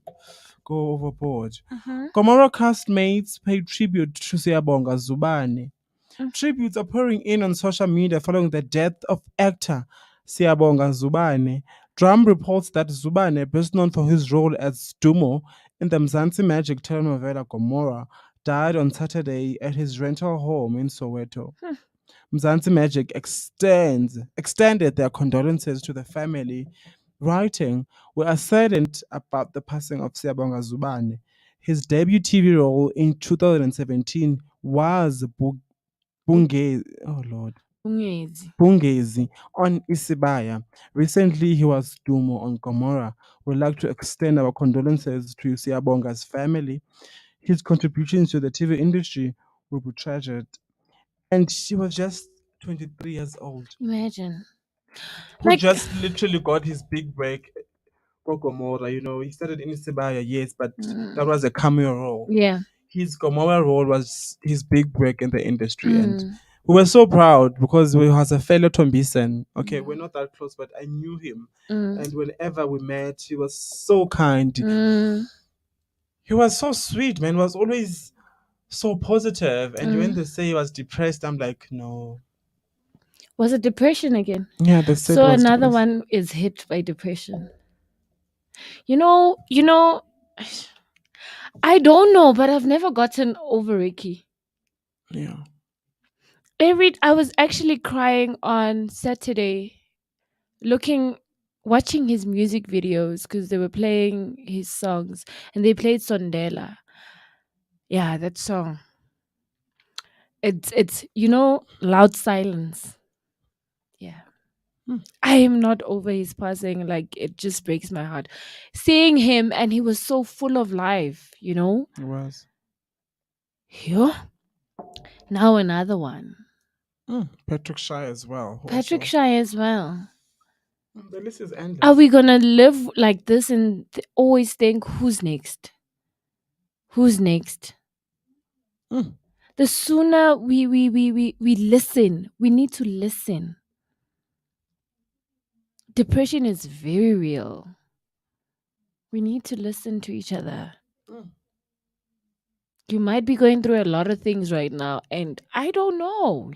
[SPEAKER 2] go overboard,
[SPEAKER 3] Mhm.
[SPEAKER 2] Gomorrah castmates paid tribute to Siyabonga Zubane. Tributes are pouring in on social media following the death of actor Siyabonga Zubane. Drum reports that Zubane, best known for his role as Dumo in the Mzansi Magic telenovela Gomorrah, died on Saturday at his rental home in Soweto. Mzansi Magic extended their condolences to the family, writing, "We are saddened about the passing of Siyabonga Zubane. His debut TV role in 2017 was
[SPEAKER 3] Bungezi.
[SPEAKER 2] Bungezi on Isibaya. Recently, he was Dumo on Gomorrah. We'd like to extend our condolences to Siyabonga's family. His contributions to the TV industry will be treasured." And she was just 23 years old.
[SPEAKER 3] Imagine.
[SPEAKER 2] Who just literally got his big break for Gomorrah. You know, he started in Isibaya, yes, but that was a cameo role.
[SPEAKER 3] Yeah.
[SPEAKER 2] His Gomorrah role was his big break in the industry. And we were so proud because we was a fellow Tombisen. Okay, we're not that close, but I knew him. And whenever we met, he was so kind. He was so sweet, man. He was always so positive. And when they say he was depressed, I'm like, no.
[SPEAKER 3] Was it depression again?
[SPEAKER 2] Yeah, they said
[SPEAKER 3] So
[SPEAKER 2] it was
[SPEAKER 3] another
[SPEAKER 2] depressed.
[SPEAKER 3] one is hit by depression. You know, I don't know, but I've never gotten over Ricky.
[SPEAKER 2] Yeah.
[SPEAKER 3] I was actually crying on Saturday, watching his music videos because they were playing his songs and they played Sondela. Yeah, that song. It's Loud Silence. Yeah. I am not over his passing. Like, it just breaks my heart. Seeing him, and he was so full of life,
[SPEAKER 2] It was.
[SPEAKER 3] Yeah. Now another one.
[SPEAKER 2] Patrick Shy as well.
[SPEAKER 3] Patrick
[SPEAKER 2] also.
[SPEAKER 3] Shy as well.
[SPEAKER 2] The list is endless.
[SPEAKER 3] Are we gonna live like this and always think who's next? Who's next? The sooner we listen, we need to listen. Depression is very real. We need to listen to each other. You might be going through a lot of things right now, and I don't know,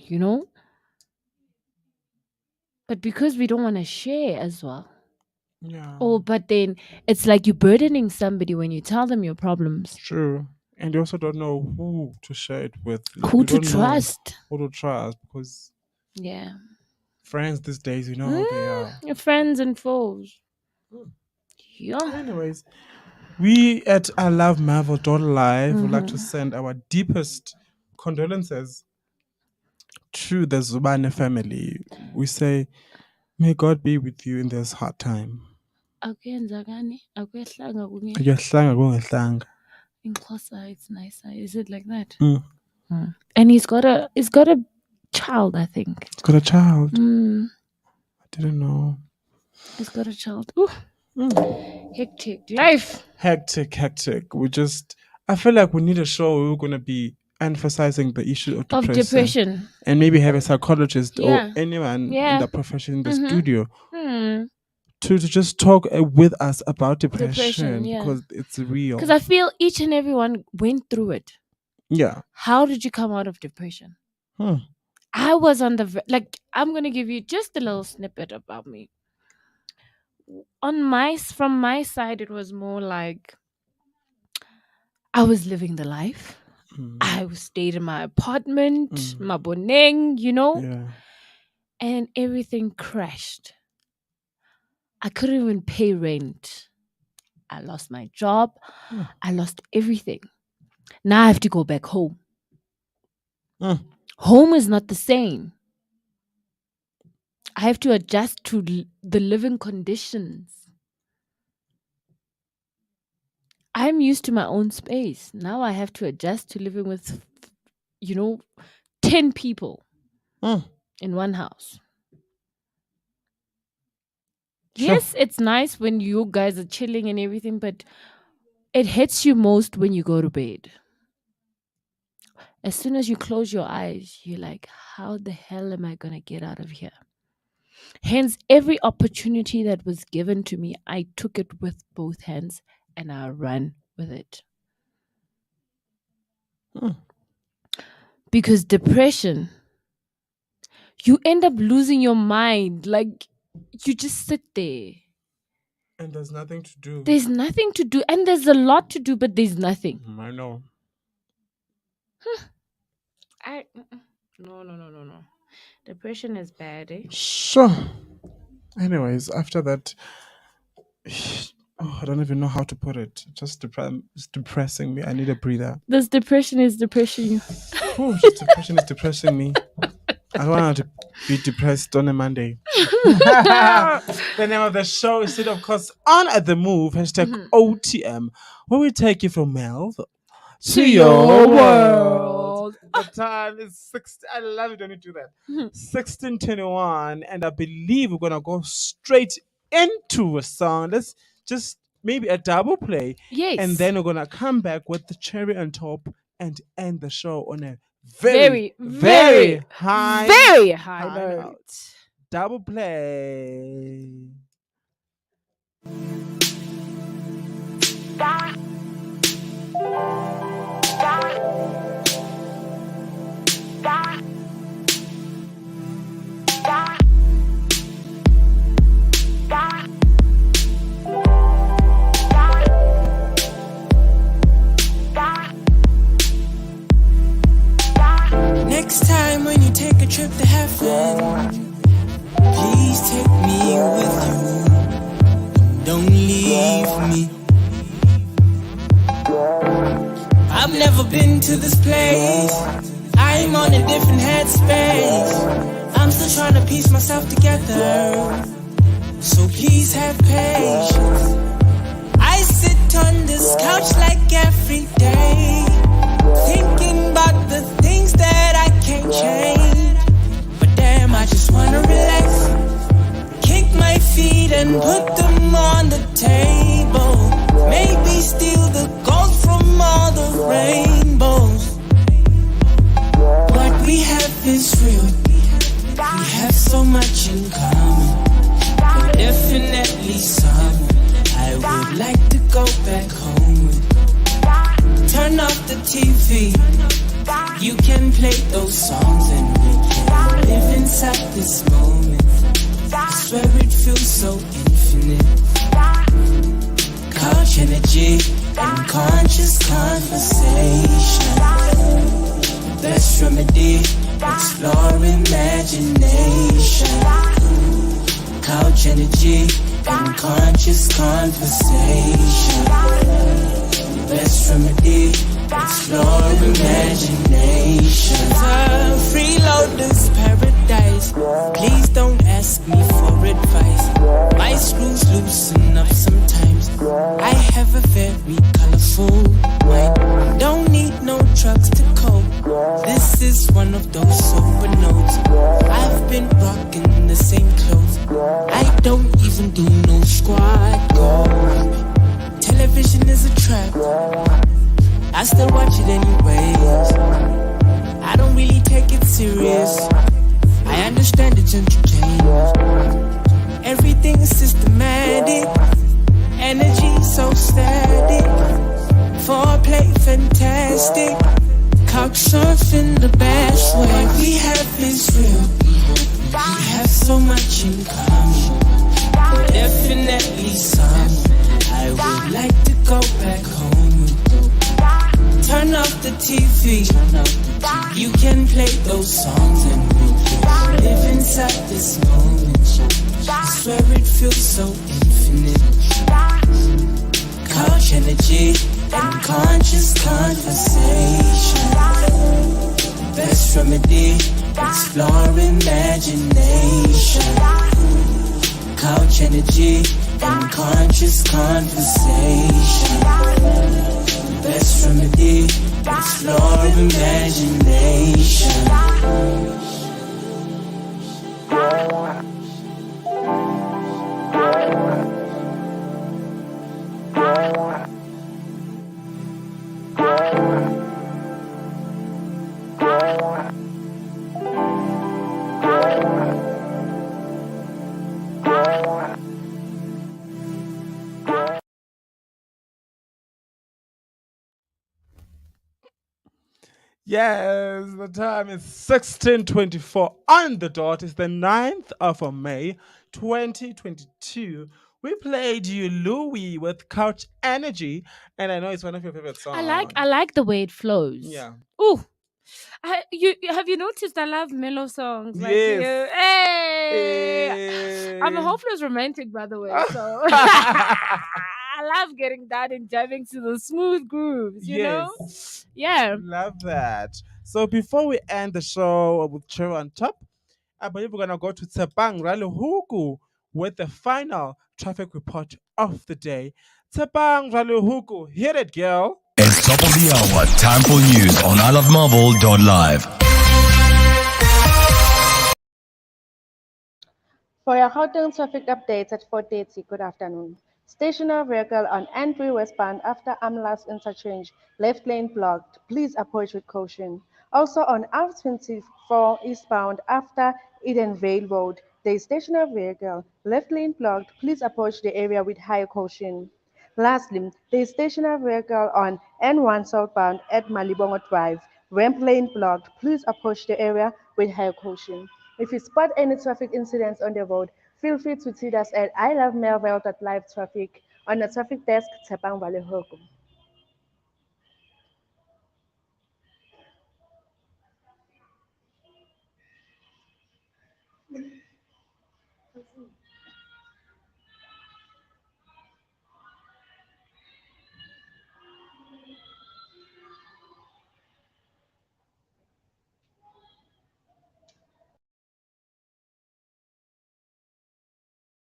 [SPEAKER 3] But because we don't want to share as well.
[SPEAKER 2] Yeah.
[SPEAKER 3] Oh, but then it's like you're burdening somebody when you tell them your problems.
[SPEAKER 2] True. And you also don't know who to share it with. Like,
[SPEAKER 3] Who
[SPEAKER 2] you
[SPEAKER 3] to
[SPEAKER 2] don't know
[SPEAKER 3] trust.
[SPEAKER 2] Who to trust because
[SPEAKER 3] Yeah.
[SPEAKER 2] friends these days, you know how they are.
[SPEAKER 3] Your friends and foes. Yeah.
[SPEAKER 2] Anyways, we at iLOVEmelville.LIVE would like to send our deepest condolences to the Zubane family. We say, may God be with you in this hard time.
[SPEAKER 3] Akuyenzakani, akuyehlanga kunye.
[SPEAKER 2] Akuyehlanga kungehlanga.
[SPEAKER 3] In Xhosa, it's nicer. Is it like that?
[SPEAKER 2] Mm.
[SPEAKER 3] And he's got a child, I think.
[SPEAKER 2] He's got a child.
[SPEAKER 3] I
[SPEAKER 2] didn't know.
[SPEAKER 3] He's got a child. Ooh. Hectic life.
[SPEAKER 2] Hectic. I feel like we need a show where we're going to be emphasizing the issue of depression. And maybe have a psychologist or anyone in the profession in the studio to just talk with us about depression because it's real.
[SPEAKER 3] Because I feel each and everyone went through it.
[SPEAKER 2] Yeah.
[SPEAKER 3] How did you come out of depression? I was on I'm going to give you just a little snippet about me. From my side, it was more like I was living the life. I stayed in my apartment, my boneng,
[SPEAKER 2] Yeah.
[SPEAKER 3] and everything crashed. I couldn't even pay rent. I lost my job. I lost everything. Now I have to go back home. Home is not the same. I have to adjust to the living conditions. I'm used to my own space. Now I have to adjust to living with, 10 people in one house.
[SPEAKER 2] Sure.
[SPEAKER 3] Yes, it's nice when you guys are chilling and everything, but it hits you most when you go to bed. as soon as you close your eyes, you're like, how the hell am I going to get out of here? Hence, every opportunity that was given to me, I took it with both hands and I ran with it. Because depression, you end up losing your mind. Like, you just sit there.
[SPEAKER 2] And there's nothing to do.
[SPEAKER 3] There's nothing to do. And there's a lot to do, but there's nothing.
[SPEAKER 2] I know.
[SPEAKER 3] No. Depression is bad, eh?
[SPEAKER 2] Sure. Anyways, after that, I don't even know how to put it. Just it's depressing me. I need a breather.
[SPEAKER 3] This depression is depressing you.
[SPEAKER 2] Depression is depressing me. I don't want to be depressed on a Monday. The name of the show is still, of course, On At The Move, #OTM, where we take you from Melville to your world. The time is 16. I love it when you do that. 16:21, and I believe we're gonna go straight into a song. Let's just maybe a double play.
[SPEAKER 3] Yes.
[SPEAKER 2] And then we're gonna come back with the cherry on top and end the show on a very high note. Double play.
[SPEAKER 11] Next time when you take a trip to heaven, please take me with you. Don't leave me. I've never been to this place. I'm on a different headspace. I'm still trying to piece myself together. So please have patience. I sit on this couch like every day, thinking about the things that I can't change. But damn, I just wanna relax, kick my feet and put them on the table. Maybe steal the gold from all the rainbows. What we have is real. We have so much in common. But definitely some I would like to go back home with. Turn off the TV. You can play those songs and we can live inside this moment. I swear it feels so infinite. Couch energy and conscious conversation. Best remedy, explore imagination. Couch energy and conscious conversation. Best remedy, explore imagination. A freeloader's paradise. Please don't ask me for advice. My screws loosen up sometimes. I have a very colorful mind. Don't need no drugs to cope. This is one of those sober notes. I've been rocking the same clothes. I don't even do no squad goals. Television is a trap. I still watch it anyways. I don't really take it serious. I understand it's entertainment. Everything is systematic. Energy so static. Foreplay fantastic. Couch surfing the best way. What we have is real. We have so much in common. Definitely some I would like to go back home. Turn off the TV. You can play those songs and we can live inside this moment. I swear it feels so infinite. Couch energy and conscious conversation. Best remedy, explore imagination. Couch energy and conscious conversation. Best remedy, explore imagination.
[SPEAKER 2] Yes, the time is 16:24 on the dot. It's the 9th of May, 2022. We played you Louis with Couch Energy, and I know it's one of your favorite songs.
[SPEAKER 3] I like the way it flows.
[SPEAKER 2] Yeah.
[SPEAKER 3] Ooh. Have you noticed I love mellow songs like you?
[SPEAKER 2] Yes.
[SPEAKER 3] Hey! I'm a hopeless romantic, by the way, so I love getting that and jamming to the smooth grooves, you know? Yeah.
[SPEAKER 2] Love that. So before we end the show with Cherry on top, I believe we're gonna go to Tsepang Raluhuku with the final traffic report of the day. Tsepang Raluhuku, hit it, girl.
[SPEAKER 4] It's top of the hour. Time for news on iLOVEmelville.LIVE.
[SPEAKER 5] For your Gauteng traffic updates at 4:30, good afternoon. Stationary vehicle on N3 westbound after Amlas interchange, left lane blocked. Please approach with caution. Also on R24 eastbound after Edenvale Road, there is stationary vehicle, left lane blocked. Please approach the area with high caution. Lastly, there is stationary vehicle on N1 southbound at Malibongo Drive, ramp lane blocked. Please approach the area with high caution. If you spot any traffic incidents on the road, feel free to tweet us at iLOVEmelville.LIVE traffic on the traffic desk, Tshepang Valehoko.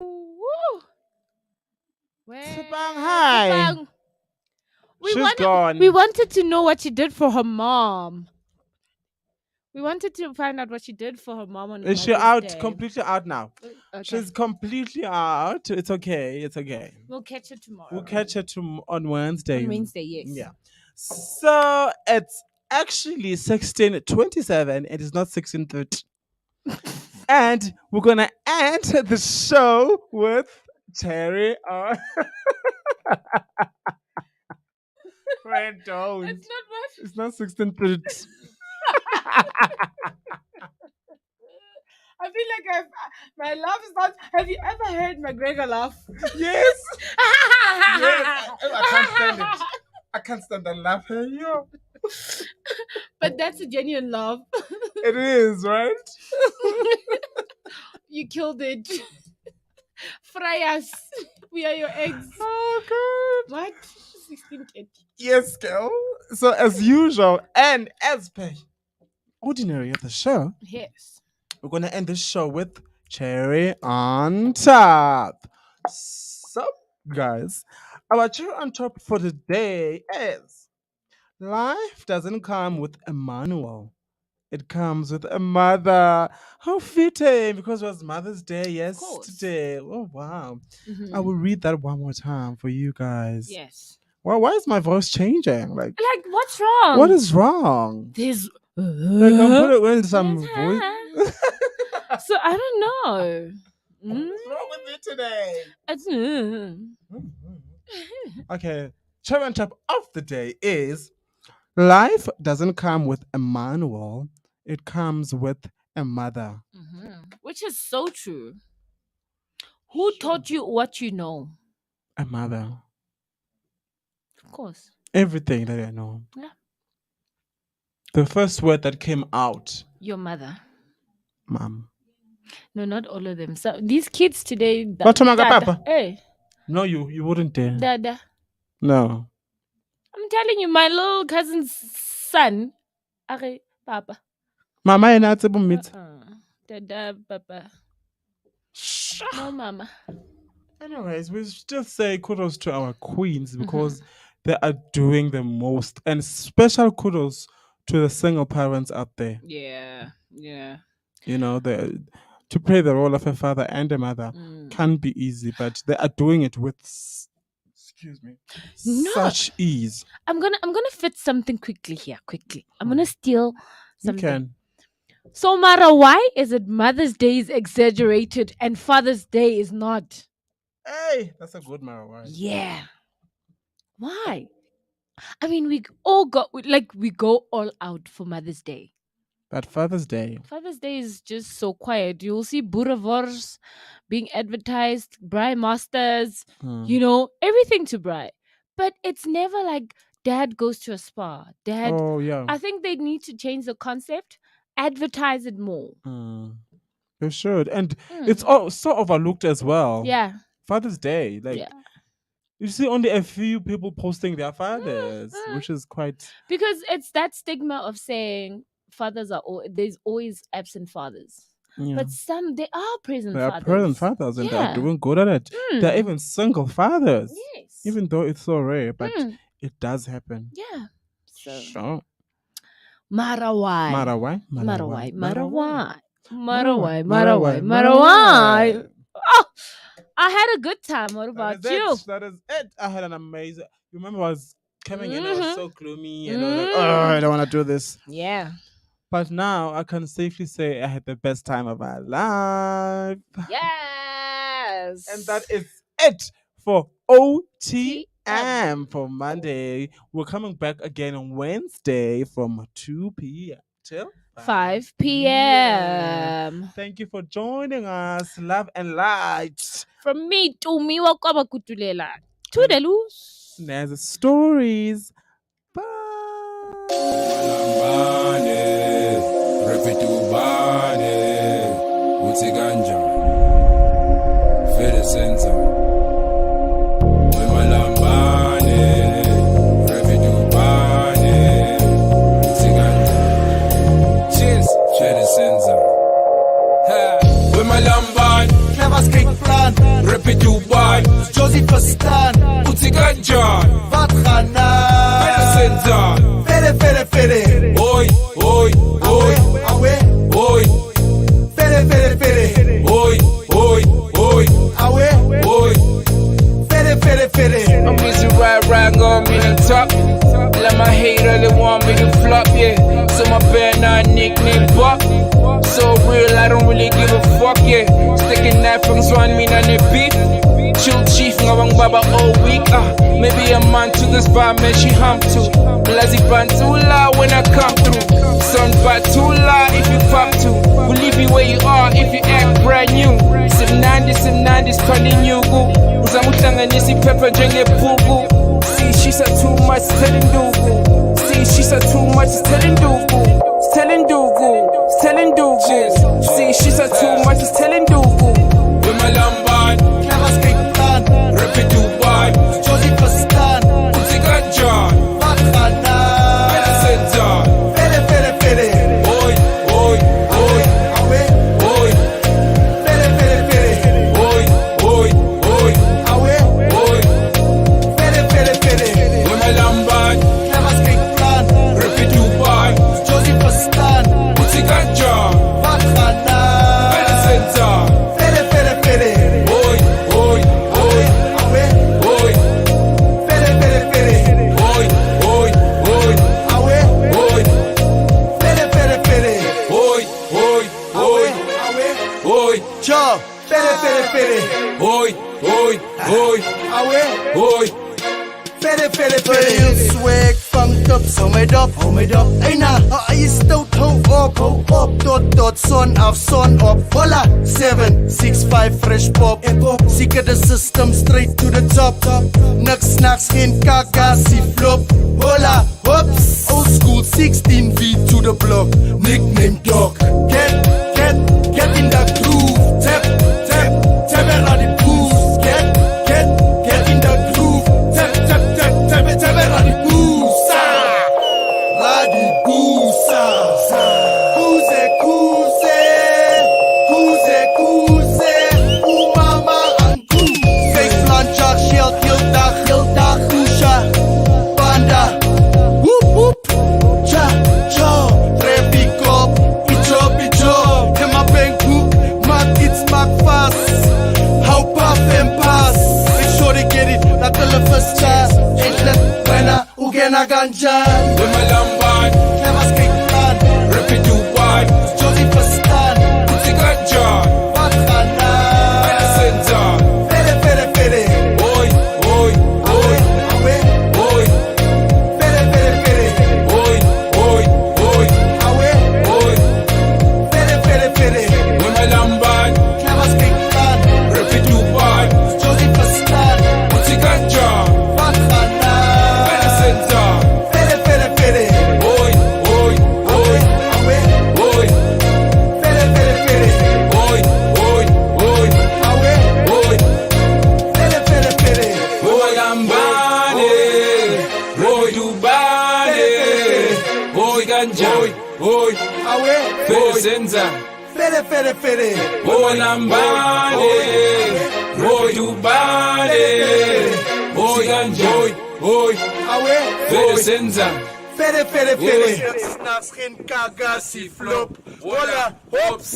[SPEAKER 3] Woo!
[SPEAKER 2] Tsepang, hi.
[SPEAKER 3] Tsepang.
[SPEAKER 2] She's gone.
[SPEAKER 3] We wanted to know what she did for her mom. We wanted to find out what she did for her mom on
[SPEAKER 2] Is she
[SPEAKER 3] Mother's
[SPEAKER 2] out?
[SPEAKER 3] Day.
[SPEAKER 2] Completely out now.
[SPEAKER 3] Okay.
[SPEAKER 2] She's completely out. It's okay. It's okay.
[SPEAKER 3] We'll catch her tomorrow.
[SPEAKER 2] We'll catch her on Wednesday.
[SPEAKER 3] On Wednesday, yes.
[SPEAKER 2] Yeah. So it's actually 16:27. It is not 16:30. And we're gonna end the show with Cherry on. Wait, don't.
[SPEAKER 3] It's not what?
[SPEAKER 2] It's not 16:30.
[SPEAKER 3] I feel like my laugh is not. Have you ever heard McGregor laugh?
[SPEAKER 2] Yes. Yes. I can't stand it. I can't stand that laugh. Yo.
[SPEAKER 3] But that's a genuine laugh.
[SPEAKER 2] It is, right?
[SPEAKER 3] You killed it. Fry us. We are your eggs.
[SPEAKER 2] Oh, God.
[SPEAKER 3] What? 16:30.
[SPEAKER 2] Yes, girl. So, as usual, and as per ordinary of the show,
[SPEAKER 3] Yes.
[SPEAKER 2] we're going to end the show with Cherry on top. So, guys, our cherry on top for the day is life doesn't come with a manual. It comes with a mother. How fitting, because it was Mother's Day yesterday. Oh, wow. I will read that one more time for you guys.
[SPEAKER 3] Yes.
[SPEAKER 2] Well, why is my voice changing? Like
[SPEAKER 3] what's wrong?
[SPEAKER 2] What is wrong?
[SPEAKER 3] There's
[SPEAKER 2] Like, I'm put it in some voice.
[SPEAKER 3] So I don't know.
[SPEAKER 2] What's wrong with me today? Okay. Cherry on top of the day is life doesn't come with a manual. It comes with a mother.
[SPEAKER 3] Which is so true. Who taught you what you know?
[SPEAKER 2] A mother.
[SPEAKER 3] Of course.
[SPEAKER 2] Everything that I know.
[SPEAKER 3] Yeah.
[SPEAKER 2] The first word that came out.
[SPEAKER 3] Your mother.
[SPEAKER 2] Mom.
[SPEAKER 3] No, not all of them. So these kids today.
[SPEAKER 2] Papa.
[SPEAKER 3] Hey.
[SPEAKER 2] No, you wouldn't dare.
[SPEAKER 3] Dada.
[SPEAKER 2] No.
[SPEAKER 3] I'm telling you, my little cousin's son. Are Papa.
[SPEAKER 2] Mama and I meet.
[SPEAKER 3] Dada, Papa. No, Mama.
[SPEAKER 2] Anyways, we still say kudos to our queens because they are doing the most. And special kudos to the single parents out there.
[SPEAKER 3] Yeah, yeah.
[SPEAKER 2] You know, to play the role of a father and a mother can be easy, but they are doing it with such ease.
[SPEAKER 3] I'm gonna fit something quickly here. I'm gonna steal something.
[SPEAKER 2] You can.
[SPEAKER 3] So, Mara, why is it Mother's Day is exaggerated and Father's Day is not?
[SPEAKER 2] Hey, that's a good Mara. Right?
[SPEAKER 3] Yeah. Why? I mean, we go all out for Mother's Day.
[SPEAKER 2] That Father's Day.
[SPEAKER 3] Father's Day is just so quiet. You'll see boerewors being advertised, braai masters, everything to braai. But it's never like dad goes to a spa. Dad,
[SPEAKER 2] Oh, yeah.
[SPEAKER 3] I think they need to change the concept, advertise it more.
[SPEAKER 2] They should. And it's all so overlooked as well.
[SPEAKER 3] Yeah.
[SPEAKER 2] Father's Day. You see only a few people posting their fathers, which is quite...
[SPEAKER 3] Because it's that stigma of saying fathers there's always absent fathers.
[SPEAKER 2] Yeah.
[SPEAKER 3] But they are present
[SPEAKER 2] They
[SPEAKER 3] fathers.
[SPEAKER 2] are present fathers and they're doing good at it. They're even single fathers.
[SPEAKER 3] Yes.
[SPEAKER 2] Even though it's so rare, but it does happen.
[SPEAKER 3] Yeah. So.
[SPEAKER 2] Sure.
[SPEAKER 3] Marawai. Oh, I had a good time. What about you?
[SPEAKER 2] That is it. I had an amazing... Remember, I was coming in, I was so gloomy, and I was like, oh, I don't want to do this.
[SPEAKER 3] Yeah.
[SPEAKER 2] But now I can safely say I had the best time of my life.
[SPEAKER 3] Yes.
[SPEAKER 2] And that is it for OTM for Monday. We're coming back again on Wednesday from 2 p.m. till
[SPEAKER 3] 5 p.m.
[SPEAKER 2] Thank you for joining us. Love and light.
[SPEAKER 3] From me to me, Wakaba Kutulela. Toodaloos.
[SPEAKER 2] Snazzy Stories. Bye.
[SPEAKER 13] Rapid Dubai, Josie Fastan, Utsiganjan, Wat Ghana, Fede, Oi, oi, oi, Awe, oi, Fede, Oi, oi, oi, Awe, oi, Fede.
[SPEAKER 14] I'm busy right, on me the top. Let my hater, they want me to flop, yeah. So my band not nickname Buck. So real, I don't really give a fuck, yeah. Sticking that from Swan, me and the beat. Chill chief, ngawang baba all week, maybe a man to this bar, man, she hump too. Lazy ban too loud when I come through. Sun bat too loud if you pop to. We'll leave you where you are if you act brand new. Sim 90s, calling you go. Uzamutanga nisi pepper, drink it poo. See, she said too much, telling Dugu. See, she said too much, telling Dugu. Telling Dugu. See, she said too much, telling Dugu.
[SPEAKER 13] With my Lamban, clever skate plan, Rapid Dubai, Josie Fastan, Utsiganjan, Wat Ghana, Fede, Oi, Awe, oi, Fede, Oi, Awe, oi, Fede. With my Lamban, clever skate plan, Rapid Dubai, Josie Fastan, Utsiganjan, Wat Ghana, Fede, Oi, Awe, oi, Fede, Oi, Awe, oi, Fede, Oi, Awe, oi, Cha, Fede, Oi, Awe, oi, Fede. Swag funked up, so made up. Hey nah, I still toe up, dot, son af, son up. Holla, 765 fresh pop. Seeker the system straight to the top. Snacks, geen kakasi flop. Holla, hops, old school 16 feet to the block. Nickname Doc. Get in the groove. Tap around the boost. Get in the groove. Tap around the boost. Radi boosa. Kuze. Umama anku. Fake plancha, shield, hilda, kusha. Banda. Whoop. Cha. Traffic cop. Picho. Kema bank book. Mark fast. How puff and pass. Make sure they get it. Not the first chance. Ain't let Bena Ugena Ganjan. With my Lamban. Clever skate plan. Rapid Dubai. Josie Fastan. Utsiganjan. Wat Ghana. Fede. Oi. Awe. Oi.
[SPEAKER 14] senza
[SPEAKER 13] Fede
[SPEAKER 14] Olambane Boyubane Boyanje Boy Fede senza
[SPEAKER 13] Fede Snaps geen kagasi flop Hola hops